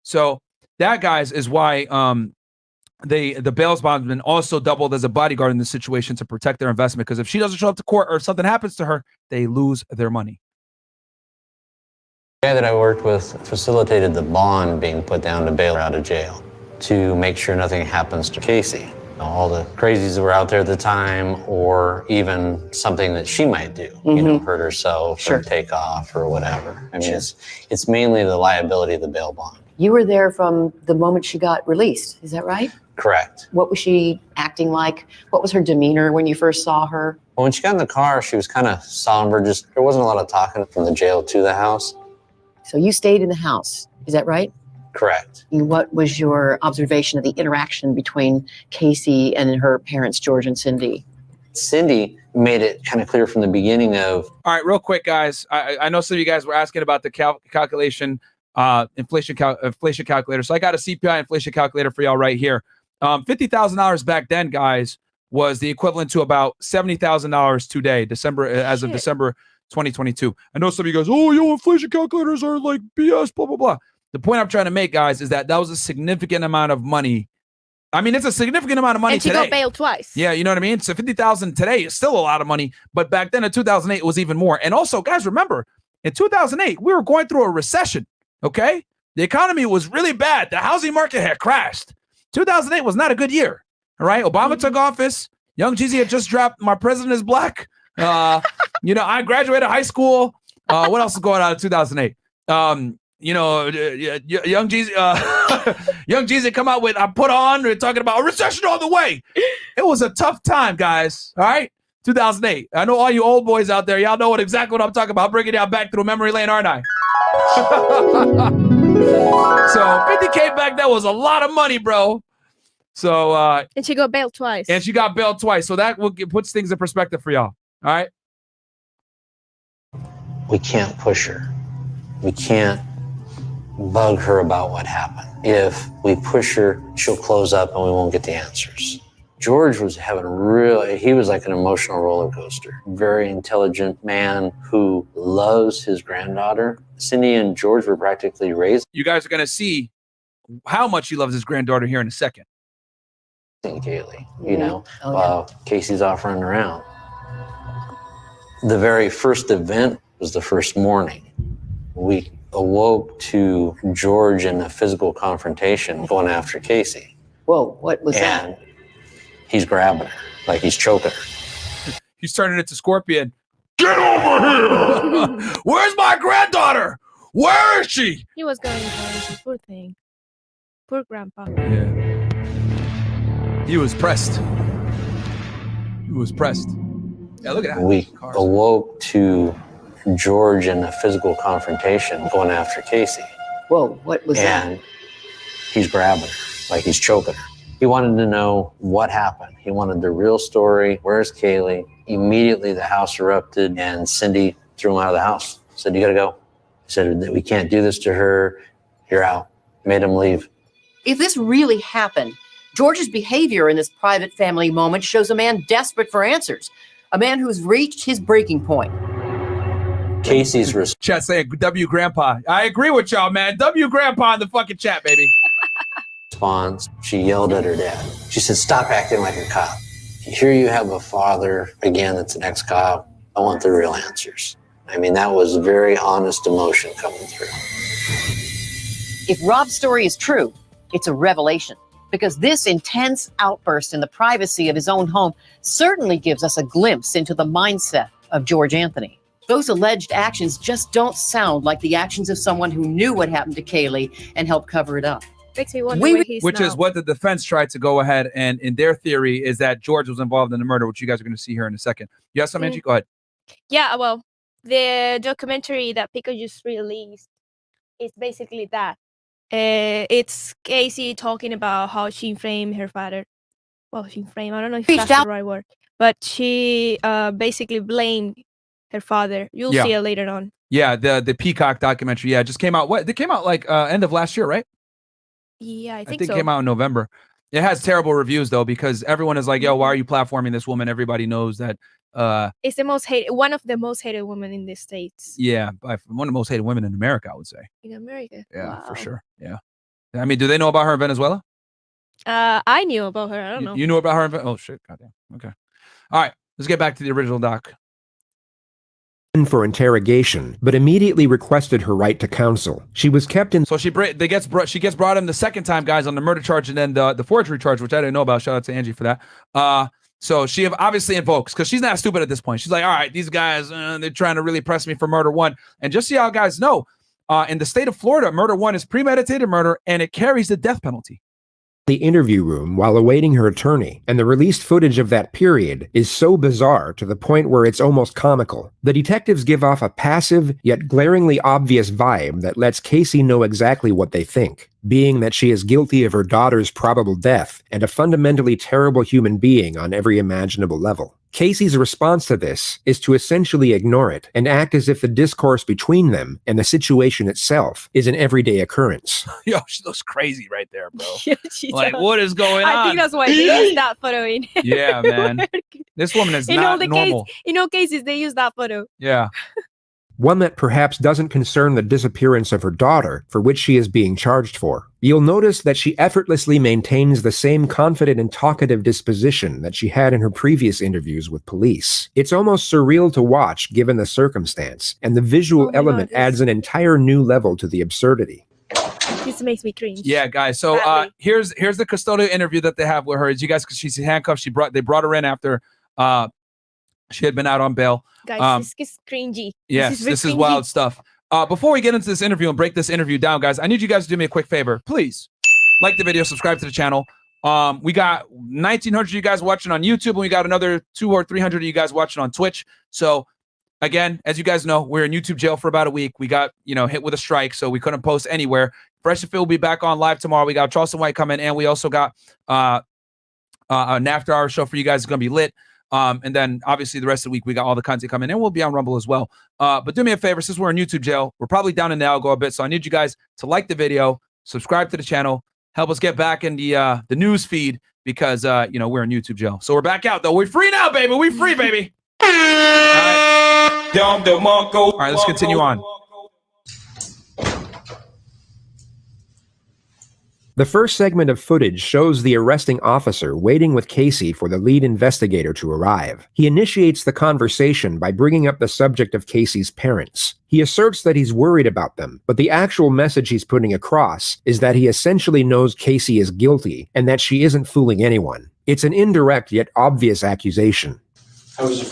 so that, guys, is why the bail's bondsman also doubled as a bodyguard in this situation to protect their investment. Because if she doesn't show up to court or if something happens to her, they lose their money. The guy that I worked with facilitated the bond being put down to bail her out of jail to make sure nothing happens to Casey. All the crazies that were out there at the time, or even something that she might do, hurt herself or take off or whatever. I mean, it's mainly the liability of the bail bond. You were there from the moment she got released, is that right? Correct. What was she acting like? What was her demeanor when you first saw her? Well, when she got in the car, she was kind of somber. Just there wasn't a lot of talking from the jail to the house. So you stayed in the house, is that right? Correct. And what was your observation of the interaction between Casey and her parents, George and Cindy? Cindy made it kind of clear from the beginning of. All right, real quick, guys. I know some of you guys were asking about the calculation, inflation calculator. So I got a CPI inflation calculator for y'all right here. $50,000 back then, guys, was the equivalent to about $70,000 today, as of December 2022. I know some of you guys, oh, yo, inflation calculators are like BS, blah, blah, blah. The point I'm trying to make, guys, is that was a significant amount of money. I mean, it's a significant amount of money today. And she got bailed twice. Yeah, you know what I mean? So $50,000 today is still a lot of money, but back then in 2008, it was even more. And also, guys, remember, in 2008, we were going through a recession, okay? The economy was really bad. The housing market had crashed. 2008 was not a good year, all right? Obama took office. Young Jeezy had just dropped My President is Black. I graduated high school. What else is going on in 2008? Young Jeezy come out with I Put On. We're talking about a recession on the way. It was a tough time, guys. All right, 2008. I know all you old boys out there. Y'all know exactly what I'm talking about. Bringing y'all back through memory lane, aren't I? So $50K back then was a lot of money, bro. So and she got bailed twice. So that puts things in perspective for y'all. All right. We can't push her. We can't bug her about what happened. If we push her, she'll close up and we won't get the answers. George was he was like an emotional roller coaster. Very intelligent man who loves his granddaughter. Cindy and George were practically raised. You guys are going to see how much he loves his granddaughter here in a second. Kaylee, while Casey's off running around. The very first event was the first morning. We awoke to George in a physical confrontation going after Casey. Whoa, what was that? And he's grabbing her, like he's choking her. He's turning into Scorpion. Get over here! Where's my granddaughter? Where is she? He was going crazy. Poor thing. Poor grandpa. Yeah. He was pressed. Yeah, look at that. We awoke to George in a physical confrontation going after Casey. Whoa, what was that? And he's grabbing her, like he's choking her. He wanted to know what happened. He wanted the real story. Where's Kaylee? Immediately the house erupted and Cindy threw him out of the house. Said, you gotta go. Said that we can't do this to her. You're out. Made him leave. If this really happened, George's behavior in this private family moment shows a man desperate for answers. A man who's reached his breaking point. Casey's chat saying W Grandpa. I agree with y'all, man. W Grandpa in the fucking chat, baby. response. She yelled at her dad. She said, stop acting like a cop. Here you have a father, again, that's an ex-cop. I want the real answers. I mean, that was very honest emotion coming through. If Rob's story is true, it's a revelation. Because this intense outburst in the privacy of his own home certainly gives us a glimpse into the mindset of George Anthony. Those alleged actions just don't sound like the actions of someone who knew what happened to Kaylee and helped cover it up. Makes me wonder where he's Which now. is what the defense tried to go ahead and in their theory is that George was involved in the murder, which you guys are going to see here in a second. You have something, Angie? Go ahead. Yeah, well, the documentary that Pico just released is basically that. It's Casey talking about how she framed her father. Well, she framed, I don't know if that's the right word. But she basically blamed her father. You'll see it later on. Yeah, the Peacock documentary. Yeah, it just came out. What? It came out like end of last year, right? Yeah, I think it so. came out in November. It has terrible reviews though, because everyone is like, "Yo, why are you platforming this woman?" Everybody knows that. It's the most hated, one of the most hated women in the States. Yeah, one of the most hated women in America, I would say. In America. Yeah, for sure. Yeah. I mean, do they know about her in Venezuela? I knew about her. I don't know. You knew about her in Venezuela? Oh shit! Goddamn. Okay. All right. Let's get back to the original doc. For interrogation, but immediately requested her right to counsel. She was kept in. So she gets brought in the second time, guys, on the murder charge and then the forgery charge, which I didn't know about. Shout out to Angie for that. So she obviously invokes, because she's not stupid at this point. She's like, all right, these guys, they're trying to really press me for murder one. And just so y'all guys know, in the state of Florida, murder one is premeditated murder and it carries the death penalty. the interview room while awaiting her attorney, and the released footage of that period is so bizarre to the point where it's almost comical. The detectives give off a passive yet glaringly obvious vibe that lets Casey know exactly what they think, being that she is guilty of her daughter's probable death and a fundamentally terrible human being on every imaginable level. Casey's response to this is to essentially ignore it and act as if the discourse between them and the situation itself is an everyday occurrence. Yo, she looks crazy right there, bro. Yeah, she Like, does. what is going on? I think that's why they use that photo in. Yeah, man. This woman is not normal. In all cases, they use that photo. Yeah. One that perhaps doesn't concern the disappearance of her daughter, for which she is being charged for. You'll notice that she effortlessly maintains the same confident and talkative disposition that she had in her previous interviews with police. It's almost surreal to watch given the circumstance, and the visual element adds an entire new level to the absurdity. This makes me cringe. Yeah, guys. So here's the custodial interview that they have with her. As you guys, because she's handcuffed, they brought her in after she had been out on bail. Guys, this is cringy. Yes, this is wild stuff. Before we get into this interview and break this interview down, guys, I need you guys to do me a quick favor. Please like the video, subscribe to the channel. We got 1,900 of you guys watching on YouTube, and we got another 200 or 300 of you guys watching on Twitch. So again, as you guys know, we're in YouTube jail for about a week. We got, hit with a strike, so we couldn't post anywhere. Fresh and Phil will be back on live tomorrow. We got Charleston White coming, and we also got an after-hour show for you guys. It's going to be lit. And then obviously the rest of the week, we got all the content coming in. We'll be on Rumble as well. But do me a favor, since we're in YouTube jail, we're probably down in the algo a bit. So I need you guys to like the video, subscribe to the channel, help us get back in the news feed because, we're in YouTube jail. So we're back out though. We're free now, baby. We free, baby. All right, let's continue on. The first segment of footage shows the arresting officer waiting with Casey for the lead investigator to arrive. He initiates the conversation by bringing up the subject of Casey's parents. He asserts that he's worried about them, but the actual message he's putting across is that he essentially knows Casey is guilty and that she isn't fooling anyone. It's an indirect yet obvious accusation.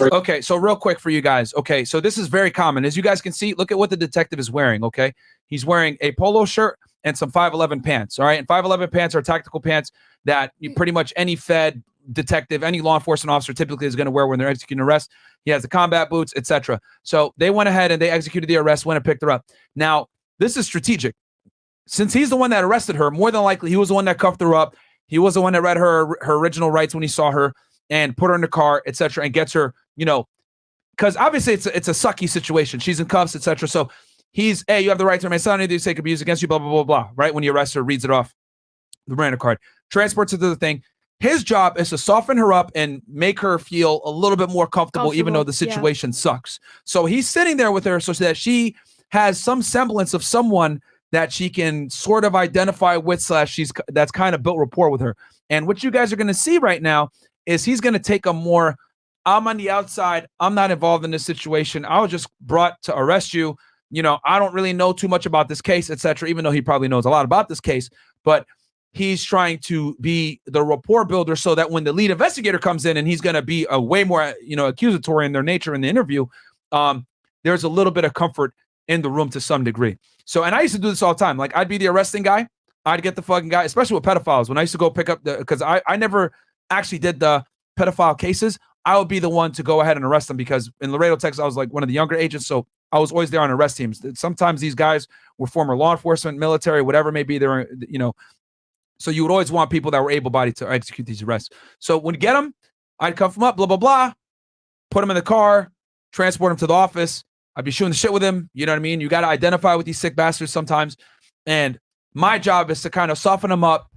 Okay, so real quick for you guys. Okay, so this is very common. As you guys can see, look at what the detective is wearing, okay? He's wearing a polo shirt and some 511 pants, all right? And 511 pants are tactical pants that pretty much any Fed detective, any law enforcement officer typically is going to wear when they're executing an arrest. He has the combat boots, etc. So they went ahead and they executed the arrest, went and picked her up. Now, this is strategic. Since he's the one that arrested her, more than likely he was the one that cuffed her up. He was the one that read her original rights when he saw her and put her in the car, etc., and gets her, because obviously it's a sucky situation. She's in cuffs, etc. So he's, hey, you have the right to remain silent. Anything you say could be used against you, blah, blah, blah, blah, right? When you arrest her, reads it off the Miranda card, transports her to the thing. His job is to soften her up and make her feel a little bit more comfortable even though the situation sucks. So he's sitting there with her so that she has some semblance of someone that she can sort of identify with / that's kind of built rapport with her. And what you guys are going to see right now is he's going to take a more, I'm on the outside, I'm not involved in this situation, I was just brought to arrest you, I don't really know too much about this case, etc., even though he probably knows a lot about this case, but he's trying to be the rapport builder so that when the lead investigator comes in and he's going to be a way more, accusatory in their nature in the interview, there's a little bit of comfort in the room to some degree. So, and I used to do this all the time. Like, I'd be the arresting guy, I'd get the fucking guy, especially with pedophiles, when I used to go pick up because I never actually did the pedophile cases. I would be the one to go ahead and arrest them because in Laredo, Texas, I was like one of the younger agents. So I was always there on arrest teams. Sometimes these guys were former law enforcement, military, whatever it may be. They're, so you would always want people that were able-bodied to execute these arrests. So when you get them, I'd cuff them up, blah, blah, blah, put them in the car, transport them to the office. I'd be shooting the shit with him. You know what I mean? You got to identify with these sick bastards sometimes. And my job is to kind of soften them up,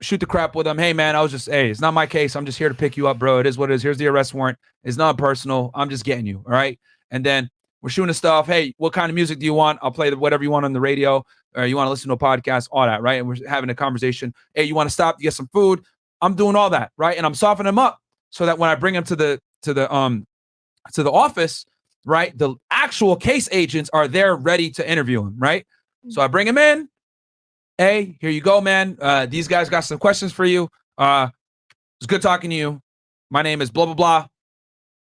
shoot the crap with them. Hey, man, it's not my case. I'm just here to pick you up, bro. It is what it is. Here's the arrest warrant. It's not personal. I'm just getting you. All right. And then we're shooting the stuff. Hey, what kind of music do you want? I'll play whatever you want on the radio, or you want to listen to a podcast, all that. Right. And we're having a conversation. Hey, you want to stop to get some food? I'm doing all that. Right. And I'm softening them up so that when I bring them to the office, right, the actual case agents are there ready to interview him. Right. So I bring him in. Hey, here you go, man. These guys got some questions for you. It's good talking to you. My name is blah, blah, blah.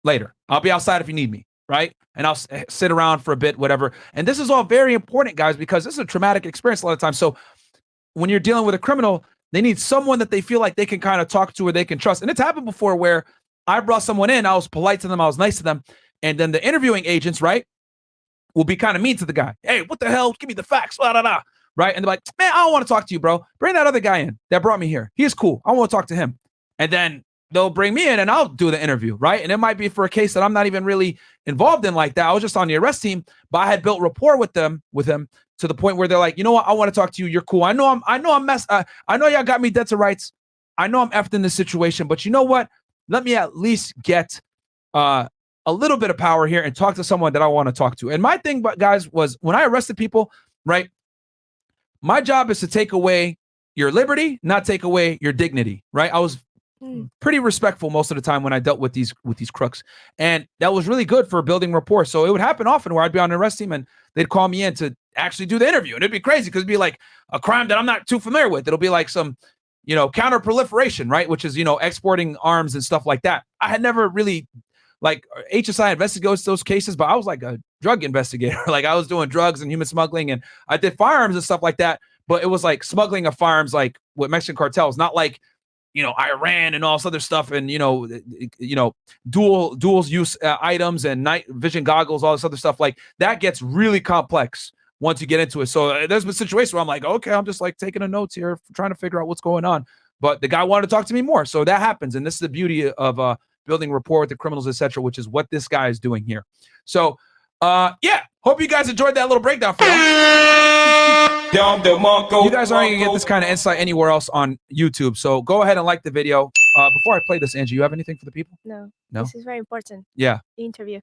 Later. I'll be outside if you need me, right? And I'll sit around for a bit, whatever. And this is all very important, guys, because this is a traumatic experience a lot of times. So when you're dealing with a criminal, They need someone that they feel like they can kind of talk to or they can trust. And it's happened before where I brought someone in, I was polite to them, I was nice to them, and then the interviewing agents, right, will be kind of mean to the guy. Hey, what the hell? Give me the facts. Blah, blah, blah. Right? And they're like, man, I don't want to talk to you, bro. Bring that other guy in that brought me here. He's cool. I want to talk to him. And then they'll bring me in and I'll do the interview, right? And it might be for a case that I'm not even really involved in like that. I was just on the arrest team, but I had built rapport with him to the point where they're like, you know what? I want to talk to you. You're cool. I know I'm messed. I know y'all got me dead to rights. I know I'm effed in this situation, but you know what? Let me at least get a little bit of power here and talk to someone that I want to talk to. And my thing, guys, was when I arrested people, right? My job is to take away your liberty, not take away your dignity, right? I was pretty respectful most of the time when I dealt with these crooks. And that was really good for building rapport. So it would happen often where I'd be on an arrest team and they'd call me in to actually do the interview. And it'd be crazy because it'd be like a crime that I'm not too familiar with. It'll be like some, counter proliferation, right? Which is, exporting arms and stuff like that. I had never really, like, HSI investigates those cases, but I was like a drug investigator. Like I was doing drugs and human smuggling and I did firearms and stuff like that. But it was like smuggling of firearms, like with Mexican cartels, not like, Iran and all this other stuff and, dual use items and night vision goggles, all this other stuff. Like that gets really complex once you get into it. So there's been situations where I'm like, okay, I'm just like taking a notes here, trying to figure out what's going on. But the guy wanted to talk to me more. So that happens. And this is the beauty of building rapport with the criminals, etc., which is what this guy is doing here. So, hope you guys enjoyed that little breakdown for you guys aren't going to get this kind of insight anywhere else on YouTube. So go ahead and like the video. Before I play this, Angie, you have anything for the people? No. No? This is very important. Yeah. The interview.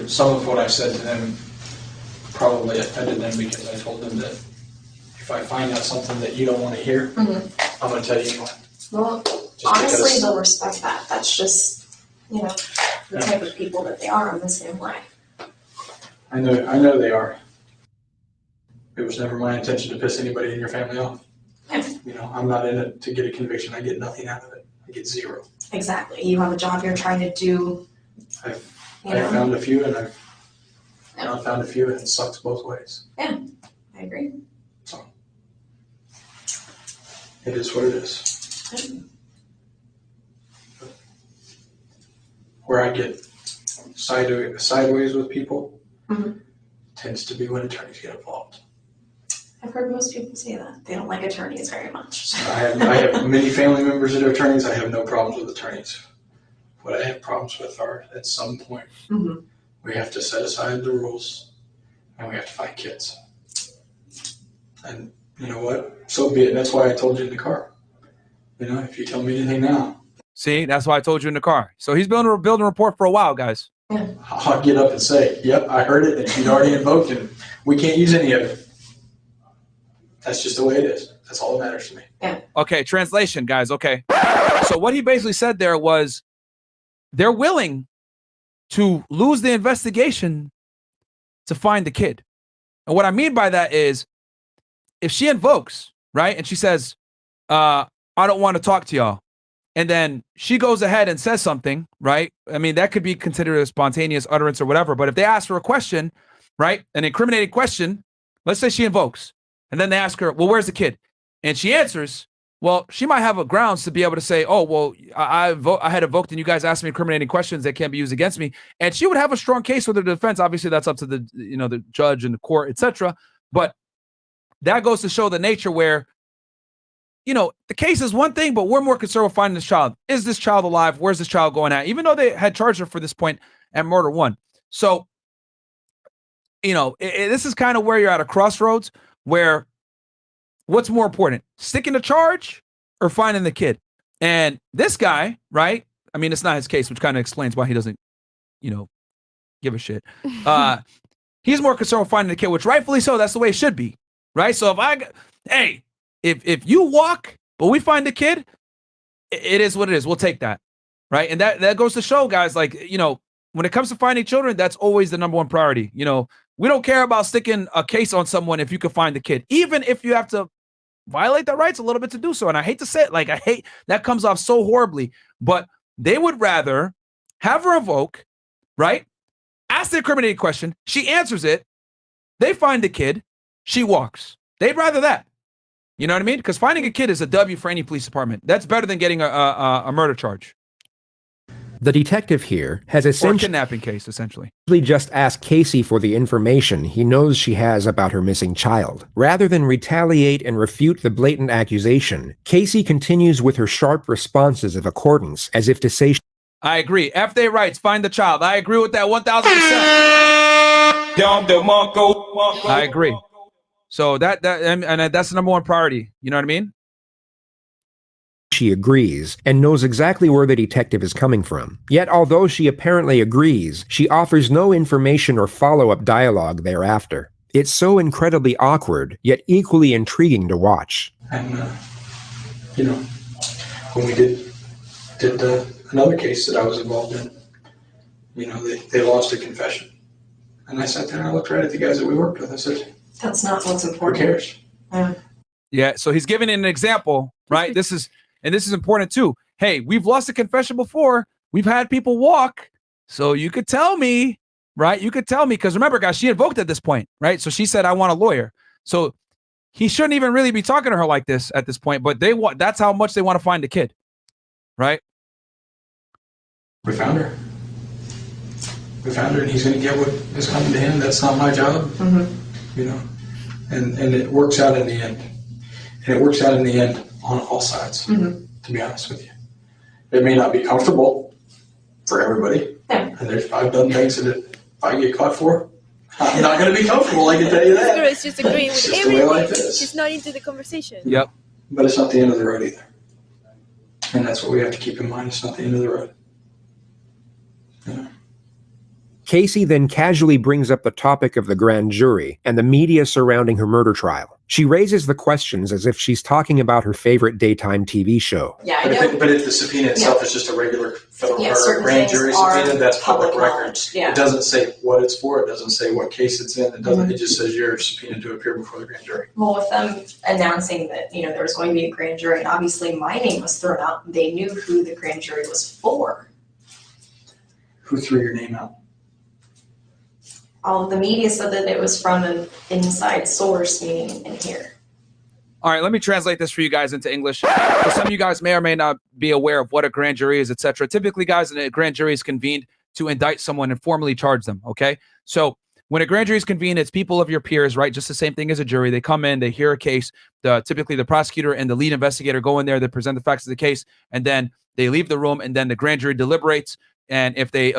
Some of what I said to them probably offended them because I told them that if I find out something that you don't want to hear, I'm going to tell you anyway. Well, honestly, they'll respect that. That's just, the type of people that they are in the same way. I know they are. It was never my intention to piss anybody in your family off. I'm not in it to get a conviction. I get nothing out of it. I get zero. Exactly. You have a job you're trying to do. I've found a few and I've not found a few and it sucks both ways. Yeah, I agree. So it is what it is. Where I get sideways with people tends to be when attorneys get involved. I've heard most people say that. They don't like attorneys very much. I have many family members that are attorneys. I have no problems with attorneys. What I have problems with are, at some point, we have to set aside the rules and we have to find kids. And you know what? So be it. That's why I told you in the car. If you tell me anything now. See, that's why I told you in the car. So he's building a report for a while, guys. I'll get up and say, yep, I heard it and she'd already invoked it. We can't use any of it. That's just the way it is. That's all that matters to me. Yeah. Okay, translation, guys. Okay. So what he basically said there was they're willing to lose the investigation to find the kid. And what I mean by that is if she invokes, right, and she says, I don't want to talk to y'all, and then she goes ahead and says something, right? I mean, that could be considered a spontaneous utterance or whatever. But if they ask her a question, right, an incriminating question, let's say she invokes, and then they ask her, well, where's the kid? And she answers, well, she might have a grounds to be able to say, oh, well, I had invoked and you guys asked me incriminating questions that can't be used against me. And she would have a strong case with her defense. Obviously, that's up to the judge and the court, etc. But that goes to show the nature where, the case is one thing, but we're more concerned with finding this child. Is this child alive? Where's this child going at? Even though they had charged her for this point at murder one. So, this is kind of where you're at a crossroads where what's more important, sticking to charge or finding the kid? And this guy, right? I mean, it's not his case, which kind of explains why he doesn't, give a shit. He's more concerned with finding the kid, which rightfully so. That's the way it should be, right? So if you walk, but we find the kid, it is what it is. We'll take that, right? And that goes to show, guys, like, when it comes to finding children, that's always the number one priority. We don't care about sticking a case on someone if you can find the kid, even if you have to violate their rights a little bit to do so. And I hate to say it, like, I hate that comes off so horribly, but they would rather have her invoke, right? Ask the incriminating question. She answers it. They find the kid. She walks. They'd rather that. You know what I mean? Because finding a kid is a W for any police department. That's better than getting a murder charge. The detective here has Or a essentially kidnapping case, essentially. just asked Casey for the information he knows she has about her missing child. Rather than retaliate and refute the blatant accusation, Casey continues with her sharp responses of accordance, as if to say, I agree. F.A. writes, find the child. I agree with that 1,000%. I agree. So that's the number one priority. You know what I mean? she agrees and knows exactly where the detective is coming from. Yet, although she apparently agrees, she offers no information or follow-up dialogue thereafter. It's so incredibly awkward, yet equally intriguing to watch. And, when we did another case that I was involved in, they lost a confession. And I sat there and I looked right at the guys that we worked with. I said, that's not what's important. Who cares? Yeah, so he's giving an example, right? This is important too. Hey, we've lost a confession before. We've had people walk. So you could tell me, right? You could tell me, because remember, guys, she invoked at this point, right? So she said, I want a lawyer. So he shouldn't even really be talking to her like this at this point, but that's how much they want to find the kid, right? We found her. And he's going to get what is coming to him. That's not my job, and it works out in the end. And it works out in the end on all sides, to be honest with you. It may not be comfortable for everybody. Yeah. And I've done things that if I get caught for, I'm not going to be comfortable, I can tell you that. It's just agreeing with just everything. The way life is. She's not into the conversation. Yep. But it's not the end of the road either. And that's what we have to keep in mind. It's not the end of the road. Casey then casually brings up the topic of the grand jury and the media surrounding her murder trial. She raises the questions as if she's talking about her favorite daytime TV show. Yeah, but if the subpoena itself is just a regular federal grand jury subpoena, that's public record. Yeah. It doesn't say what it's for. It doesn't say what case it's in. It doesn't. It just says you're subpoenaed to appear before the grand jury. Well, with them announcing that there was going to be a grand jury, and obviously my name was thrown out, they knew who the grand jury was for. Who threw your name out? All of the media said that it was from an inside source, meaning in here. All right, let me translate this for you guys into English. For some of you guys may or may not be aware of what a grand jury is, etc. Typically, guys, a grand jury is convened to indict someone and formally charge them, okay? So when a grand jury is convened, it's people of your peers, right? Just the same thing as a jury. They come in, they hear a case. Typically, the prosecutor and the lead investigator go in there, they present the facts of the case, and then they leave the room, and then the grand jury deliberates. And if they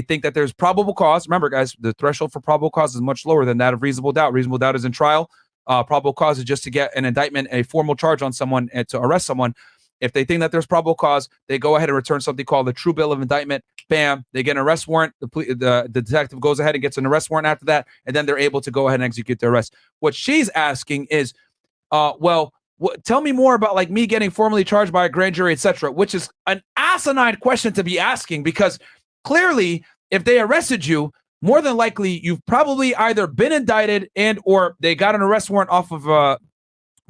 think that there's probable cause, remember, guys, the threshold for probable cause is much lower than that of reasonable doubt. Reasonable doubt is in trial. Probable cause is just to get an indictment, a formal charge on someone, and to arrest someone. If they think that there's probable cause, they go ahead and return something called the true bill of indictment. Bam, they get an arrest warrant. The detective goes ahead and gets an arrest warrant after that, and then they're able to go ahead and execute the arrest. What she's asking is, tell me more about like me getting formally charged by a grand jury, etc., which is an asinine question to be asking, because clearly if they arrested you, more than likely you've probably either been indicted and or they got an arrest warrant off of a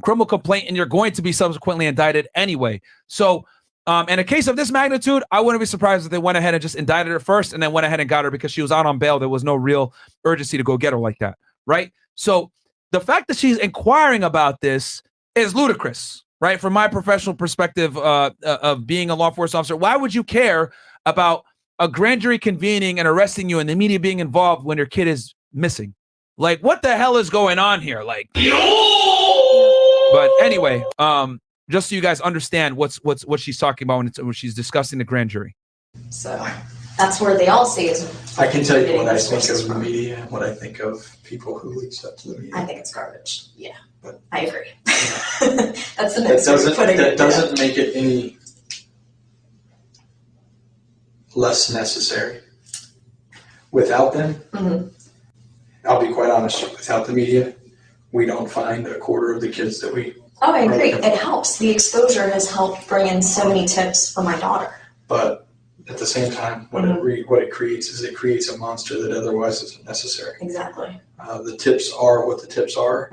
criminal complaint and you're going to be subsequently indicted anyway. So in a case of this magnitude, I wouldn't be surprised if they went ahead and just indicted her first and then went ahead and got her because she was out on bail. There was no real urgency to go get her like that, right? So the fact that she's inquiring about this is ludicrous, right? From my professional perspective of being a law enforcement officer, why would you care about a grand jury convening and arresting you and the media being involved when your kid is missing? Like, what the hell is going on here? Like, but anyway, just so you guys understand what she's talking about when she's discussing the grand jury. So that's where they all see is. I can tell you what I think of the media and what I think of people who lead up to the media. I think it's garbage. Yeah. But I agree. That's the next way of putting it. That doesn't make it any less necessary. Without them, I'll be quite honest, without the media, we don't find a quarter of the kids that we... Oh, I agree. It helps. The exposure has helped bring in so many tips for my daughter. But at the same time, what it creates is it creates a monster that otherwise isn't necessary. Exactly. The tips are what the tips are.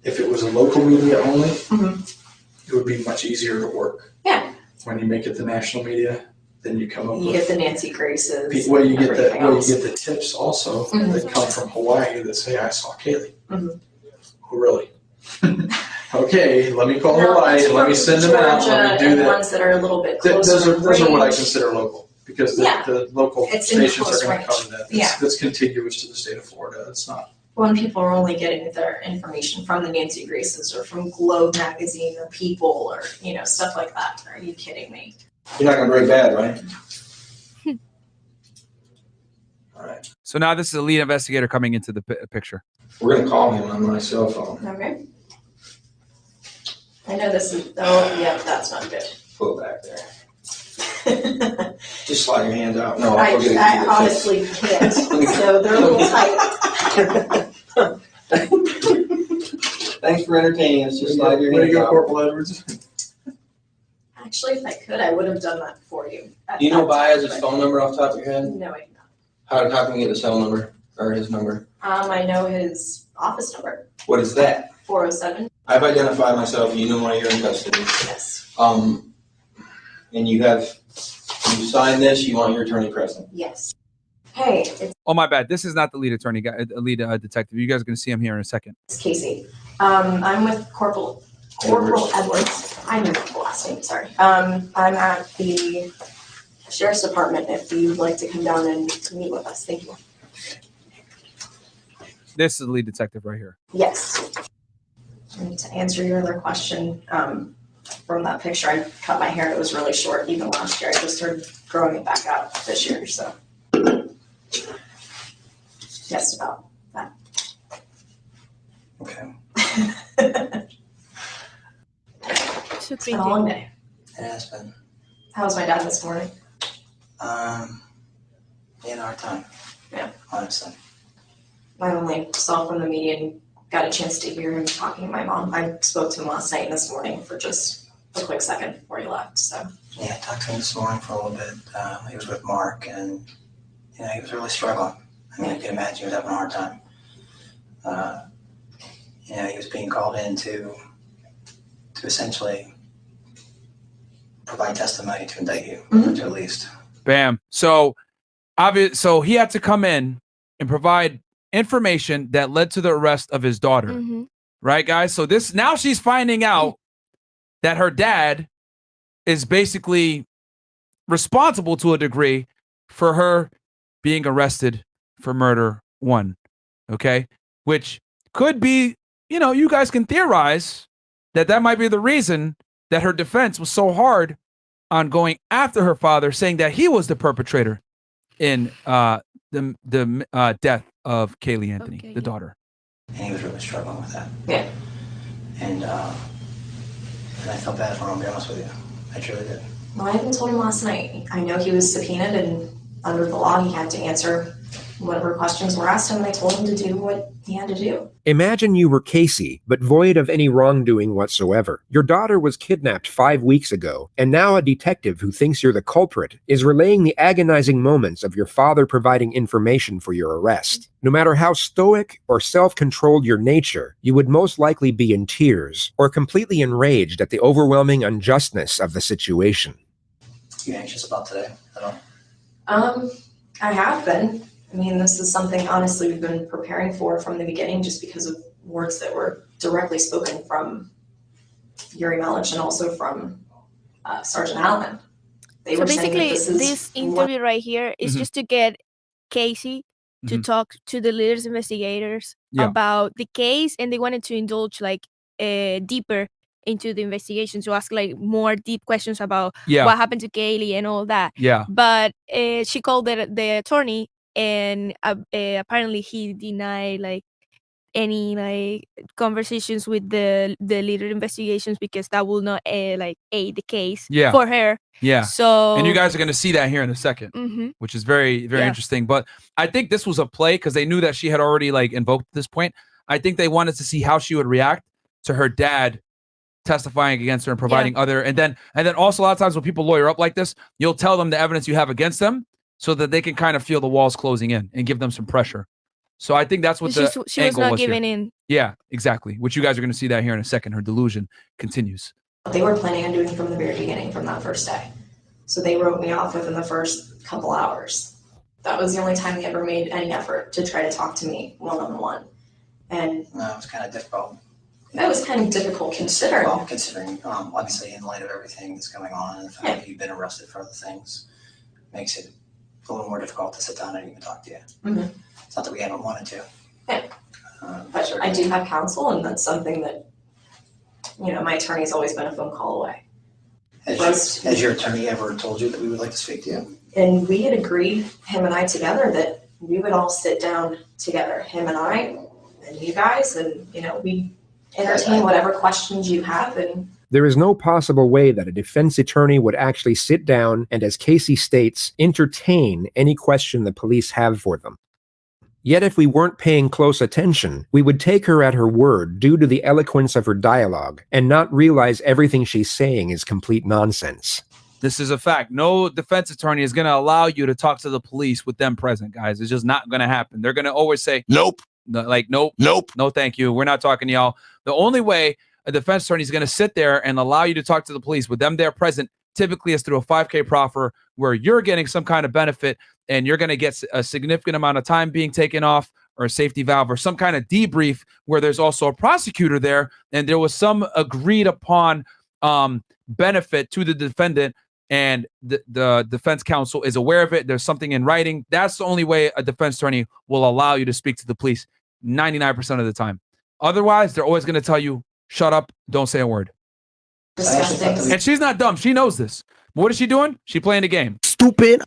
If it was a local media only, it would be much easier to work. Yeah. When you make it the national media, then you come up with... You get the Nancy Graces. Well, you get the tips also that come from Hawaii that say, I saw Kaylee. Oh, really? okay, let me call Now, Hawaii, that's let me from send them out, Georgia let me do and that. ones that are a little bit Th- closer. those are what I range. consider local, because Yeah. the local It's in stations close are going to range. cover that. Yeah. That's contiguous to the state of Florida. It's not. When people are only getting their information from the Nancy Graces or from Globe magazine or People or, stuff like that. Are you kidding me? You're not gonna break bad, right? All right. So now this is the lead investigator coming into the picture. We're gonna call him on my cell phone. Okay. I know this is, that's not good. Pull it back there. Just slide your hands out. No, I'll I go get it. honestly can't, so they're a little tight. Thanks for entertaining us. Just slide your Way to hands go, out. Corporal Edwards. Actually, if I could, I would have done that for you. Do you know Baez's phone number off the top of your head? No, I do not. How can we get the cell number or his number? I know his office number, What is that? 407. I've identified myself. You know why you're in custody. Yes. And you signed this. You want your attorney present. Yes. Hey, it's Oh, my bad. This is not the lead attorney guy, lead detective. You guys are going to see him here in a second. Casey. I'm with Corporal Edwards. I know the last name, sorry. I'm at the Sheriff's Department if you'd like to come down and meet with us. Thank you. This is the lead detective right here. Yes. And to answer your other question, from that picture, I cut my hair. It was really short even last year. I just started growing it back out this year, so. Just about that. Okay. It's been a long day. It has been. How was my dad this morning? In our time. Yeah. Honestly. I only saw from the media and got a chance to hear him talking to my mom. I spoke to him last night and this morning for just a quick second before he left, so. Yeah, I talked to him this morning for a little bit. He was with Mark, and he was really struggling. I mean, I can imagine he was having a hard time. He was being called in to essentially provide testimony to indict you, at least. Bam. So so he had to come in and provide information that led to the arrest of his daughter. Right, guys? So now she's finding out that her dad is basically responsible to a degree for her being arrested for murder 1. Okay? Which could be, you guys can theorize that might be the reason that her defense was so hard on going after her father, saying that he was the perpetrator in the death of Caylee Anthony, the daughter. And he was really struggling with that. Yeah. And I felt bad for him, to be honest with you. I truly did. Well, I even told him last night. I know he was subpoenaed and under the law he had to answer whatever questions were asked him, and I told him to do what he had to do. Imagine you were Casey, but void of any wrongdoing whatsoever. Your daughter was kidnapped 5 weeks ago, and now a detective who thinks you're the culprit is relaying the agonizing moments of your father providing information for your arrest. No matter how stoic or self-controlled your nature, you would most likely be in tears or completely enraged at the overwhelming unjustness of the situation. You anxious about today at all? I have been. I mean, this is something, honestly, we've been preparing for from the beginning just because of words that were directly spoken from Yuri Melich and also from Sergeant Allen. They So were saying that basically, this interview right here is just to get Casey to talk to the leaders investigators about the case, and they wanted to indulge deeper into the investigation, to ask more deep questions about what happened to Kaylee and all that. Yeah. But she called the attorney, and apparently he denied any conversations with the leader investigations because that will not aid the case for her. Yeah. So and you guys are going to see that here in a second, which is very, very interesting. But I think this was a play because they knew that she had already invoked this point. I think they wanted to see how she would react to her dad testifying against her and providing other, and then also a lot of times when people lawyer up like this, you'll tell them the evidence you have against them so that they can kind of feel the walls closing in and give them some pressure. So I think that's what she was not giving in. Yeah, exactly. Which you guys are going to see that here in a second. Her delusion continues. They were planning on doing from the very beginning, from that first day. So they wrote me off within the first couple hours. That was the only time they ever made any effort to try to talk to me one-on-one. And No, it was kind of difficult. That was kind of difficult considering. Well, considering, obviously, in light of everything that's going on and the fact that you've been arrested for other things, makes it a little more difficult to sit down and even talk to you. Mm-hmm. It's not that we haven't wanted to. Yeah. But I do have counsel, and that's something that, my attorney's always been a phone call away. Has your attorney ever told you that we would like to speak to you? And we had agreed, him and I together, that we would all sit down together, him and I, and you guys, and, we entertain whatever questions you have. And There is no possible way that a defense attorney would actually sit down and, as Casey states, entertain any question the police have for them. Yet if we weren't paying close attention, we would take her at her word due to the eloquence of her dialogue and not realize everything she's saying is complete nonsense. This is a fact. No defense attorney is going to allow you to talk to the police with them present, guys. It's just not going to happen. They're going to always say, nope. Nope. No, thank you. We're not talking to y'all. The only way a defense attorney is going to sit there and allow you to talk to the police with them there present typically is through a 5K proffer where you're getting some kind of benefit and you're going to get a significant amount of time being taken off or a safety valve or some kind of debrief where there's also a prosecutor there and there was some agreed upon benefit to the defendant and the defense counsel is aware of it. There's something in writing. That's the only way a defense attorney will allow you to speak to the police 99% of the time. Otherwise, they're always going to tell you, shut up, don't say a word. And she's not dumb. She knows this. What is she doing? She playing the game. Stupid.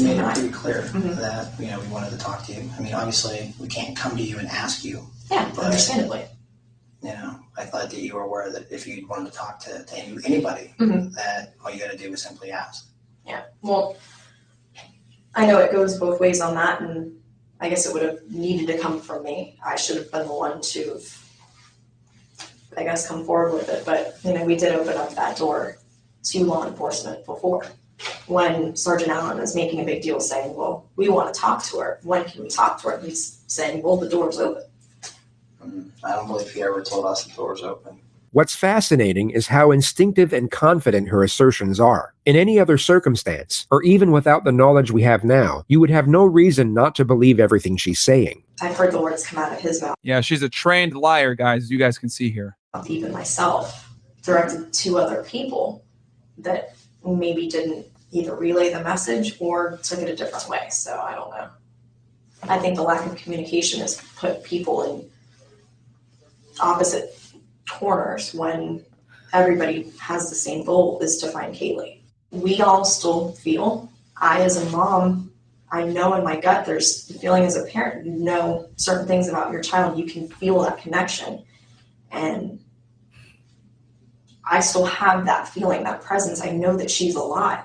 Made it pretty clear that, we wanted to talk to you. I mean, obviously, we can't come to you and ask you. Yeah, understandably. I thought that you were aware that if you wanted to talk to anybody, that all you got to do is simply ask. Yeah, well, I know it goes both ways on that, and I guess it would have needed to come from me. I should have been the one to, I guess, come forward with it. But, we did open up that door to law enforcement before when Sergeant Allen was making a big deal saying, well, we want to talk to her. When can we talk to her? And he's saying, well, the door's open. I don't believe he ever told us the door's open. What's fascinating is how instinctive and confident her assertions are. In any other circumstance, or even without the knowledge we have now, you would have no reason not to believe everything she's saying. I've heard the words come out of his mouth. Yeah, she's a trained liar, guys. You guys can see here. Even myself, directed to other people that maybe didn't either relay the message or took it a different way. So I don't know. I think the lack of communication has put people in opposite corners when everybody has the same goal, is to find Kaylee. We all still feel, I as a mom, I know in my gut, there's the feeling as a parent, you know certain things about your child, you can feel that connection. And I still have that feeling, that presence. I know that she's alive.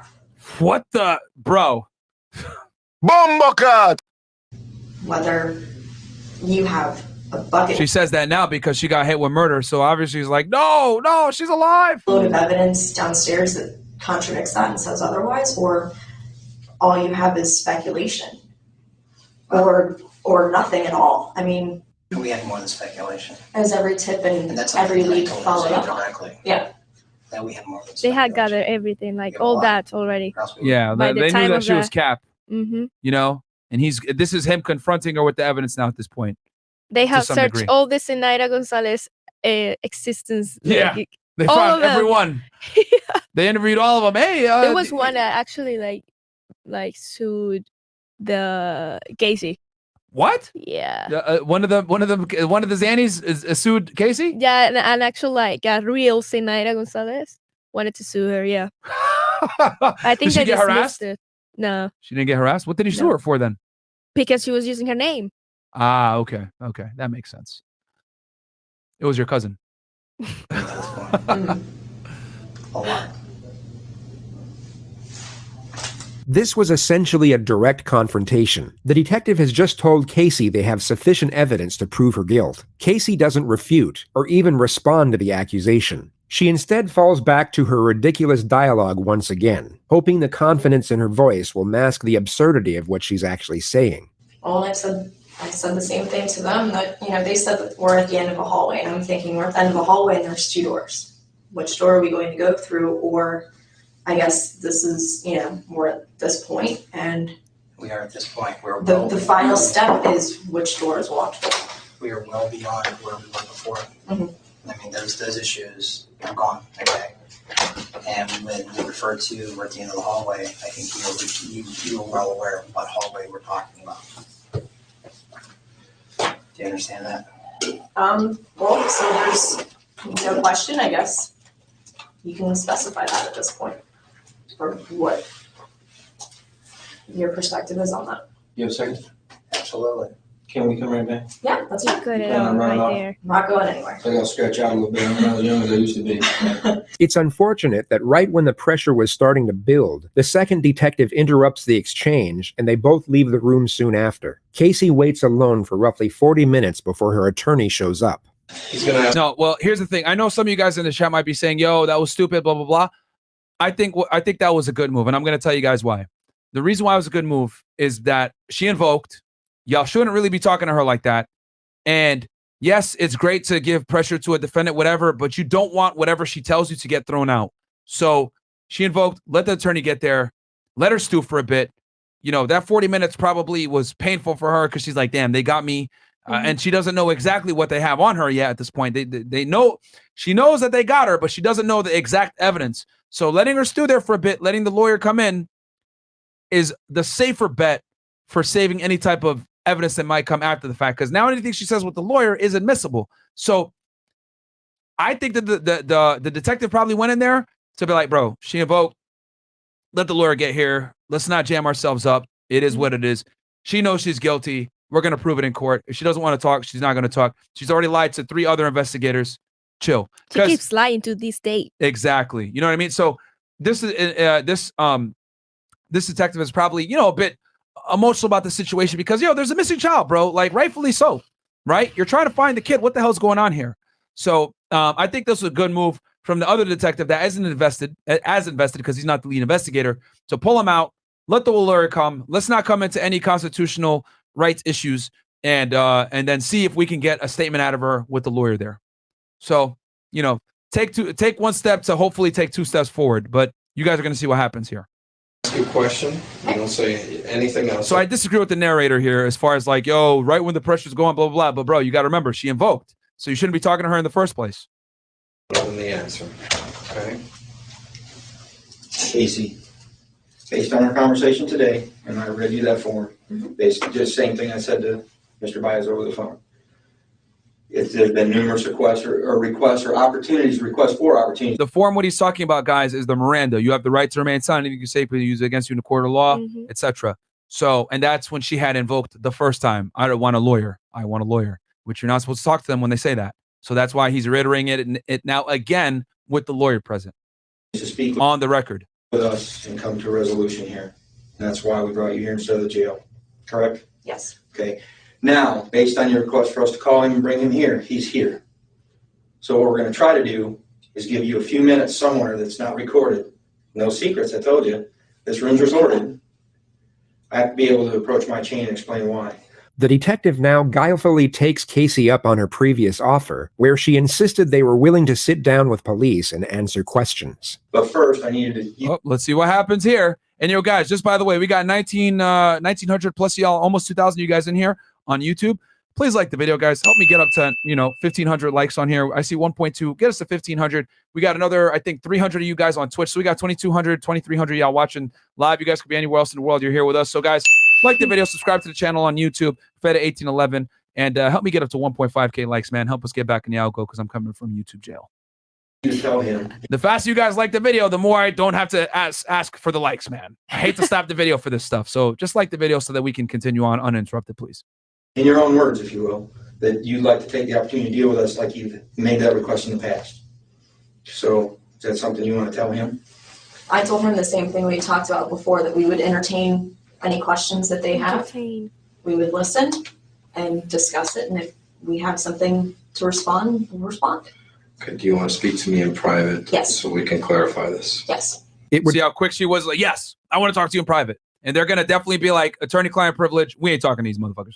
What the, bro? Bombocad! Whether you have a bucket She says that now because she got hit with murder. So obviously she's like, no, she's alive. load of evidence downstairs that contradicts that and says otherwise, or all you have is speculation, or nothing at all. I mean, We had more than speculation. as every tip and that's every something that I lead told followed her up on. directly. Yeah. That we had more than They had gathered everything, like all that already. Yeah, By the they time knew that of she was the- Cap, Mhm. and this is him confronting her with the evidence now at this point. They have some searched degree. all this in Naira Gonzalez existence. Yeah, like, they all found of them. everyone. They interviewed all of them. Hey, There was one that actually like sued the Casey. What? Yeah. One of the Zannies is sued Casey. Yeah, and actually like a real Naira Gonzalez wanted to sue her. Yeah. I think Did she they get dismissed harassed? it. No, She didn't get harassed. What did he sue No. her for then? because she was using her name. Ah, okay, that makes sense. It was your cousin. A lot. This was essentially a direct confrontation. The detective has just told Casey they have sufficient evidence to prove her guilt. Casey doesn't refute or even respond to the accusation. She instead falls back to her ridiculous dialogue once again, hoping the confidence in her voice will mask the absurdity of what she's actually saying. Well, I said the same thing to them, that, they said that we're at the end of a hallway, and I'm thinking we're at the end of a hallway and there's two doors. Which door are we going to go through? Or I guess this is, we're at this point, and We are at this point. We're the final step is which door is walked through. We are well beyond where we were before. I mean, those issues are gone, okay? And when we referred to, we're at the end of the hallway, I think you were well aware of what hallway we're talking about. Do you understand that? Well, so there's no question, I guess. You can specify that at this point, or what your perspective is on that. You have a second? Absolutely. Can we come right back? Yeah, that's fine. Good I'm right off. there. I'm not going anywhere. I gotta stretch out a little bit. I'm not as young as I used to be. It's unfortunate that right when the pressure was starting to build, the second detective interrupts the exchange and they both leave the room soon after. Casey waits alone for roughly 40 minutes before her attorney shows up. He's gonna ask. No, well, here's the thing. I know some of you guys in the chat might be saying, yo, that was stupid, blah, blah, blah. I think that was a good move, and I'm going to tell you guys why. The reason why it was a good move is that she invoked. Y'all shouldn't really be talking to her like that. And yes, it's great to give pressure to a defendant, whatever, but you don't want whatever she tells you to get thrown out. So she invoked, let the attorney get there, let her stew for a bit. You know, that 40 minutes probably was painful for her because she's like, damn, they got me. And she doesn't know exactly what they have on her yet at this point. They know, she knows that they got her, but she doesn't know the exact evidence. So letting her stew there for a bit, letting the lawyer come in is the safer bet for saving any type of evidence that might come after the fact, because now anything she says with the lawyer is admissible. So I think that the detective probably went in there to be like, bro, she invoked, let the lawyer get here. Let's not jam ourselves up. It is what it is. She knows she's guilty. We're going to prove it in court. If she doesn't want to talk, she's not going to talk. She's already lied to 3 other investigators. Chill. She keeps lying to this date. Exactly. You know what I mean? So this detective is probably, a bit emotional about the situation because, there's a missing child, bro. Like, rightfully so, right? You're trying to find the kid. What the hell's going on here? So I think this was a good move from the other detective that isn't invested because he's not the lead investigator, to pull him out, let the lawyer come. Let's not come into any constitutional rights issues, and then see if we can get a statement out of her with the lawyer there. So, take one step to hopefully take 2 steps forward, but you guys are going to see what happens here. Ask you a question. You don't say anything else. So I disagree with the narrator here as far as like, yo, right when the pressure's going, blah, blah, blah. But bro, you got to remember, she invoked. So you shouldn't be talking to her in the first place. Other than the answer. Okay. Casey, based on our conversation today, and I read you that form, basically just the same thing I said to Mr. Baez over the phone. If there's been numerous requests for opportunities. The form, what he's talking about, guys, is the Miranda. You have the right to remain silent. You can say but use it against you in a court of law, etc. So, and that's when she had invoked the first time. I don't want a lawyer. I want a lawyer, which you're not supposed to talk to them when they say that. So that's why he's reiterating it now again with the lawyer present To speak on the record with us and come to a resolution here. And that's why we brought you here instead of the jail. Correct? Yes. Okay. Now, based on your request for us to call him and bring him here, he's here. So what we're going to try to do is give you a few minutes somewhere that's not recorded. No secrets, I told you. This room's recorded. I have to be able to approach my chain and explain why. The detective now guilefully takes Casey up on her previous offer, where she insisted they were willing to sit down with police and answer questions. But first, I needed to... let's see what happens here. And guys, just by the way, we got 1,900 plus y'all, almost 2,000 you guys in here on YouTube. Please like the video, guys. Help me get up to 1,500 likes on here. I see 1.2. Get us to 1,500. We got another, I think, 300 of you guys on Twitch. So we got 2,200, 2,300 y'all watching live. You guys could be anywhere else in the world. You're here with us. So guys, like the video, subscribe to the channel on YouTube, Fed1811, and help me get up to 1.5K likes, man. Help us get back in the algo because I'm coming from YouTube jail. You tell him. The faster you guys like the video, the more I don't have to ask for the likes, man. I hate to stop the video for this stuff. So just like the video so that we can continue on uninterrupted, please. In your own words, if you will, that you'd like to take the opportunity to deal with us like you've made that request in the past. So is that something you want to tell him? I told him the same thing we talked about before, that we would entertain any questions that they have. We would listen and discuss it, and if we have something to respond, we'll respond. Okay, do you want to speak to me in private? Yes. So we can clarify this? Yes. See how quick she was? Like, yes, I want to talk to you in private. And they're going to definitely be like, attorney-client privilege. We ain't talking to these motherfuckers.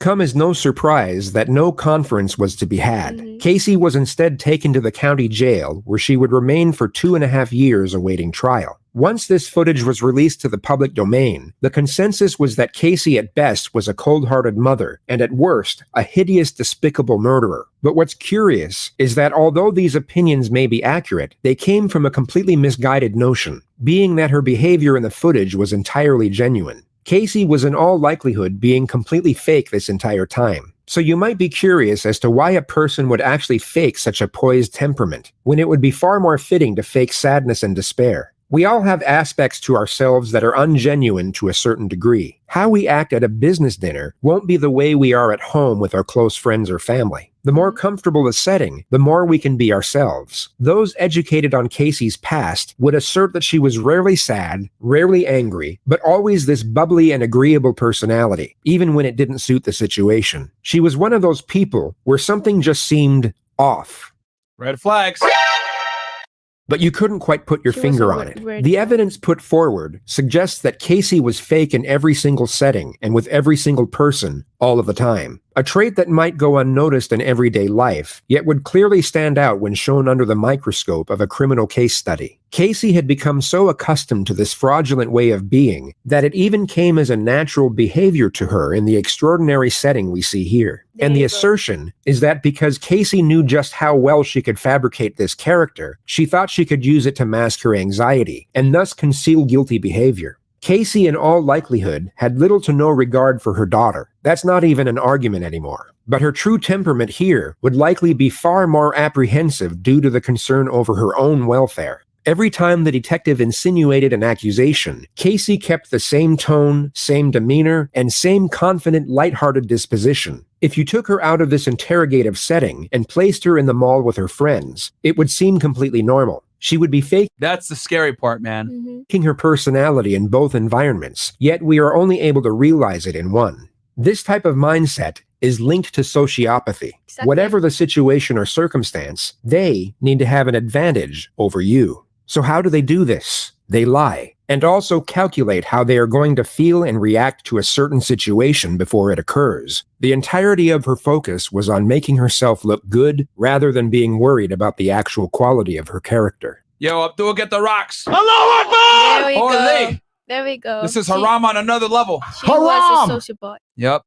Come as no surprise that no conference was to be had. Casey was instead taken to the county jail, where she would remain for 2.5 years awaiting trial. Once this footage was released to the public domain, the consensus was that Casey at best was a cold-hearted mother, and at worst, a hideous, despicable murderer. But what's curious is that although these opinions may be accurate, they came from a completely misguided notion, being that her behavior in the footage was entirely genuine. Casey was in all likelihood being completely fake this entire time. So you might be curious as to why a person would actually fake such a poised temperament, when it would be far more fitting to fake sadness and despair. We all have aspects to ourselves that are ungenuine to a certain degree. How we act at a business dinner won't be the way we are at home with our close friends or family. The more comfortable the setting, the more we can be ourselves. Those educated on Casey's past would assert that she was rarely sad, rarely angry, but always this bubbly and agreeable personality, even when it didn't suit the situation. She was one of those people where something just seemed off. Red flags. But you couldn't quite put your finger on it. The evidence put forward suggests that Casey was fake in every single setting and with every single person all of the time. A trait that might go unnoticed in everyday life, yet would clearly stand out when shown under the microscope of a criminal case study. Casey had become so accustomed to this fraudulent way of being that it even came as a natural behavior to her in the extraordinary setting we see here. And the assertion is that because Casey knew just how well she could fabricate this character, she thought she could use it to mask her anxiety and thus conceal guilty behavior. Casey, in all likelihood, had little to no regard for her daughter. That's not even an argument anymore. But her true temperament here would likely be far more apprehensive due to the concern over her own welfare. Every time the detective insinuated an accusation, Casey kept the same tone, same demeanor, and same confident, lighthearted disposition. If you took her out of this interrogative setting and placed her in the mall with her friends, it would seem completely normal. She would be faking. That's the scary part, man. Her personality in both environments, yet we are only able to realize it in one. This type of mindset is linked to sociopathy. Exactly. Whatever the situation or circumstance, they need to have an advantage over you. So how do they do this? They lie, and also calculate how they are going to feel and react to a certain situation before it occurs. The entirety of her focus was on making herself look good rather than being worried about the actual quality of her character. Yo, Abdul, get the rocks. There we go. There we go. This is Haram on another level. She was a sociopath. Yep.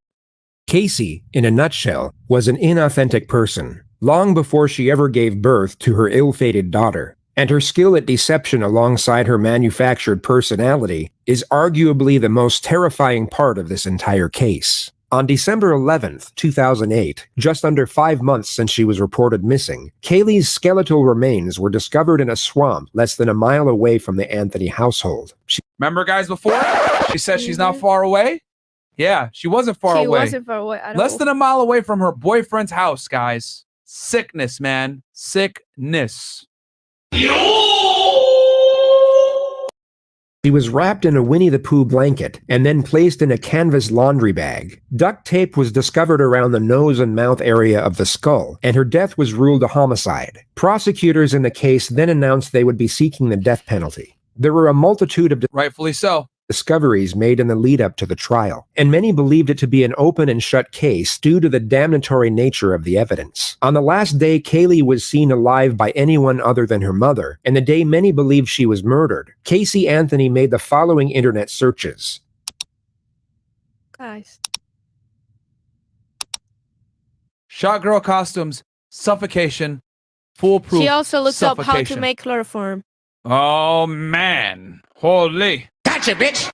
Casey, in a nutshell, was an inauthentic person, long before she ever gave birth to her ill-fated daughter. And her skill at deception alongside her manufactured personality is arguably the most terrifying part of this entire case. On December 11th, 2008, just under 5 months since she was reported missing, Kaylee's skeletal remains were discovered in a swamp less than a mile away from the Anthony household. Remember, guys, before? She said she's not far away? Yeah, she wasn't far away. She wasn't far away at all. Less than a mile away from her boyfriend's house, guys. Sickness, man. Sickness. She was wrapped in a Winnie the Pooh blanket and then placed in a canvas laundry bag. Duct tape was discovered around the nose and mouth area of the skull, and her death was ruled a homicide. Prosecutors in the case then announced they would be seeking the death penalty. There were a multitude of rightfully so discoveries made in the lead-up to the trial, and many believed it to be an open and shut case due to the damnatory nature of the evidence. On the last day Kaylee was seen alive by anyone other than her mother, and the day many believed she was murdered, Caylee Anthony made the following internet searches. Guys. Shot girl costumes, suffocation, foolproof. She also looked up how to make chloroform. Oh, man. Holy. Gotcha, bitch.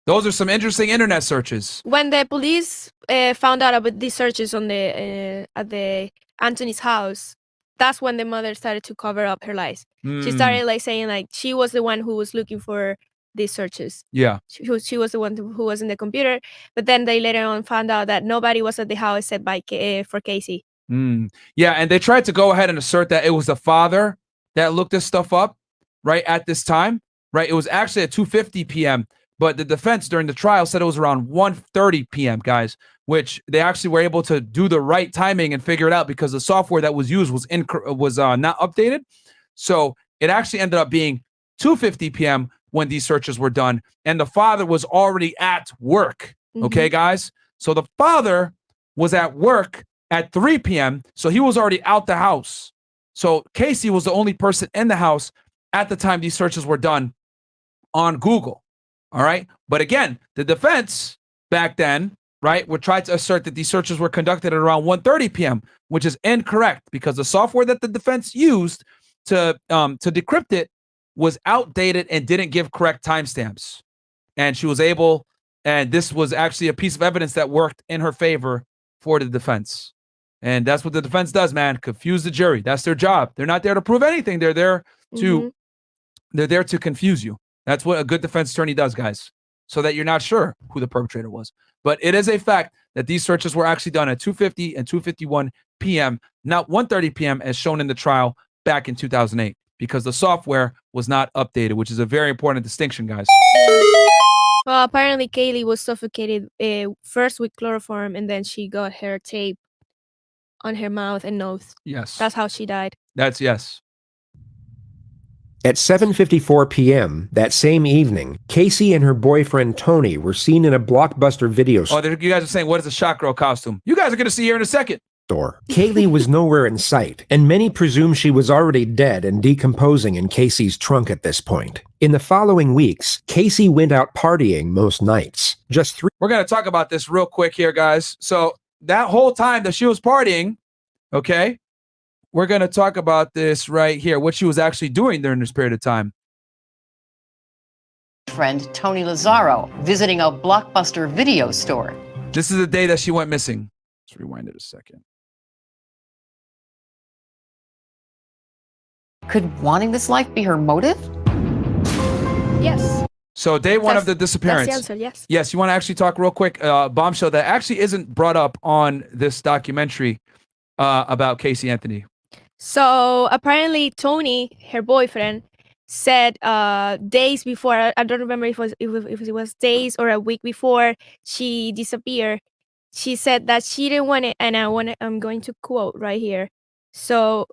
Those are some interesting internet searches. When the police found out about these searches on the at the Anthony's house, that's when the mother started to cover up her lies. She started saying she was the one who was looking for these searches. Yeah. She was the one who was in the computer, but then they later on found out that nobody was at the house except for Casey. Yeah, and they tried to go ahead and assert that it was the father that looked this stuff up, right, at this time, right? It was actually at 2:50 p.m., but the defense during the trial said it was around 1:30 p.m., guys, which they actually were able to do the right timing and figure it out because the software that was used was not updated. So it actually ended up being 2:50 p.m. when these searches were done, and the father was already at work, okay, guys? So the father was at work at 3 p.m., so he was already out the house. So Casey was the only person in the house at the time these searches were done on Google. All right. But again, the defense back then, right, would try to assert that these searches were conducted at around 1:30 p.m., which is incorrect because the software that the defense used to decrypt it was outdated and didn't give correct timestamps. And she was able, and this was actually a piece of evidence that worked in her favor for the defense. And that's what the defense does, man. Confuse the jury. That's their job. They're not there to prove anything. They're there to confuse you. That's what a good defense attorney does, guys, so that you're not sure who the perpetrator was. But it is a fact that these searches were actually done at 2:50 and 2:51 p.m., not 1:30 p.m. as shown in the trial back in 2008, because the software was not updated, which is a very important distinction, guys. Well, apparently Kaylee was suffocated first with chloroform, and then she got her tape on her mouth and nose. Yes. That's how she died. That's yes. At 7:54 p.m. that same evening, Casey and her boyfriend Tony were seen in a Blockbuster video store. Oh, you guys are saying, what is a shot girl costume? You guys are going to see here in a second. Kaylee was nowhere in sight, and many presume she was already dead and decomposing in Casey's trunk at this point. In the following weeks, Casey went out partying most nights. We're going to talk about this real quick here, guys. So that whole time that she was partying, okay, we're going to talk about this right here, what she was actually doing during this period of time. Friend Tony Lazzaro visiting a Blockbuster video store. This is the day that she went missing. Let's rewind it a second. Could wanting this life be her motive? Yes. So day one of the disappearance. That's the answer, yes. Yes, you want to actually talk real quick, bombshell that actually isn't brought up on this documentary about Caylee Anthony. So apparently Tony, her boyfriend, said days before, I don't remember if it was days or a week before she disappeared, she said that she didn't want it, and I'm going to quote right here. So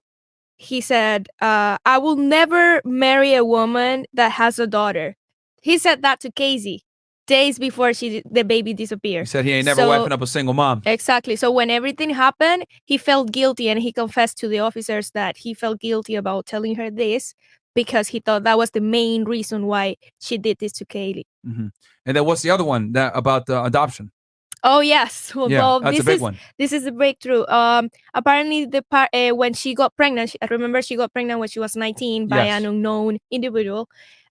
he said, I will never marry a woman that has a daughter. He said that to Casey days before the baby disappeared. He said he ain't never wiping up a single mom. Exactly. So when everything happened, he felt guilty, and he confessed to the officers that he felt guilty about telling her this because he thought that was the main reason why she did this to Kaylee. Mm-hmm. And then what's the other one about the adoption? Oh yes, well, that's a big one. This is a breakthrough. Apparently, when she got pregnant, I remember she got pregnant when she was 19 by an unknown individual.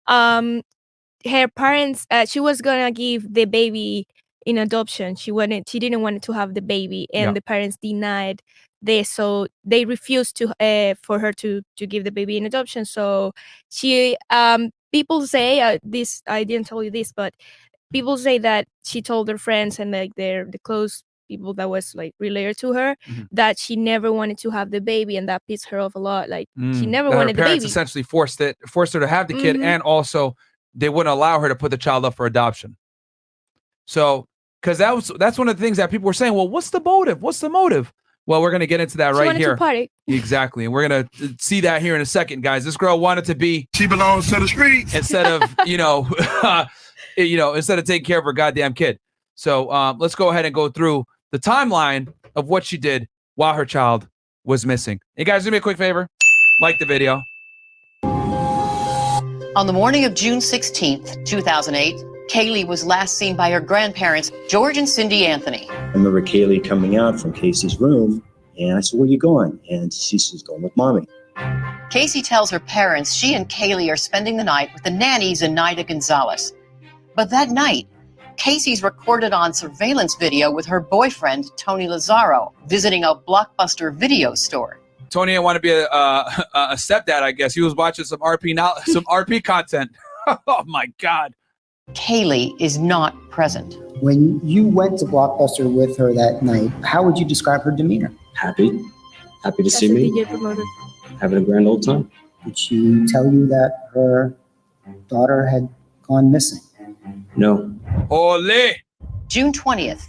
Her parents, she was gonna give the baby in adoption. She didn't want to have the baby, and the parents denied this, so they refused for her to give the baby in adoption. So she, people say this. I didn't tell you this, but people say that she told her friends and like the close people that was like related to her that she never wanted to have the baby, and that pissed her off a lot. Like she never wanted the baby. Her parents essentially forced her to have the kid, and also they wouldn't allow her to put the child up for adoption. So, because that's one of the things that people were saying. Well, what's the motive? What's the motive? Well, we're gonna get into that right here. To party. Exactly, and we're gonna see that here in a second, guys. This girl wanted to be. She belongs to the streets instead of instead of taking care of her goddamn kid. So let's go ahead and go through the timeline of what she did while her child was missing. Hey guys, do me a quick favor, like the video. On the morning of June 16th, 2008, Kaylee was last seen by her grandparents, George and Cindy Anthony. I remember Kaylee coming out from Casey's room, and I said, "Where are you going?" And she says, "Going with mommy." Casey tells her parents she and Kaylee are spending the night with the nanny, Zenaida Gonzalez. But that night, Casey's recorded on surveillance video with her boyfriend, Tony Lazzaro, visiting a Blockbuster video store. Tony didn't want to be a stepdad, I guess. He was watching some RP content. Oh my God. Kaylee is not present. When you went to Blockbuster with her that night, how would you describe her demeanor? Happy to see me. Having a grand old time. Did she tell you that her daughter had gone missing? No. Ole. June 20th.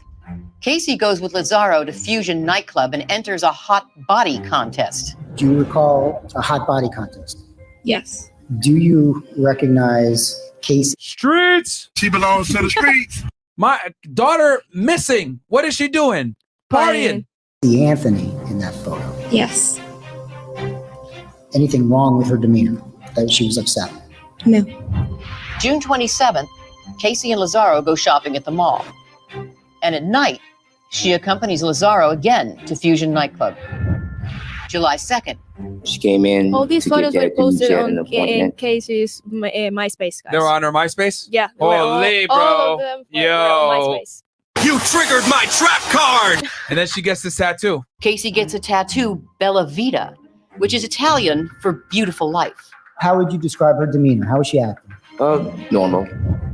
Casey goes with Lazzaro to Fusion nightclub and enters a hot body contest. Do you recall a hot body contest? Yes. Do you recognize Casey? Streets. She belongs to the streets. My daughter missing. What is she doing? Partying. The Anthony in that photo. Yes. Anything wrong with her demeanor? That she was upset? No. June 27th, Casey and Lazaro go shopping at the mall. And at night, she accompanies Lazaro again to Fusion nightclub. July 2nd. She came in. All these to photos get were there, didn't posted get on an appointment. Casey's MySpace, guys. They were on her MySpace? Yeah. they were Holy, all bro. of them were Yo. on MySpace. You triggered my trap card. And then she gets this tattoo. Casey gets a tattoo, Bella Vita, which is Italian for beautiful life. How would you describe her demeanor? How was she acting? Normal.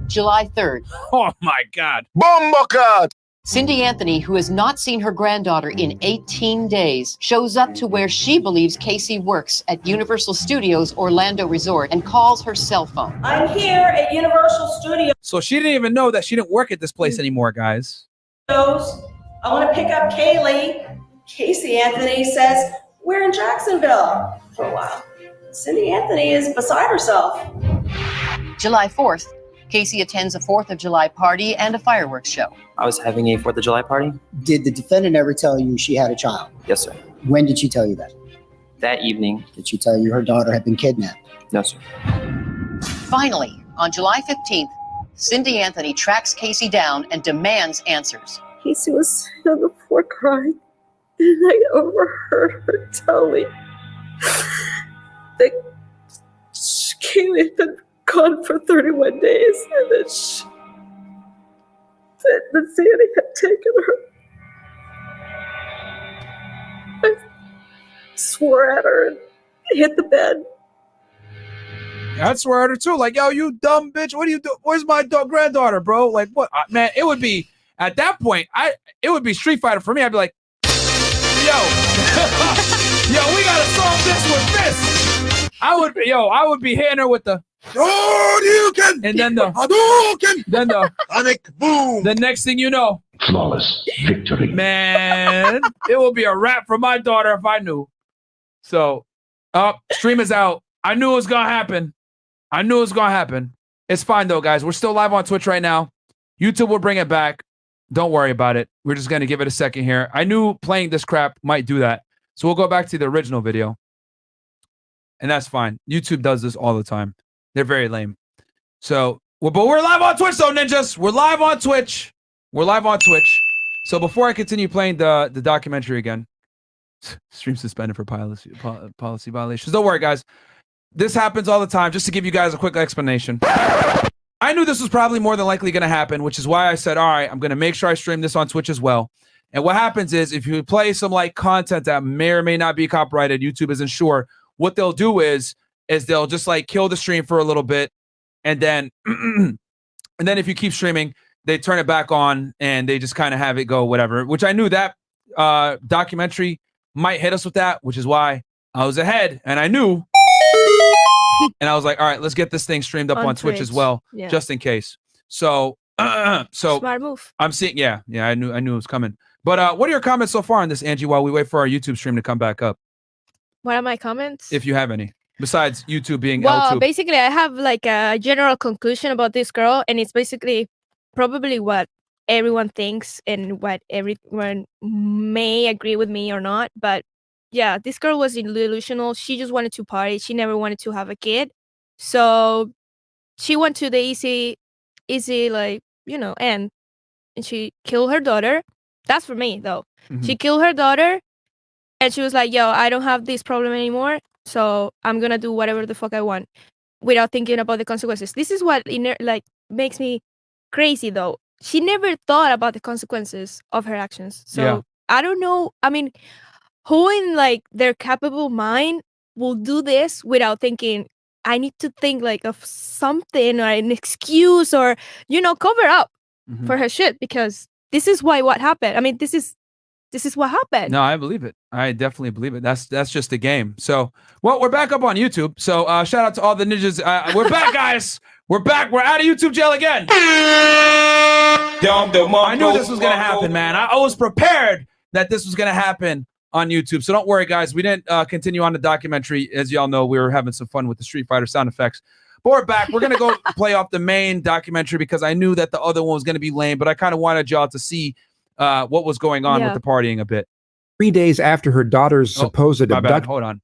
July 3rd. Oh my God. Bomba. Cindy Anthony, who has not seen her granddaughter in 18 days, shows up to where she believes Casey works at Universal Studios Orlando Resort and calls her cell phone. I'm here at Universal Studios. So she didn't even know that she didn't work at this place anymore, guys. I want to pick up Kaylee. Casey Anthony says we're in Jacksonville for a while. Cindy Anthony is beside herself. July 4th, Casey attends a 4th of July party and a fireworks show. I was having a 4th of July party. Did the defendant ever tell you she had a child? Yes, sir. When did she tell you that? That evening. Did she tell you her daughter had been kidnapped? No, sir. Finally, on July 15th, Cindy Anthony tracks Casey down and demands answers. Casey was sitting on the floor crying, and I overheard her tell me that Caylee had been gone for 31 days, and that Sandy had taken her. I swore at her and hit the bed. I'd swear at her too. Like, yo, you dumb bitch. What do you do? Where's my granddaughter, bro? Like, what? Man, it would be, at that point, it would be Street Fighter for me. I'd be like, yo, yo, we gotta solve this with this. I would be hitting her with the, and then the Sonic boom. The next thing you know, flawless victory. Man, it would be a wrap for my daughter if I knew. So, stream is out. I knew it was gonna happen. It's fine though, guys. We're still live on Twitch right now. YouTube will bring it back. Don't worry about it. We're just gonna give it a second here. I knew playing this crap might do that. So we'll go back to the original video. And that's fine. YouTube does this all the time. They're very lame. So, but we're live on Twitch though, ninjas. We're live on Twitch. So before I continue playing the documentary again, stream suspended for policy violations. Don't worry, guys. This happens all the time. Just to give you guys a quick explanation. I knew this was probably more than likely going to happen, which is why I said, all right, I'm going to make sure I stream this on Twitch as well. And what happens is if you play some like content that may or may not be copyrighted, YouTube isn't sure. What they'll do is they'll just like kill the stream for a little bit. And then, if you keep streaming, they turn it back on and they just kind of have it go, whatever, which I knew that documentary might hit us with that, which is why I was ahead and I knew. And I was like, all right, let's get this thing streamed up on Twitch as well, just in case. So smart move. I'm seeing, yeah, I knew it was coming. But what are your comments so far on this, Angie, while we wait for our YouTube stream to come back up? What are my comments? If you have any, besides YouTube being well, L2. Basically, I have like a general conclusion about this girl, and it's basically probably what everyone thinks and what everyone may agree with me or not. But yeah, this girl was delusional. She just wanted to party. She never wanted to have a kid. So she went to the easy, like, end. And she killed her daughter. That's for me, though. Mm-hmm. She killed her daughter. And she was like, yo, I don't have this problem anymore. So I'm going to do whatever the fuck I want without thinking about the consequences. This is what makes me crazy, though. She never thought about the consequences of her actions. So I don't know. I mean, who in like their capable mind will do this without thinking, I need to think like of something or an excuse or, cover up for her shit, because this is what happened. I mean, this is what happened. No, I believe it. I definitely believe it. That's just the game. So, well, we're back up on YouTube. So shout out to all the ninjas. We're back, guys. We're back. We're out of YouTube jail again. I knew this was going to happen, man. I was prepared that this was going to happen on YouTube. So don't worry, guys. We didn't continue on the documentary. As y'all know, we were having some fun with the Street Fighter sound effects. But we're back. We're going to go play off the main documentary because I knew that the other one was going to be lame, but I kind of wanted y'all to see what was going on with the partying a bit. 3 days after her daughter's supposed abduction. Hold on.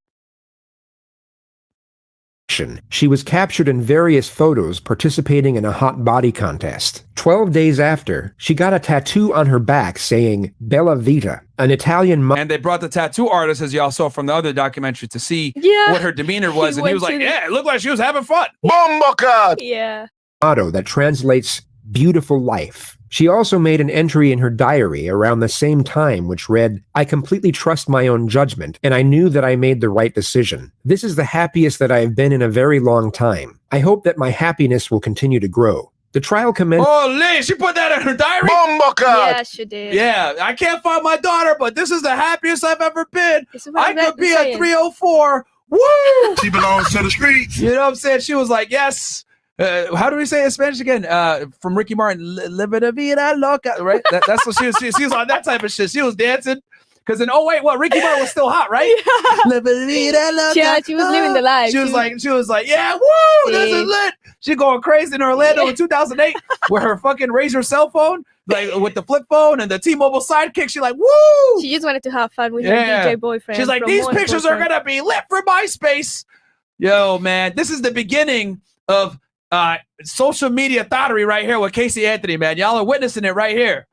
addiction, she was captured in various photos participating in a hot body contest. 12 days after, she got a tattoo on her back saying Bella Vita, an Italian and they brought the tattoo artist, as y'all saw from the other documentary, to see what her demeanor was, and he was like, yeah, it looked like she was having fun. Yeah. motto that translates beautiful life. She also made an entry in her diary around the same time which read, I completely trust my own judgment, and I knew that I made the right decision. This is the happiest that I have been in a very long time. I hope that my happiness will continue to grow. The trial commenced. Holy, she put that in her diary? Yeah, she did. Yeah, I can't find my daughter, but this is the happiest I've ever been. I could be a 304. Woo! She belongs to the streets. You know what I'm saying? She was like, yes. How do we say it in Spanish again? From Ricky Martin, live a vida loca, right? That's what she was on that type of shit. She was dancing. Because in 08, Ricky Martin was still hot, right? Yeah. Live a vida loca. Yeah, she was living the life. She was like, yeah, woo, this is lit. She going crazy in Orlando in 2008 with her fucking Razr cell phone, like with the flip phone and the T-Mobile Sidekick. She like, woo. She just wanted to have fun with her DJ boyfriend. She's like, these pictures are gonna be lit for MySpace. Yo, man, this is the beginning of social media thottery right here with Caylee Anthony, man. Y'all are witnessing it right here.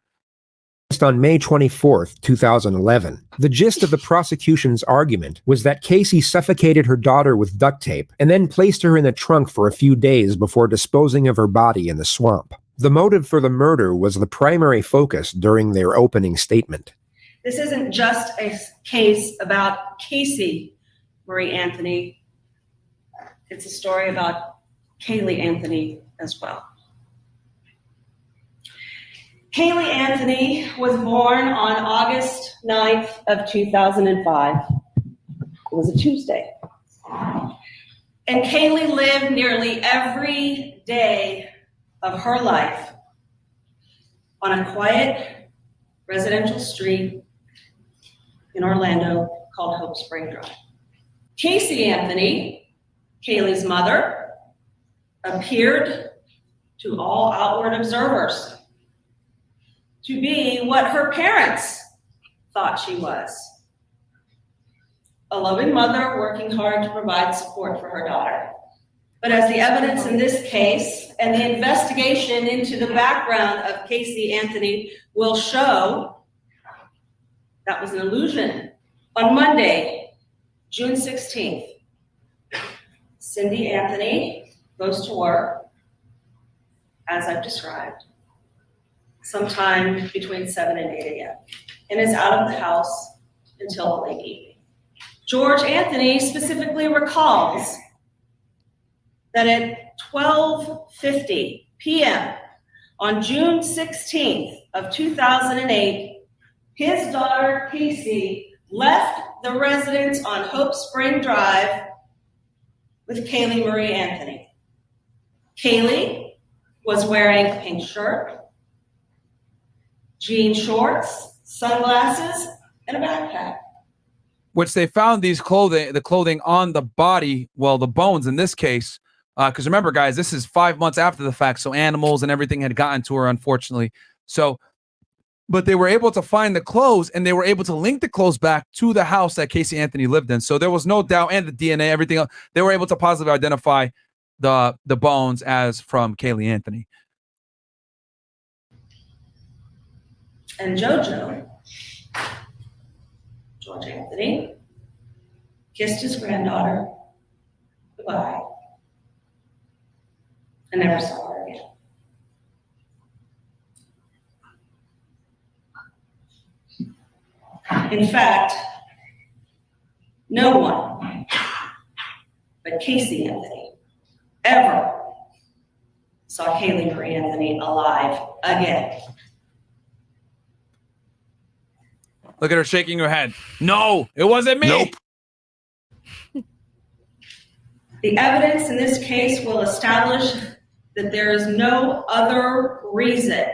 On May 24th, 2011. The gist of the prosecution's argument was that Caylee suffocated her daughter with duct tape and then placed her in the trunk for a few days before disposing of her body in the swamp. The motive for the murder was the primary focus during their opening statement. This isn't just a case about Caylee Marie Anthony. It's a story about Caylee Anthony as well. Caylee Anthony was born on August 9th of 2005. It was a Tuesday. And Caylee lived nearly every day of her life on a quiet residential street in Orlando called Hope Spring Drive. Caylee Anthony, Caylee's mother, appeared to all outward observers to be what her parents thought she was. A loving mother working hard to provide support for her daughter. But as the evidence in this case and the investigation into the background of Caylee Anthony will show, that was an illusion. On Monday, June 16th, Cindy Anthony goes to work, as I've described, sometime between 7 and 8 a.m. and is out of the house until late evening. George Anthony specifically recalls that at 12:50 p.m. on June 16th of 2008, his daughter Caylee left the residence on Hope Spring Drive with Caylee Marie Anthony. Caylee was wearing a pink shirt, jean shorts, sunglasses, and a backpack. Which they found the clothing on the body, well, the bones in this case, because remember, guys, this is 5 months after the fact, so animals and everything had gotten to her, unfortunately. So, but they were able to find the clothes, and they were able to link the clothes back to the house that Caylee Anthony lived in. So there was no doubt, and the DNA, everything else, they were able to positively identify the bones as from Caylee Anthony. And George Anthony, kissed his granddaughter goodbye and never saw her again. In fact, no one but Caylee Anthony ever saw Caylee Marie Anthony alive again. Look at her shaking her head. No, it wasn't me. Nope. The evidence in this case will establish that there is no other reason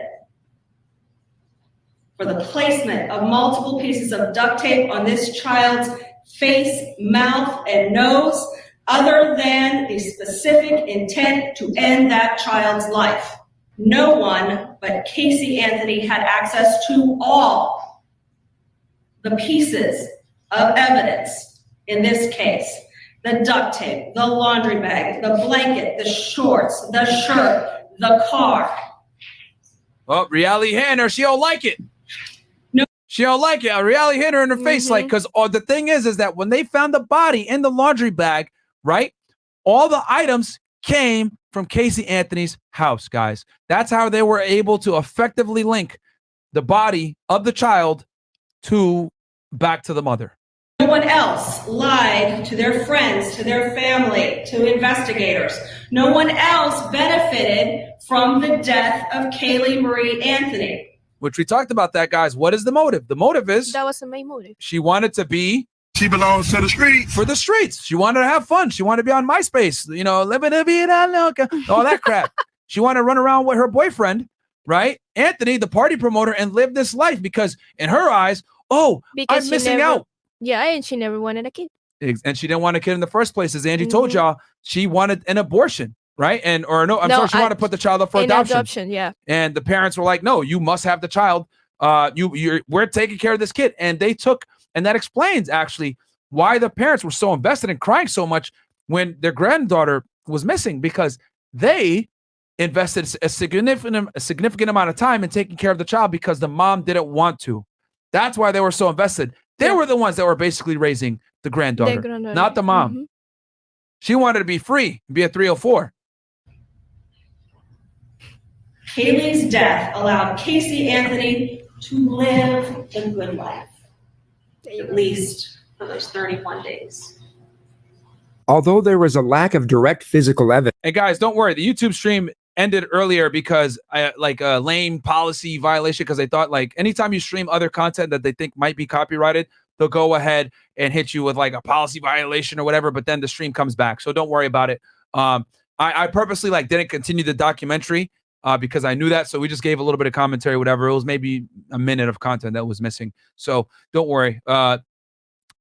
for the placement of multiple pieces of duct tape on this child's face, mouth, and nose other than the specific intent to end that child's life. No one but Caylee Anthony had access to all the pieces of evidence in this case. the duct tape, the laundry bag, the blanket, the shorts, the shirt, the car. Oh, reality hitting her. She don't like it. No. She don't like it. Reality hit her in her face. Like, because the thing is that when they found the body in the laundry bag, right, all the items came from Caylee Anthony's house, guys. That's how they were able to effectively link the body of the child back to the mother. No one else lied to their friends, to their family, to investigators. No one else benefited from the death of Caylee Marie Anthony. Which we talked about that, guys. What is the motive? The motive is that was the main motive. She wanted to be. She belongs to the streets. For the streets. She wanted to have fun. She wanted to be on MySpace, you know, living a vida loca, all that crap. She wanted to run around with her boyfriend, right? Anthony, the party promoter, and live this life because in her eyes, because I'm missing out. Yeah, and she never wanted a kid. And she didn't want a kid in the first place. As Angie told y'all, she wanted an abortion, right? She wanted to put the child up for adoption. Yeah. And the parents were like, no, you must have the child. We're taking care of this kid. And they took, and that explains actually why the parents were so invested and crying so much when their granddaughter was missing, because they invested a significant amount of time in taking care of the child because the mom didn't want to. That's why they were so invested. They were the ones that were basically raising the granddaughter, not the mom. She wanted to be free, be a 304. Caylee's death allowed Caylee Anthony to live the good life, at least for those 31 days. Although there was a lack of direct physical evidence. Hey guys, don't worry. The YouTube stream ended earlier because a lame policy violation, because they thought like anytime you stream other content that they think might be copyrighted, they'll go ahead and hit you with like a policy violation or whatever, but then the stream comes back. So don't worry about it. I purposely didn't continue the documentary because I knew that. So we just gave a little bit of commentary, whatever. It was maybe a minute of content that was missing. So don't worry.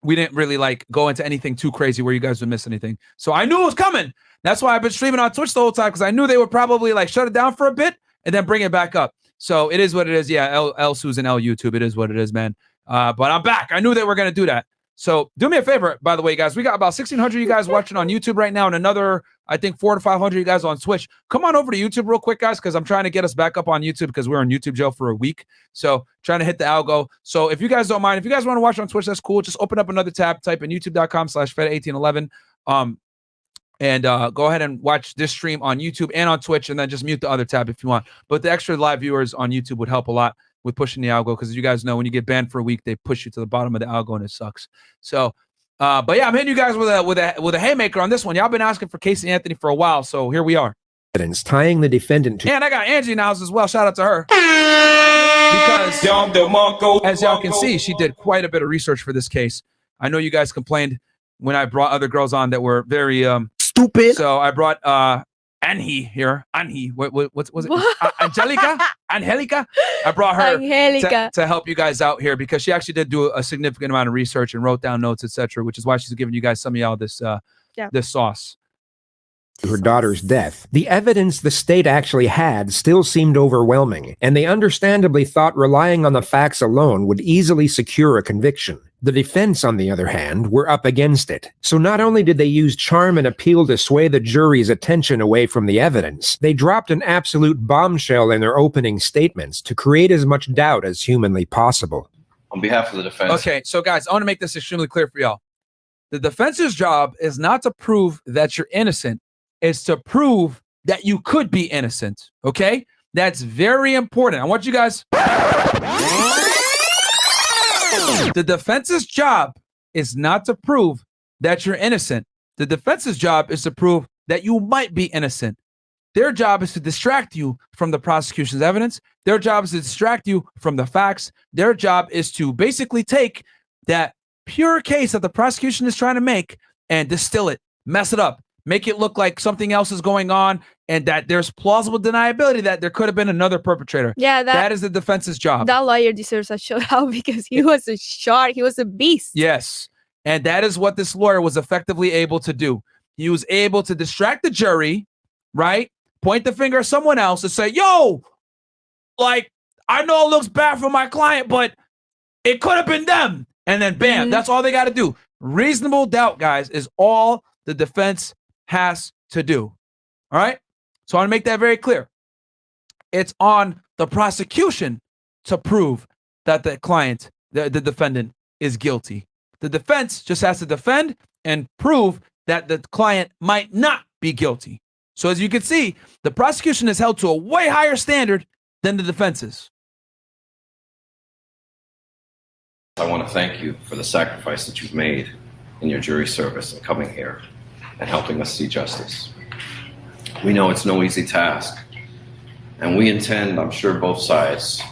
We didn't really go into anything too crazy where you guys would miss anything. So I knew it was coming. That's why I've been streaming on Twitch the whole time, because I knew they would probably shut it down for a bit and then bring it back up. So it is what it is. Yeah, L Susan L YouTube. It is what it is, man. But I'm back. I knew they were going to do that. So do me a favor, by the way, guys. We got about 1,600 you guys watching on YouTube right now, and another, I think, 400 to 500 you guys on Twitch. Come on over to YouTube real quick, guys, because I'm trying to get us back up on YouTube because we're on YouTube jail for a week. So trying to hit the algo. So if you guys don't mind, if you guys want to watch on Twitch, that's cool. Just open up another tab, type in youtube.com/fed1811. And go ahead and watch this stream on YouTube and on Twitch, and then just mute the other tab if you want. But the extra live viewers on YouTube would help a lot with pushing the algo, because as you guys know, when you get banned for a week, they push you to the bottom of the algo, and it sucks. So, but yeah, I'm hitting you guys with a haymaker on this one. Y'all been asking for Caylee Anthony for a while, so here we are. Evidence tying the defendant to. And I got Angie in the house as well. Shout out to her. Because as y'all can see, she did quite a bit of research for this case. I know you guys complained when I brought other girls on that were very stupid. So I brought Anhi here. Anhi, what's it? Angelica. I brought her to help you guys out here because she actually did do a significant amount of research and wrote down notes, etc., which is why she's giving you guys some of y'all this sauce. Her daughter's death. The evidence the state actually had still seemed overwhelming, and they understandably thought relying on the facts alone would easily secure a conviction. The defense, on the other hand, were up against it. So not only did they use charm and appeal to sway the jury's attention away from the evidence, they dropped an absolute bombshell in their opening statements to create as much doubt as humanly possible. On behalf of the defense. Okay, so guys, I want to make this extremely clear for y'all. The defense's job is not to prove that you're innocent. It's to prove that you could be innocent, okay? That's very important. I want you guys... The defense's job is not to prove that you're innocent. The defense's job is to prove that you might be innocent. Their job is to distract you from the prosecution's evidence. Their job is to distract you from the facts. Their job is to basically take that pure case that the prosecution is trying to make and distill it, mess it up, make it look like something else is going on and that there's plausible deniability that there could have been another perpetrator. Yeah, that is the defense's job. That lawyer deserves a shout out because he was a shark. He was a beast. Yes. And that is what this lawyer was effectively able to do. He was able to distract the jury, right? Point the finger at someone else and say, yo, I know it looks bad for my client, but it could have been them. And then bam, that's all they got to do. Reasonable doubt, guys, is all the defense has to do. All right? So I want to make that very clear. It's on the prosecution to prove that the client, the defendant, is guilty. The defense just has to defend and prove that the client might not be guilty. So as you can see, the prosecution is held to a way higher standard than the defense is. I want to thank you for the sacrifice that you've made in your jury service and coming here and helping us see justice. We know it's no easy task, and we intend, I'm sure both sides,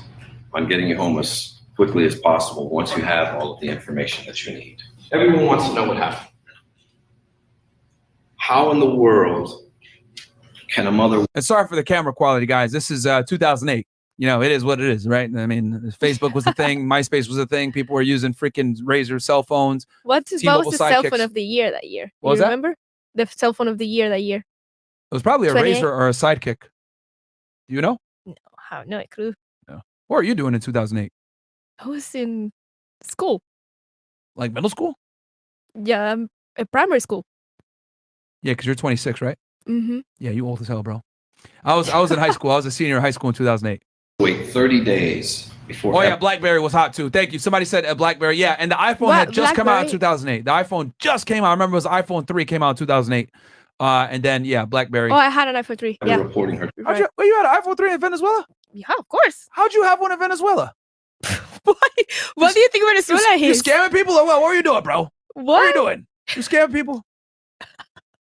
on getting you home as quickly as possible once you have all of the information that you need. Everyone wants to know what happened. How in the world can a mother... And sorry for the camera quality, guys. This is 2008. You know, it is what it is, right? I mean, Facebook was the thing. MySpace was the thing. People were using freaking Razor cell phones. What was the cell phone of the year that year? What was you that? remember? The cell phone of the year that year. It was probably a 28? Razor or a Sidekick. Do you know? No, how? No clue. No. What were you doing in 2008? I was in school. Like middle school? Yeah, primary school. Yeah, because you're 26, right? Mm-hmm. Yeah, you old as hell, bro. I was in high school. I was a senior in high school in 2008. Wait 30 days before... Oh, yeah, BlackBerry was hot, too. Thank you. Somebody said BlackBerry. Yeah, and the iPhone had just come out in 2008. The iPhone just came out. I remember it was iPhone 3 came out in 2008. And then, yeah, BlackBerry. Oh, I had an iPhone 3. Yeah. Reporting her. You had an iPhone 3 in Venezuela? Yeah, of course. How'd you have one in Venezuela? What do you think Venezuela is? You scamming people or what? What were you doing, bro? What are you doing? You scamming people?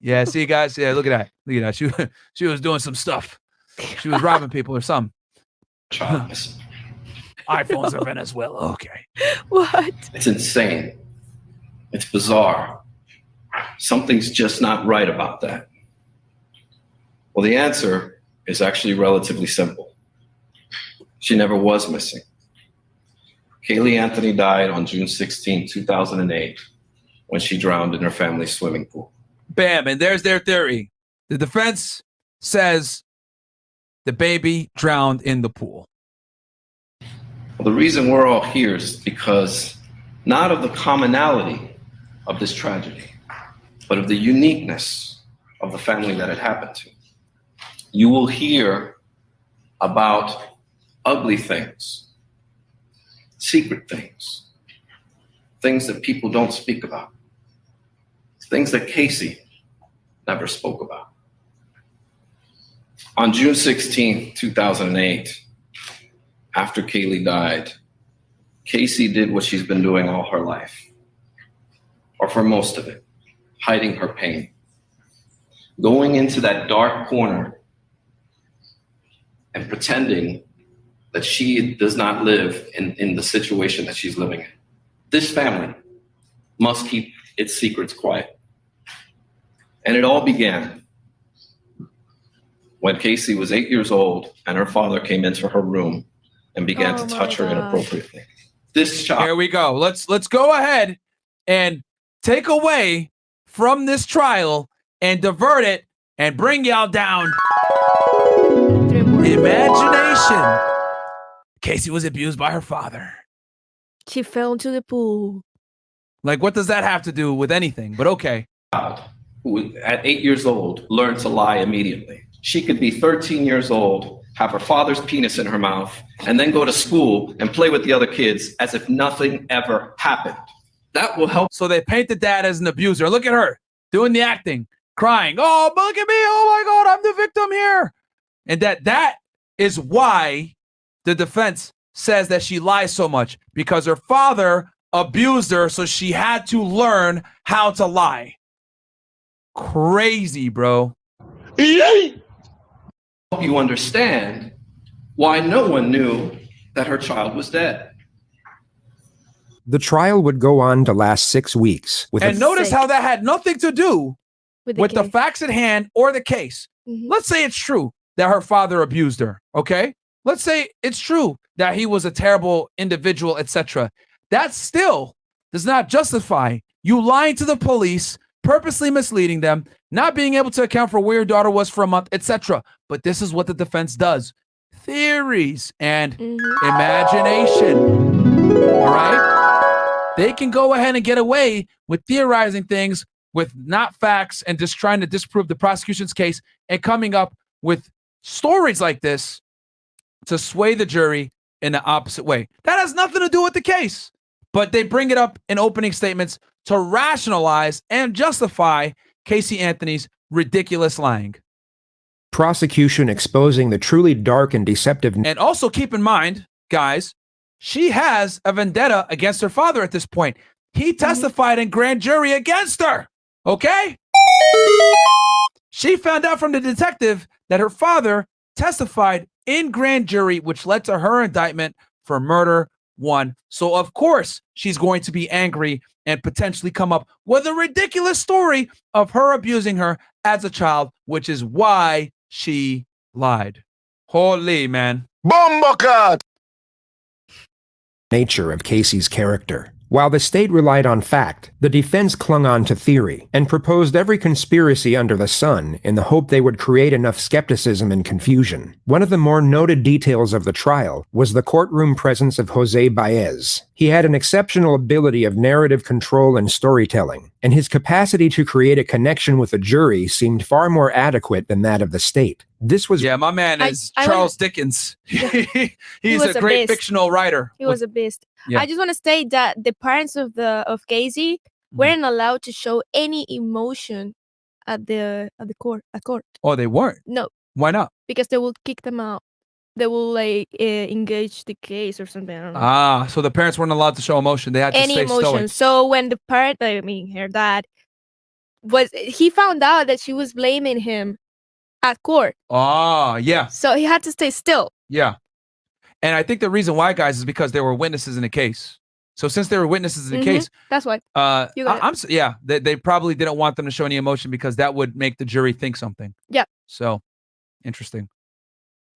Yeah, see, guys. Yeah, look at that. Look at that. She was doing some stuff. She was robbing people or something. iPhones in Venezuela. Okay. What? It's insane. It's bizarre. Something's just not right about that. Well, the answer is actually relatively simple. She never was missing. Caylee Anthony died on June 16, 2008, when she drowned in her family's swimming pool. Bam, and there's their theory. The defense says the baby drowned in the pool. Well, the reason we're all here is because not of the commonality of this tragedy, but of the uniqueness of the family that it happened to. You will hear about ugly things, secret things, things that people don't speak about, things that Casey never spoke about. On June 16, 2008, after Kaylee died, Casey did what she's been doing all her life, or for most of it, hiding her pain, going into that dark corner and pretending that she does not live in the situation that she's living in. This family must keep its secrets quiet. And it all began when Casey was 8 years old and her father came into her room and began to touch her inappropriately. This child. Here we go. Let's go ahead and take away from this trial and divert it and bring y'all down. Imagination. Casey was abused by her father. She fell into the pool. Like, what does that have to do with anything? But okay. Who at 8 years old learned to lie immediately. She could be 13 years old, have her father's penis in her mouth, and then go to school and play with the other kids as if nothing ever happened. That will help. So they paint the dad as an abuser. Look at her doing the acting, crying. Oh, look at me. Oh my God, I'm the victim here. And that is why the defense says that she lies so much, because her father abused her, so she had to learn how to lie. Crazy, bro. Help you understand why no one knew that her child was dead. The trial would go on to last 6 weeks. And notice how that had nothing to do with the facts at hand or the case. Let's say it's true that her father abused her, okay? Let's say it's true that he was a terrible individual, etc. That still does not justify you lying to the police, purposely misleading them, not being able to account for where your daughter was for a month, etc. But this is what the defense does. Theories and imagination. All right? They can go ahead and get away with theorizing things with not facts and just trying to disprove the prosecution's case and coming up with stories like this to sway the jury in the opposite way. That has nothing to do with the case, but they bring it up in opening statements to rationalize and justify Caylee Anthony's ridiculous lying. Prosecution exposing the truly dark and deceptive. And also keep in mind, guys, she has a vendetta against her father at this point. He testified in grand jury against her. Okay? She found out from the detective that her father testified in grand jury, which led to her indictment for murder 1. So, of course, she's going to be angry and potentially come up with a ridiculous story of her abusing her as a child, which is why she lied. Holy man. Bombocard! Nature of Casey's character. While the state relied on fact, the defense clung on to theory and proposed every conspiracy under the sun in the hope they would create enough skepticism and confusion. One of the more noted details of the trial was the courtroom presence of Jose Baez. He had an exceptional ability of narrative control and storytelling, and his capacity to create a connection with a jury seemed far more adequate than that of the state. This was my man is Charles Dickens. He's a great fictional writer. He was a beast. Yeah. I just want to state that the parents of Caylee weren't allowed to show any emotion at the court. Oh, they weren't? No, Why not? because they will kick them out. They will engage the case or something. I don't know. So the parents weren't allowed to show emotion. They had to Any stay emotion. stoic. So when the parent, her dad, he found out that she was blaming him at court. Oh, yeah. So he had to stay still. Yeah. And I think the reason why, guys, is because there were witnesses in the case. So since there were witnesses in the case, That's why. You got it. they probably didn't want them to show any emotion because that would make the jury think something. Yeah. So interesting.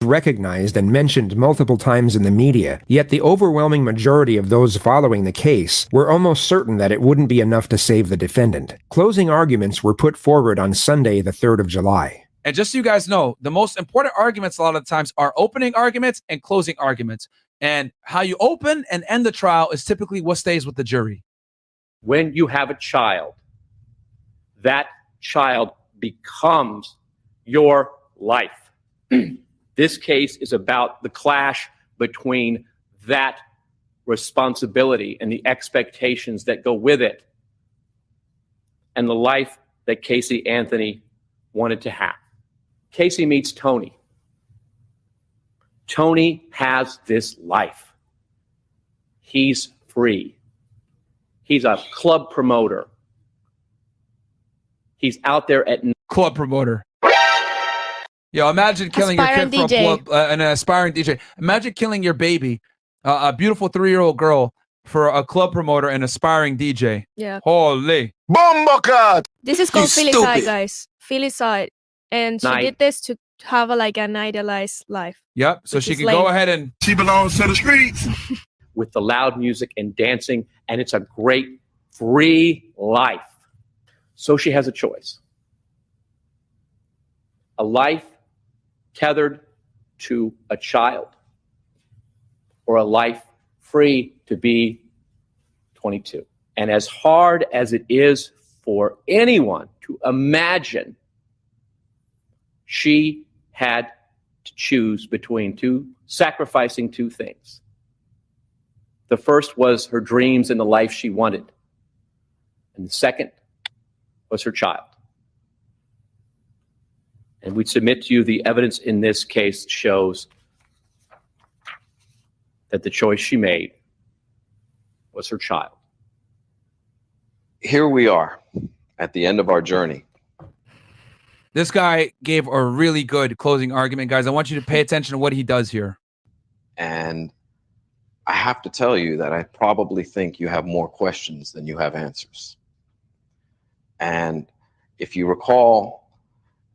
Recognized and mentioned multiple times in the media, yet the overwhelming majority of those following the case were almost certain that it wouldn't be enough to save the defendant. Closing arguments were put forward on Sunday, the 3rd of July. And just so you guys know, the most important arguments a lot of the times are opening arguments and closing arguments. And how you open and end the trial is typically what stays with the jury. When you have a child, that child becomes your life. This case is about the clash between that responsibility and the expectations that go with it and the life that Caylee Anthony wanted to have. Caylee meets Tony. Tony has this life. He's free. He's a club promoter. He's out there at club promoter. Yo, imagine killing your kid for a club, an aspiring DJ. Imagine killing your baby, a beautiful 3-year-old girl, for a club promoter and aspiring DJ. Yeah. Holy. Bombocard! This is called filicide, guys. Filicide. And she did this to have an idealized life. Yep. So she can go ahead and... She belongs to the streets. with the loud music and dancing, and it's a great free life. So she has a choice. A life tethered to a child, or a life free to be 22. And as hard as it is for anyone to imagine, she had to choose between sacrificing two things. The first was her dreams and the life she wanted. And the second was her child. And we submit to you the evidence in this case shows that the choice she made was her child. Here we are at the end of our journey. This guy gave a really good closing argument, guys. I want you to pay attention to what he does here. And I have to tell you that I probably think you have more questions than you have answers. And if you recall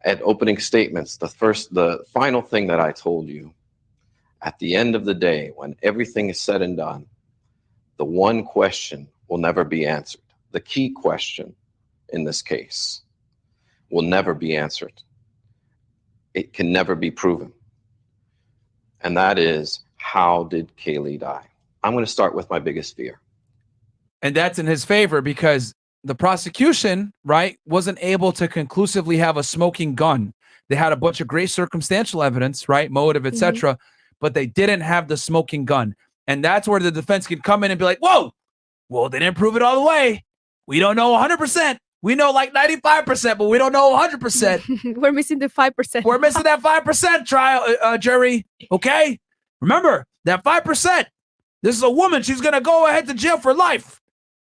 at opening statements, the final thing that I told you, at the end of the day, when everything is said and done, the one question will never be answered. The key question in this case will never be answered. It can never be proven. And that is, how did Caylee die? I'm going to start with my biggest fear. And that's in his favor because the prosecution, right, wasn't able to conclusively have a smoking gun. They had a bunch of great circumstantial evidence, right, motive, etc., but they didn't have the smoking gun. And that's where the defense can come in and be like, whoa, well, they didn't prove it all the way. We don't know 100%. We know like 95%, but we don't know 100%. We're missing the 5%. We're missing that 5% trial, jury. Okay? Remember, that 5%. This is a woman. She's going to go ahead to jail for life.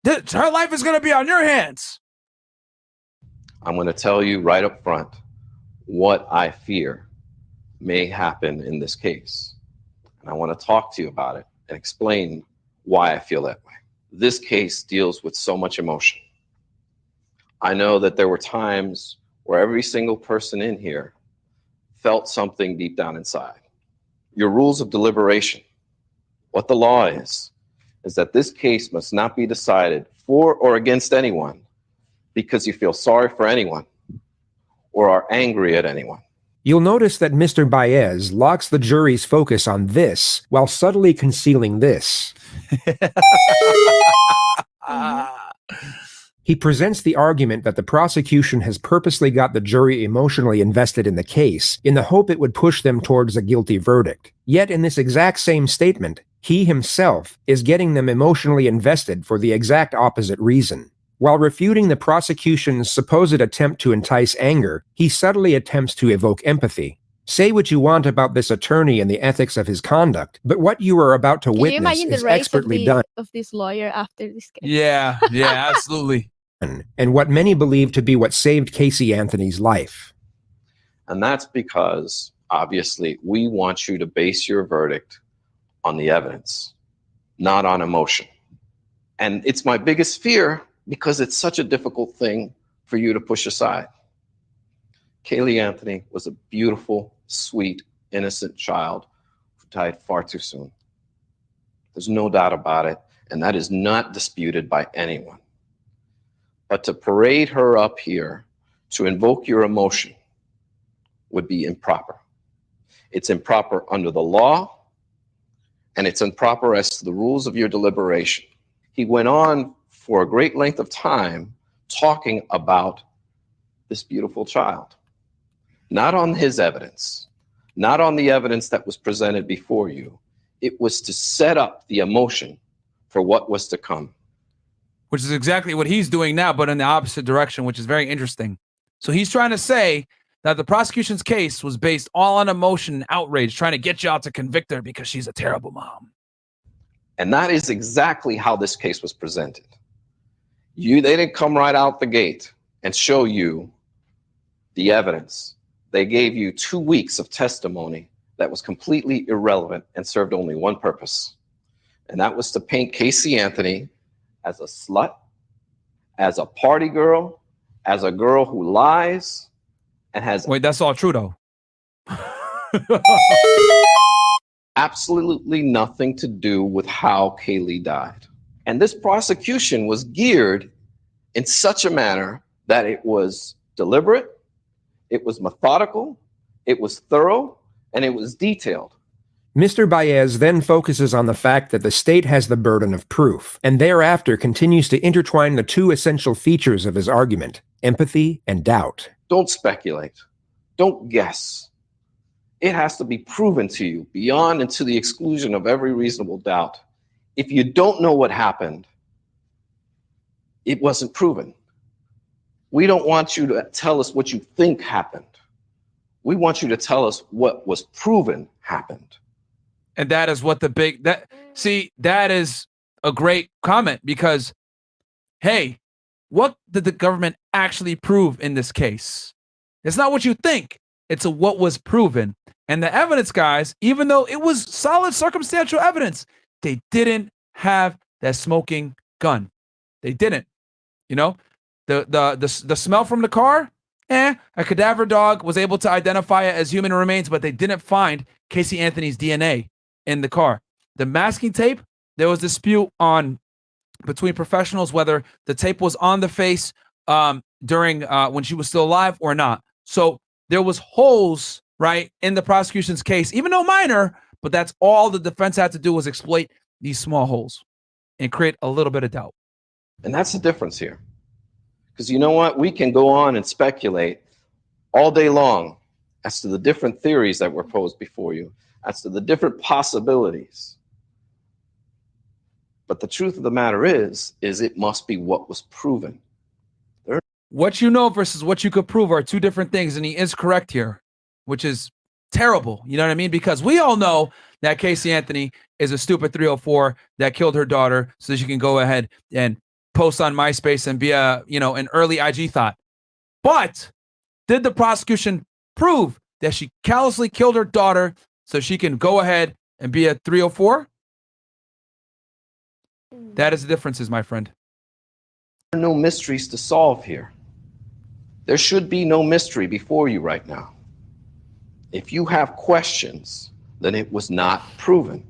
Her life is going to be on your hands. I'm going to tell you right up front what I fear may happen in this case. And I want to talk to you about it and explain why I feel that way. This case deals with so much emotion. I know that there were times where every single person in here felt something deep down inside. Your rules of deliberation, what the law is that this case must not be decided for or against anyone because you feel sorry for anyone or are angry at anyone. You'll notice that Mr. Baez locks the jury's focus on this while subtly concealing this. He presents the argument that the prosecution has purposely got the jury emotionally invested in the case in the hope it would push them towards a guilty verdict. Yet in this exact same statement, he himself is getting them emotionally invested for the exact opposite reason. While refuting the prosecution's supposed attempt to entice anger, he subtly attempts to evoke empathy. Say what you want about this attorney and the ethics of his conduct, but what you are about to witness is expertly done. Of this lawyer after this case. Yeah, absolutely. And what many believe to be what saved Caylee Anthony's life. And that's because, obviously, we want you to base your verdict on the evidence, not on emotion. And it's my biggest fear because it's such a difficult thing for you to push aside. Caylee Anthony was a beautiful, sweet, innocent child who died far too soon. There's no doubt about it, and that is not disputed by anyone. But to parade her up here to invoke your emotion would be improper. It's improper under the law, and it's improper as to the rules of your deliberation. He went on for a great length of time talking about this beautiful child, not on his evidence, not on the evidence that was presented before you. It was to set up the emotion for what was to come. Which is exactly what he's doing now, but in the opposite direction, which is very interesting. So he's trying to say that the prosecution's case was based all on emotion and outrage, trying to get you out to convict her because she's a terrible mom. And that is exactly how this case was presented. They didn't come right out the gate and show you the evidence. They gave you 2 weeks of testimony that was completely irrelevant and served only one purpose. And that was to paint Caylee Anthony as a slut, as a party girl, as a girl who lies, and has... Wait, that's all true, though. Absolutely nothing to do with how Kaylee died. And this prosecution was geared in such a manner that it was deliberate, it was methodical, it was thorough, and it was detailed. Mr. Baez then focuses on the fact that the state has the burden of proof, and thereafter continues to intertwine the two essential features of his argument, empathy and doubt. Don't speculate. Don't guess. It has to be proven to you beyond and to the exclusion of every reasonable doubt. If you don't know what happened, it wasn't proven. We don't want you to tell us what you think happened. We want you to tell us what was proven happened. And that is what that is a great comment because, hey, what did the government actually prove in this case? It's not what you think. It's what was proven. And the evidence, guys, even though it was solid circumstantial evidence, they didn't have that smoking gun. They didn't. You know, the smell from the car, a cadaver dog was able to identify it as human remains, but they didn't find Caylee Anthony's DNA in the car. The masking tape, there was dispute between professionals whether the tape was on the face during when she was still alive or not. So there was holes, right, in the prosecution's case, even though minor, but that's all the defense had to do was exploit these small holes and create a little bit of doubt. And that's the difference here. Because you know what? We can go on and speculate all day long as to the different theories that were posed before you, as to the different possibilities. But the truth of the matter is it must be what was proven. What you know versus what you could prove are two different things, and he is correct here, which is terrible. You know what I mean? Because we all know that Caylee Anthony is a stupid 304 that killed her daughter so that she can go ahead and post on MySpace and be a, an early IG thought. But did the prosecution prove that she callously killed her daughter so she can go ahead and be a 304? That is the differences, my friend. There are no mysteries to solve here. There should be no mystery before you right now. If you have questions, then it was not proven.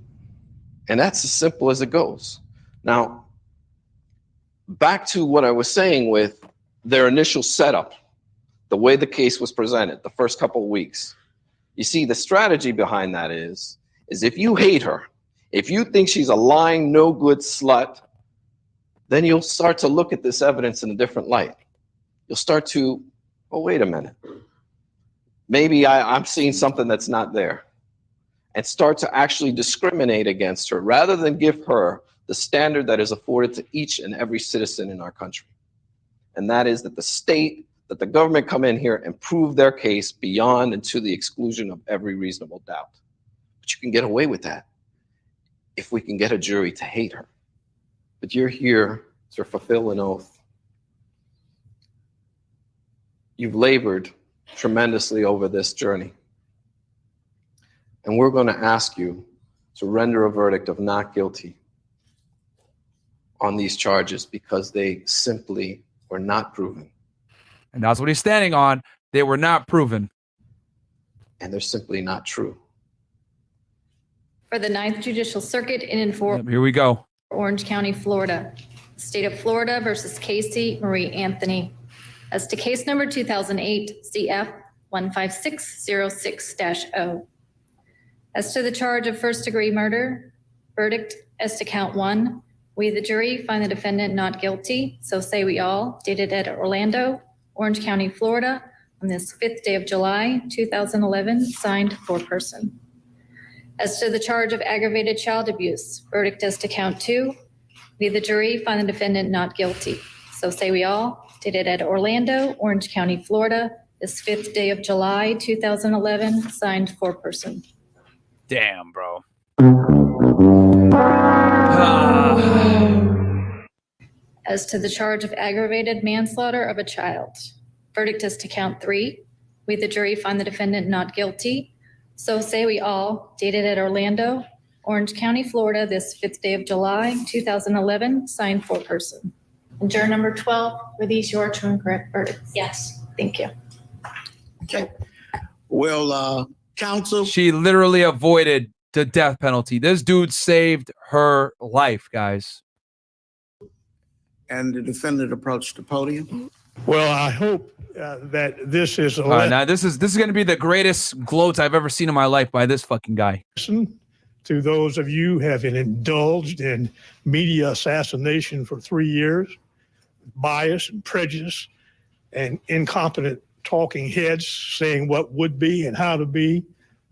And that's as simple as it goes. Now, back to what I was saying with their initial setup, the way the case was presented, the first couple of weeks. You see, the strategy behind that is if you hate her, if you think she's a lying, no good slut, then you'll start to look at this evidence in a different light. You'll start to, oh, wait a minute. Maybe I'm seeing something that's not there. And start to actually discriminate against her rather than give her the standard that is afforded to each and every citizen in our country. And that is that the state, that the government come in here and prove their case beyond and to the exclusion of every reasonable doubt. But you can get away with that if we can get a jury to hate her. But you're here to fulfill an oath. You've labored tremendously over this journey. And we're going to ask you to render a verdict of not guilty on these charges because they simply were not proven. And that's what he's standing on. They were not proven. And they're simply not true. For the 9th Judicial Circuit in and for Here we go. Orange County, Florida. State of Florida versus Caylee Anthony. As to case number 2008 CF 15606-0. As to the charge of first-degree murder, verdict as to count 1, we, the jury, find the defendant not guilty, so say we all, dated at Orlando, Orange County, Florida, on this 5th day of July, 2011, signed foreperson. As to the charge of aggravated child abuse, verdict as to count 2, we, the jury, find the defendant not guilty, so say we all, dated at Orlando, Orange County, Florida, this 5th day of July, 2011, signed foreperson. Damn, bro. As to the charge of aggravated manslaughter of a child, verdict as to count 3, we, the jury, find the defendant not guilty, so say we all, dated at Orlando, Orange County, Florida, this 5th day of July, 2011, signed foreperson. And juror number 12, were these your true and correct verdicts? Yes. Thank you. Okay. Well, counsel. She literally avoided the death penalty. This dude saved her life, guys. And the defendant approached the podium. Well, I hope that this is a now this is going to be the greatest gloats I've ever seen in my life by this fucking guy. lesson to those of you who have indulged in media assassination for 3 years, bias and prejudice and incompetent talking heads saying what would be and how to be.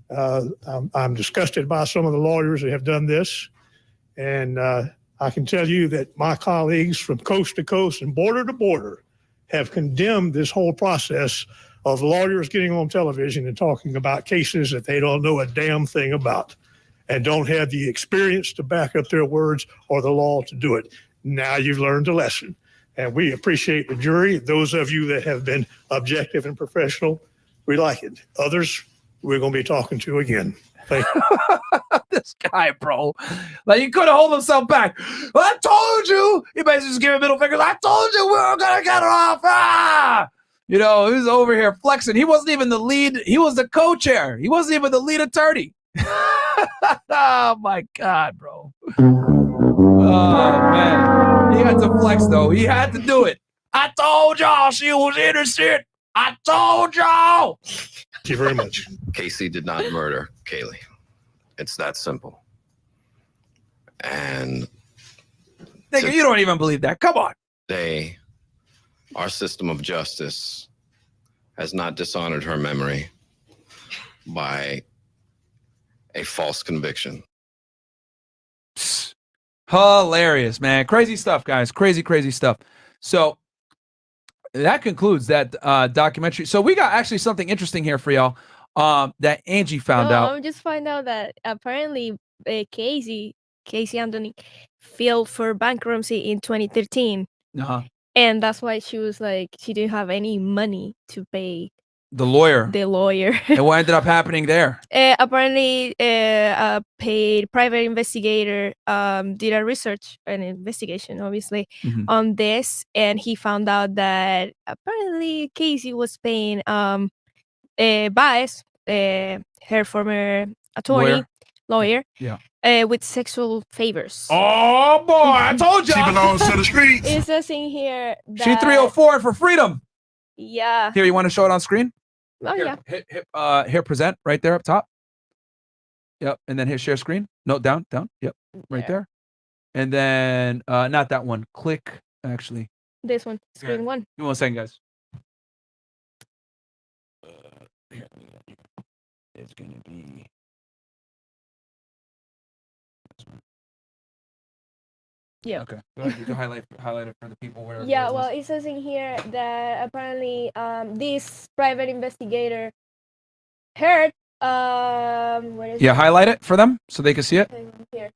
I'm disgusted by some of the lawyers that have done this. And I can tell you that my colleagues from coast to coast and border to border have condemned this whole process of lawyers getting on television and talking about cases that they don't know a damn thing about and don't have the experience to back up their words or the law to do it. Now you've learned a lesson. And we appreciate the jury. Those of you that have been objective and professional, we like it. Others, we're going to be talking to again. Thank you. This guy, bro. Like, he could have held himself back. I told you. He basically just gave a middle finger. I told you we were going to get her off. Ah! You know, he was over here flexing. He wasn't even the lead. He was the co-chair. He wasn't even the lead attorney. Oh, my God, bro. Oh, man. He had to flex, though. He had to do it. I told y'all she was innocent. I told y'all. Thank you very much. Caylee did not murder Kaylee. It's that simple. And nigga, you don't even believe that. Come on. They our system of justice has not dishonored her memory by a false conviction. Hilarious, man. Crazy stuff, guys. Crazy stuff. So that concludes that documentary. So we got actually something interesting here for y'all that Angie found out. I just find out that apparently Caylee Anthony filed for bankruptcy in 2013. Uh-huh. And that's why she was like, she didn't have any money to pay The lawyer. And what ended up happening there? Apparently, a paid private investigator did a research, an investigation, obviously, on this, and he found out that apparently Caylee was paying Baez, her former attorney, lawyer, Yeah. With sexual favors. Oh boy, I told you. She belongs to the streets. It says in here that She 304 for freedom. Yeah. Here, you want to show it on screen? Oh Here, yeah. Hit present right there up top. Yep, and then hit share screen. No, down. Yep, right there. And then not that one. Click actually. This one, screen one. Give me 1 second, guys. Here. It's gonna be. Yeah. Okay. Go ahead. You can highlight it for the people where. Yeah, well, it says in here that apparently this private investigator heard what is Yeah, it? highlight it for them so they can see it. Here.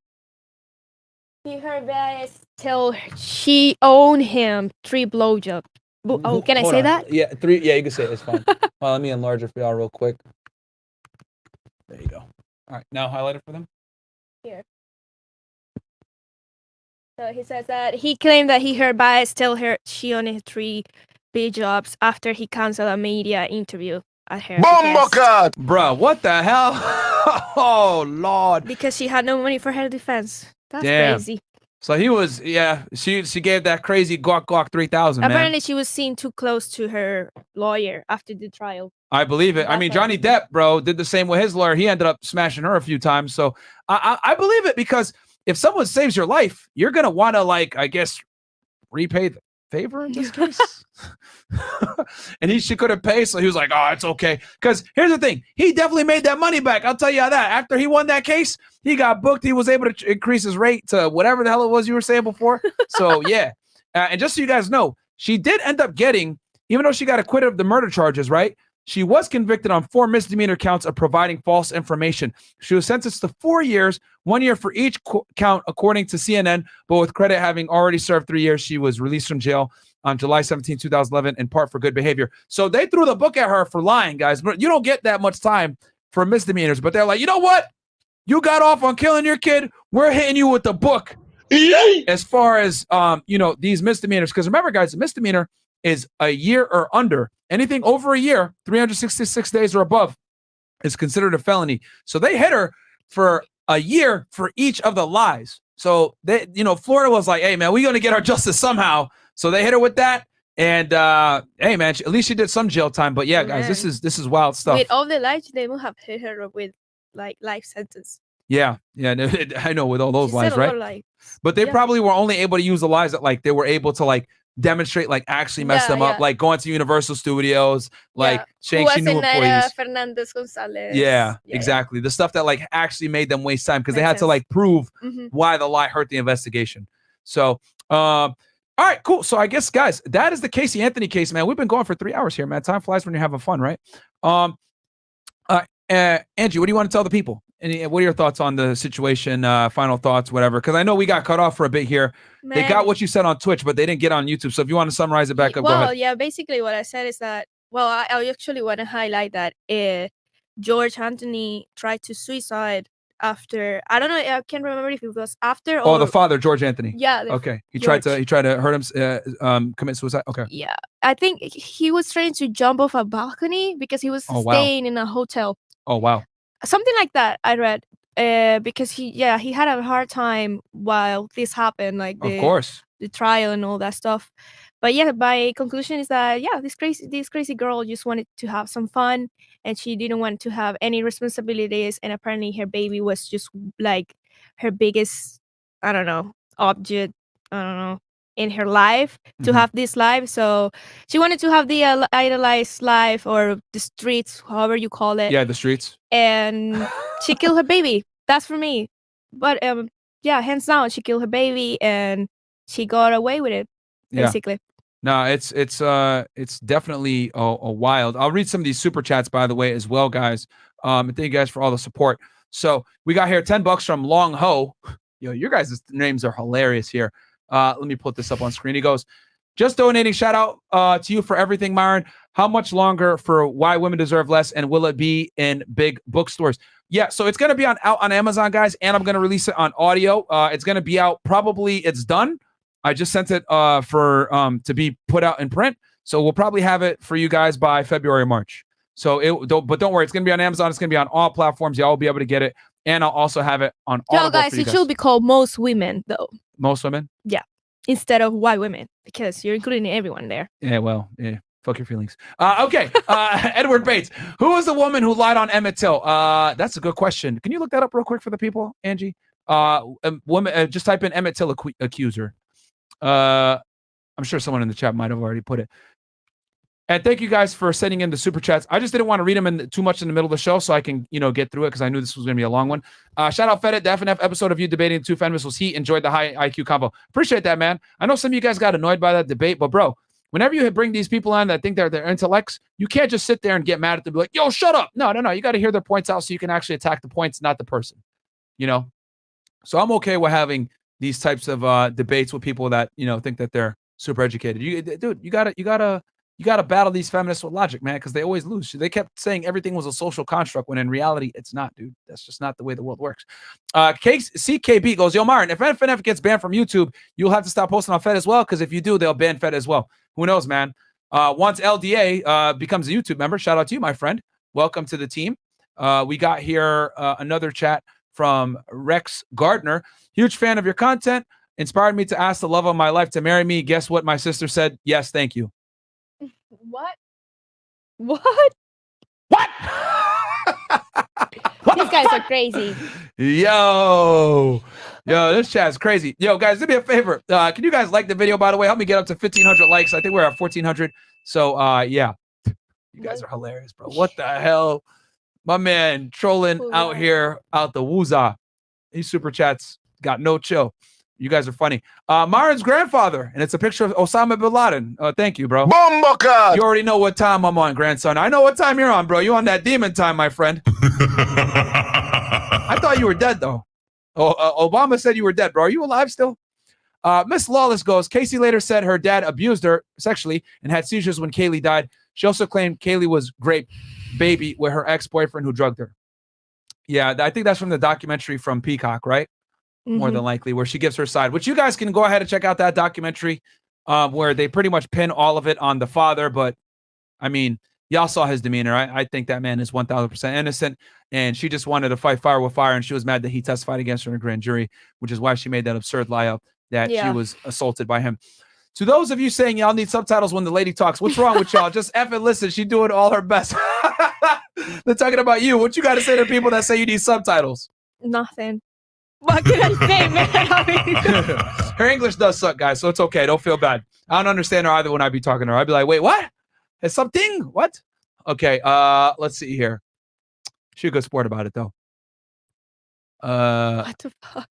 He heard Baez tell she owned him 3 blowjobs. Oh, can I Hold say on. that? Yeah, 3. Yeah, you can say it. It's fine. Well, let me enlarge it for y'all real quick. There you go. All right, now highlight it for them. Here. So he says that he claimed that he heard Baez tell her she owned 3 blowjobs after he canceled a media interview at her behest. Bruh, what the hell? Oh, Lord. Because she had no money for her defense. That's Damn. crazy. So he was, she gave that crazy guac 3000, man. Apparently, she was seen too close to her lawyer after the trial. I believe it. I mean, Johnny Depp, bro, did the same with his lawyer. He ended up smashing her a few times. So I believe it, because if someone saves your life, you're going to want to, like, I guess, repay the favor in this case. And she couldn't pay, so he was like, oh, it's okay. Because here's the thing. He definitely made that money back. I'll tell you that. After he won that case, he got booked. He was able to increase his rate to whatever the hell it was you were saying before. So, yeah. And just so you guys know, she did end up getting, even though she got acquitted of the murder charges, right? She was convicted on 4 misdemeanor counts of providing false information. She was sentenced to 4 years, 1 year for each count, according to CNN, but with credit having already served 3 years, she was released from jail on July 17, 2011, in part for good behavior. So they threw the book at her for lying, guys. But you don't get that much time for misdemeanors. But they're like, you know what? You got off on killing your kid. We're hitting you with the book. As far as, these misdemeanors. Because remember, guys, a misdemeanor is a year or under. Anything over a year, 366 days or above, is considered a felony. So they hit her for a year for each of the lies. So they, Florida was like, hey man, we're gonna get our justice somehow. So they hit her with that. And hey man, at least she did some jail time. But yeah, guys, this is wild stuff. With all the lies, they will have hit her with like life sentence. Yeah, I know, with all those She lies, said a lot right? of lies. But they Yeah. probably were only able to use the lies that, like, they were able to, like, demonstrate, like, actually mess them up, like going to Universal Studios, like saying she knew employees. Fernandez Gonzalez. Yeah, exactly. The stuff that, like, actually made them waste time because they Makes had to, sense. like, prove Mhm. why the lie hurt the investigation. So, all right, cool. So I guess, guys, that is the Caylee Anthony case, man. We've been going for 3 hours here, man. Time flies when you're having fun, right? Angie, what do you want to tell the people? What are your thoughts on the situation? Final thoughts, whatever. Because I know we got cut off for a bit here. They Man. got what you said on Twitch, but they didn't get on YouTube. So if you want to summarize it back up, go Well, ahead. yeah, basically what I said is that, well, I actually want to highlight that George Anthony tried to suicide after, I don't know, I can't remember if it was after or... Oh, the father, George Anthony. Yeah. Okay. He tried to hurt him, commit suicide. Okay. Yeah. I think he was trying to jump off a balcony because he was Oh, wow. staying in a hotel. Oh, wow. Something like that, I read. Because he had a hard time while this happened, like Of course. the trial and all that stuff. But yeah, my conclusion is that this crazy girl just wanted to have some fun, and she didn't want to have any responsibilities. And apparently, her baby was just like her biggest, I don't know, object. I don't know. in her life to have this life. So she wanted to have the idolized life or the streets, however you call it. Yeah, the streets. And she killed her baby. That's for me. But yeah, hands down, she killed her baby and she got away with it, basically. No, it's definitely a wild. I'll read some of these super chats, by the way, as well, guys. Thank you guys for all the support. So we got here $10 from Long Ho. Yo, your guys' names are hilarious here. Let me put this up on screen. He goes, just donating. Shout out to you for everything, Myron. How much longer for Why Women Deserve Less, and will it be in big bookstores? Yeah, so it's going to be out on Amazon, guys, and I'm going to release it on audio. It's going to be out probably. It's done. I just sent it for to be put out in print, so we'll probably have it for you guys by February or March. So don't worry, it's going to be on Amazon. It's going to be on all platforms. Y'all will be able to get it, and I'll also have it on Audible. No, guys, it should be called Most Women, though. Most Women. Yeah, instead of Why Women, because you're including everyone there. Yeah, well, yeah. Fuck your feelings. Okay, Edward Bates. Who was the woman who lied on Emmett Till? That's a good question. Can you look that up real quick for the people, Angie? Woman, just type in Emmett Till accuser. I'm sure someone in the chat might have already put it. And thank you guys for sending in the super chats. I just didn't want to read them too much in the middle of the show, so I can, get through it because I knew this was going to be a long one. Shout out Fedit, the FNF episode of you debating the two fan missiles. He enjoyed the high IQ combo. Appreciate that, man. I know some of you guys got annoyed by that debate, but bro, whenever you bring these people on that think they're their intellects, you can't just sit there and get mad at them, be like, yo, shut up. No. You got to hear their points out so you can actually attack the points, not the person. So I'm okay with having these types of debates with people that think that they're super educated. You gotta battle these feminists with logic, man, because they always lose. They kept saying everything was a social construct when in reality it's not, dude. That's just not the way the world works. CKB goes, yo, Myron, if FNF gets banned from YouTube, you'll have to stop posting on Fed as well, because if you do, they'll ban Fed as well. Who knows, man? Once LDA becomes a YouTube member, shout out to you, my friend. Welcome to the team. We got here another chat from Rex Gardner. Huge fan of your content. Inspired me to ask the love of my life to marry me. Guess what my sister said? Yes, thank you. What? These guys are crazy. Yo, this chat's crazy. Yo, guys, do me a favor. Can you guys like the video, by the way? Help me get up to 1,500 likes. I think we're at 1,400. So, yeah. You guys are hilarious, bro. What the hell? My man trolling out here, out the woozah. These super chats got no chill. You guys are funny. Myron's grandfather, and it's a picture of Osama bin Laden. Thank you, bro. You already know what time I'm on, grandson. I know what time you're on, bro. You on that demon time, my friend. I thought you were dead, though. Obama said you were dead, bro. Are you alive still? Miss Lawless goes, Casey later said her dad abused her sexually and had seizures when Kaylee died. She also claimed Kaylee was raped baby with her ex-boyfriend who drugged her. Yeah, I think that's from the documentary from Peacock, right? More than likely, where she gives her side, which you guys can go ahead and check out that documentary where they pretty much pin all of it on the father. But I mean, y'all saw his demeanor. I think that man is 1,000% innocent, and she just wanted to fight fire with fire, and she was mad that he testified against her in a grand jury, which is why she made that absurd lie up that she was assaulted by him. To those of you saying y'all need subtitles when the lady talks, what's wrong with y'all? Just F and listen. She's doing all her best. They're talking about you. What you got to say to people that say you need subtitles? Nothing. What can I say, man? Her English does suck, guys, so it's okay. Don't feel bad. I don't understand her either when I be talking to her. I'd be like, wait, what? It's something? What? Okay, let's see here. She's a good sport about it, though. What the fuck?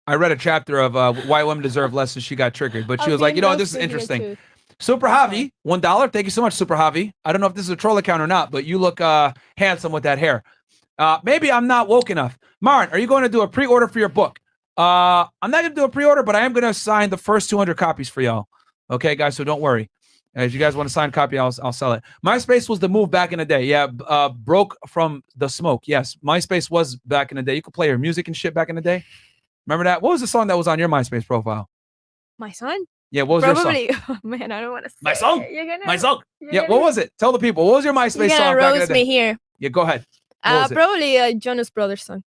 I read a chapter of Why Women Deserve Less, and she got triggered. But she was like, this is interesting. Super Javi, $1. Thank you so much, Super Javi. I don't know if this is a troll account or not, but you look handsome with that hair. Maybe I'm not woke enough. Myron, are you going to do a pre-order for your book? I'm not going to do a pre-order, but I am going to sign the first 200 copies for y'all. Okay, guys, so don't worry. If you guys want to sign a copy, I'll sell it. MySpace was the move back in the day. Yeah, broke from the smoke. Yes, MySpace was back in the day. You could play your music and shit back in the day. Remember that? What was the song that was on your MySpace profile? My son? Yeah, what was your song? Oh, man, I don't want to say My song? It. My song? Yeah, what was it? Tell the people. What was your MySpace song back in the day? Me here. Yeah, go ahead. Probably a Jonas Brothers song.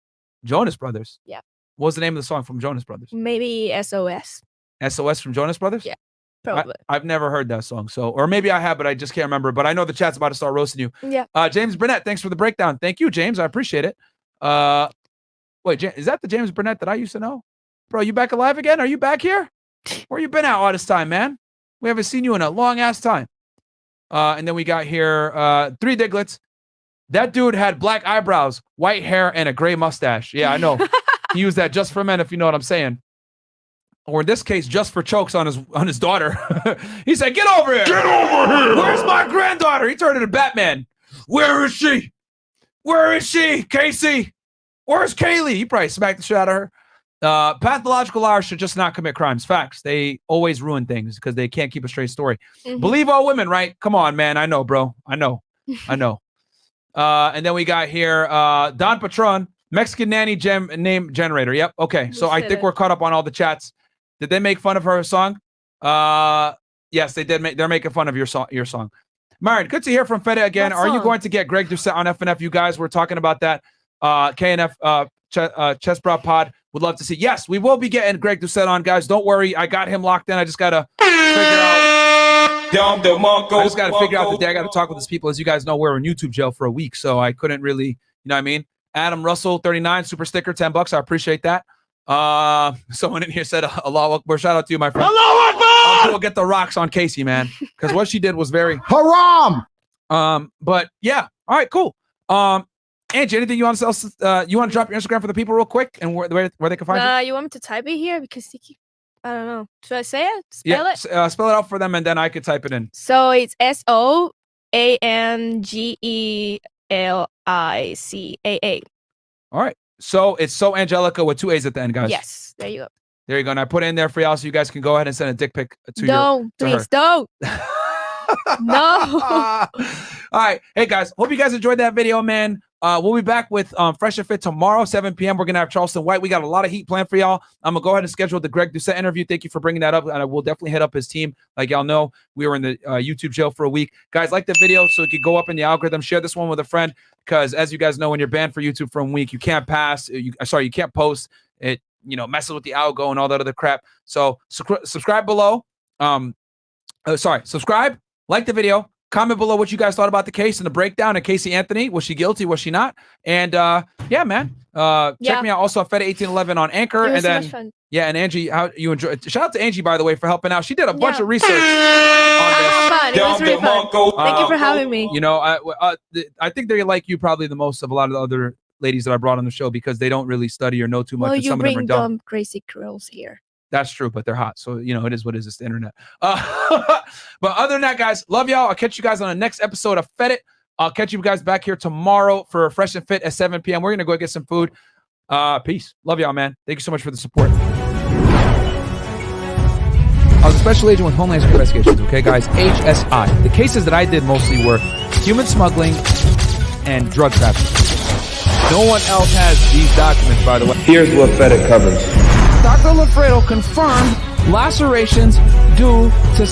Jonas Brothers? Yeah. What was the name of the song from Jonas Brothers? Maybe SOS. SOS from Jonas Brothers? Yeah, probably. I've never heard that song, or maybe I have, but I just can't remember. But I know the chat's about to start roasting you. Yeah. James Burnett, thanks for the breakdown. Thank you, James. I appreciate it. Wait, is that the James Burnett that I used to know? Bro, you back alive again? Are you back here? Where you been at all this time, man? We haven't seen you in a long ass time. And then we got here 3 Diglets. That dude had black eyebrows, white hair, and a gray mustache. Yeah, I know. He used that just for men, if you know what I'm saying. Or in this case, just for chokes on his daughter. He said, "Get over here! Get over here! Where's my granddaughter?" He turned into Batman. "Where is she? Where is she? Casey? Where's Kaylee?" He probably smacked the shit out of her. Pathological liars should just not commit crimes. Facts. They always ruin things because they can't keep a straight story. Believe all women, right? Come on, man. I know, bro. I know. And then we got here Don Patron, Mexican nanny name generator. Yep. Okay. So I think we're caught up on all the chats. Did they make fun of her song? Yes, they did. They're making fun of your song. Myron, good to hear from Fede again. Are you going to get Greg Doucette on FNF? You guys were talking about that. KNF Chess Bra Pod would love to see. Yes, we will be getting Greg Doucette on, guys. Don't worry. I got him locked in. I just got to figure out the day I got to talk with these people. As you guys know, we're in YouTube jail for a week, so I couldn't really, you know what I mean? Adam Russell, 39, super sticker, $10. I appreciate that. Someone in here said, "Allah Akbar." Shout out to you, my friend. Allah Akbar! We'll get the rocks on Casey, man, because what she did was very haram. But yeah, all right, cool. Angie, anything you want to you want to drop your Instagram for the people real quick and where they can find you? You want me to type it here because I don't know. Should I say it? Spell it? Spell it out for them, and then I could type it in. So it's SOANGELICAA. All right. So it's So Angelica with 2 A's at the end, guys. Yes, there you go. There you go. And I put it in there for y'all, so you guys can go ahead and send a dick pic to her. Please don't. No. All right. Hey, guys. Hope you guys enjoyed that video, man. We'll be back with Fresh and Fit tomorrow, 7 p.m. We're going to have Charleston White. We got a lot of heat planned for y'all. I'm going to go ahead and schedule the Greg Doucette interview. Thank you for bringing that up. And I will definitely hit up his team. Like y'all know, we were in the YouTube jail for a week. Guys, like the video so it could go up in the algorithm. Share this one with a friend because, as you guys know, when you're banned for YouTube for a week, you can't you can't post. It, messes with the algo and all that other crap. So subscribe below. Subscribe, like the video. Comment below what you guys thought about the case and the breakdown of Caylee Anthony. Was she guilty? Was she not? And yeah, man. Check me out also at Fed1811 on Anchor. It was and then so much fun. Yeah, and Angie, how you enjoy? Shout out to Angie, by the way, for helping out. She did a bunch of research on this. Fun. It was really fun. Thank you for having me. I think they like you probably the most of a lot of the other ladies that I brought on the show because they don't really study or know too much. Well, and you some of them are bring dumb. dumb, crazy girls here. That's true, but they're hot. So, it is what it is. It's the internet. But other than that, guys, love y'all. I'll catch you guys on the next episode of Fed It. I'll catch you guys back here tomorrow for Fresh and Fit at 7 p.m. We're going to go get some food. Peace. Love y'all, man. Thank you so much for the support. I was a special agent with Homeland Security Investigations, okay, guys? HSI. The cases that I did mostly were human smuggling and drug trafficking. No one else has these documents, by the way. Here's what Fed It covers. Dr. Lafredo confirmed lacerations due to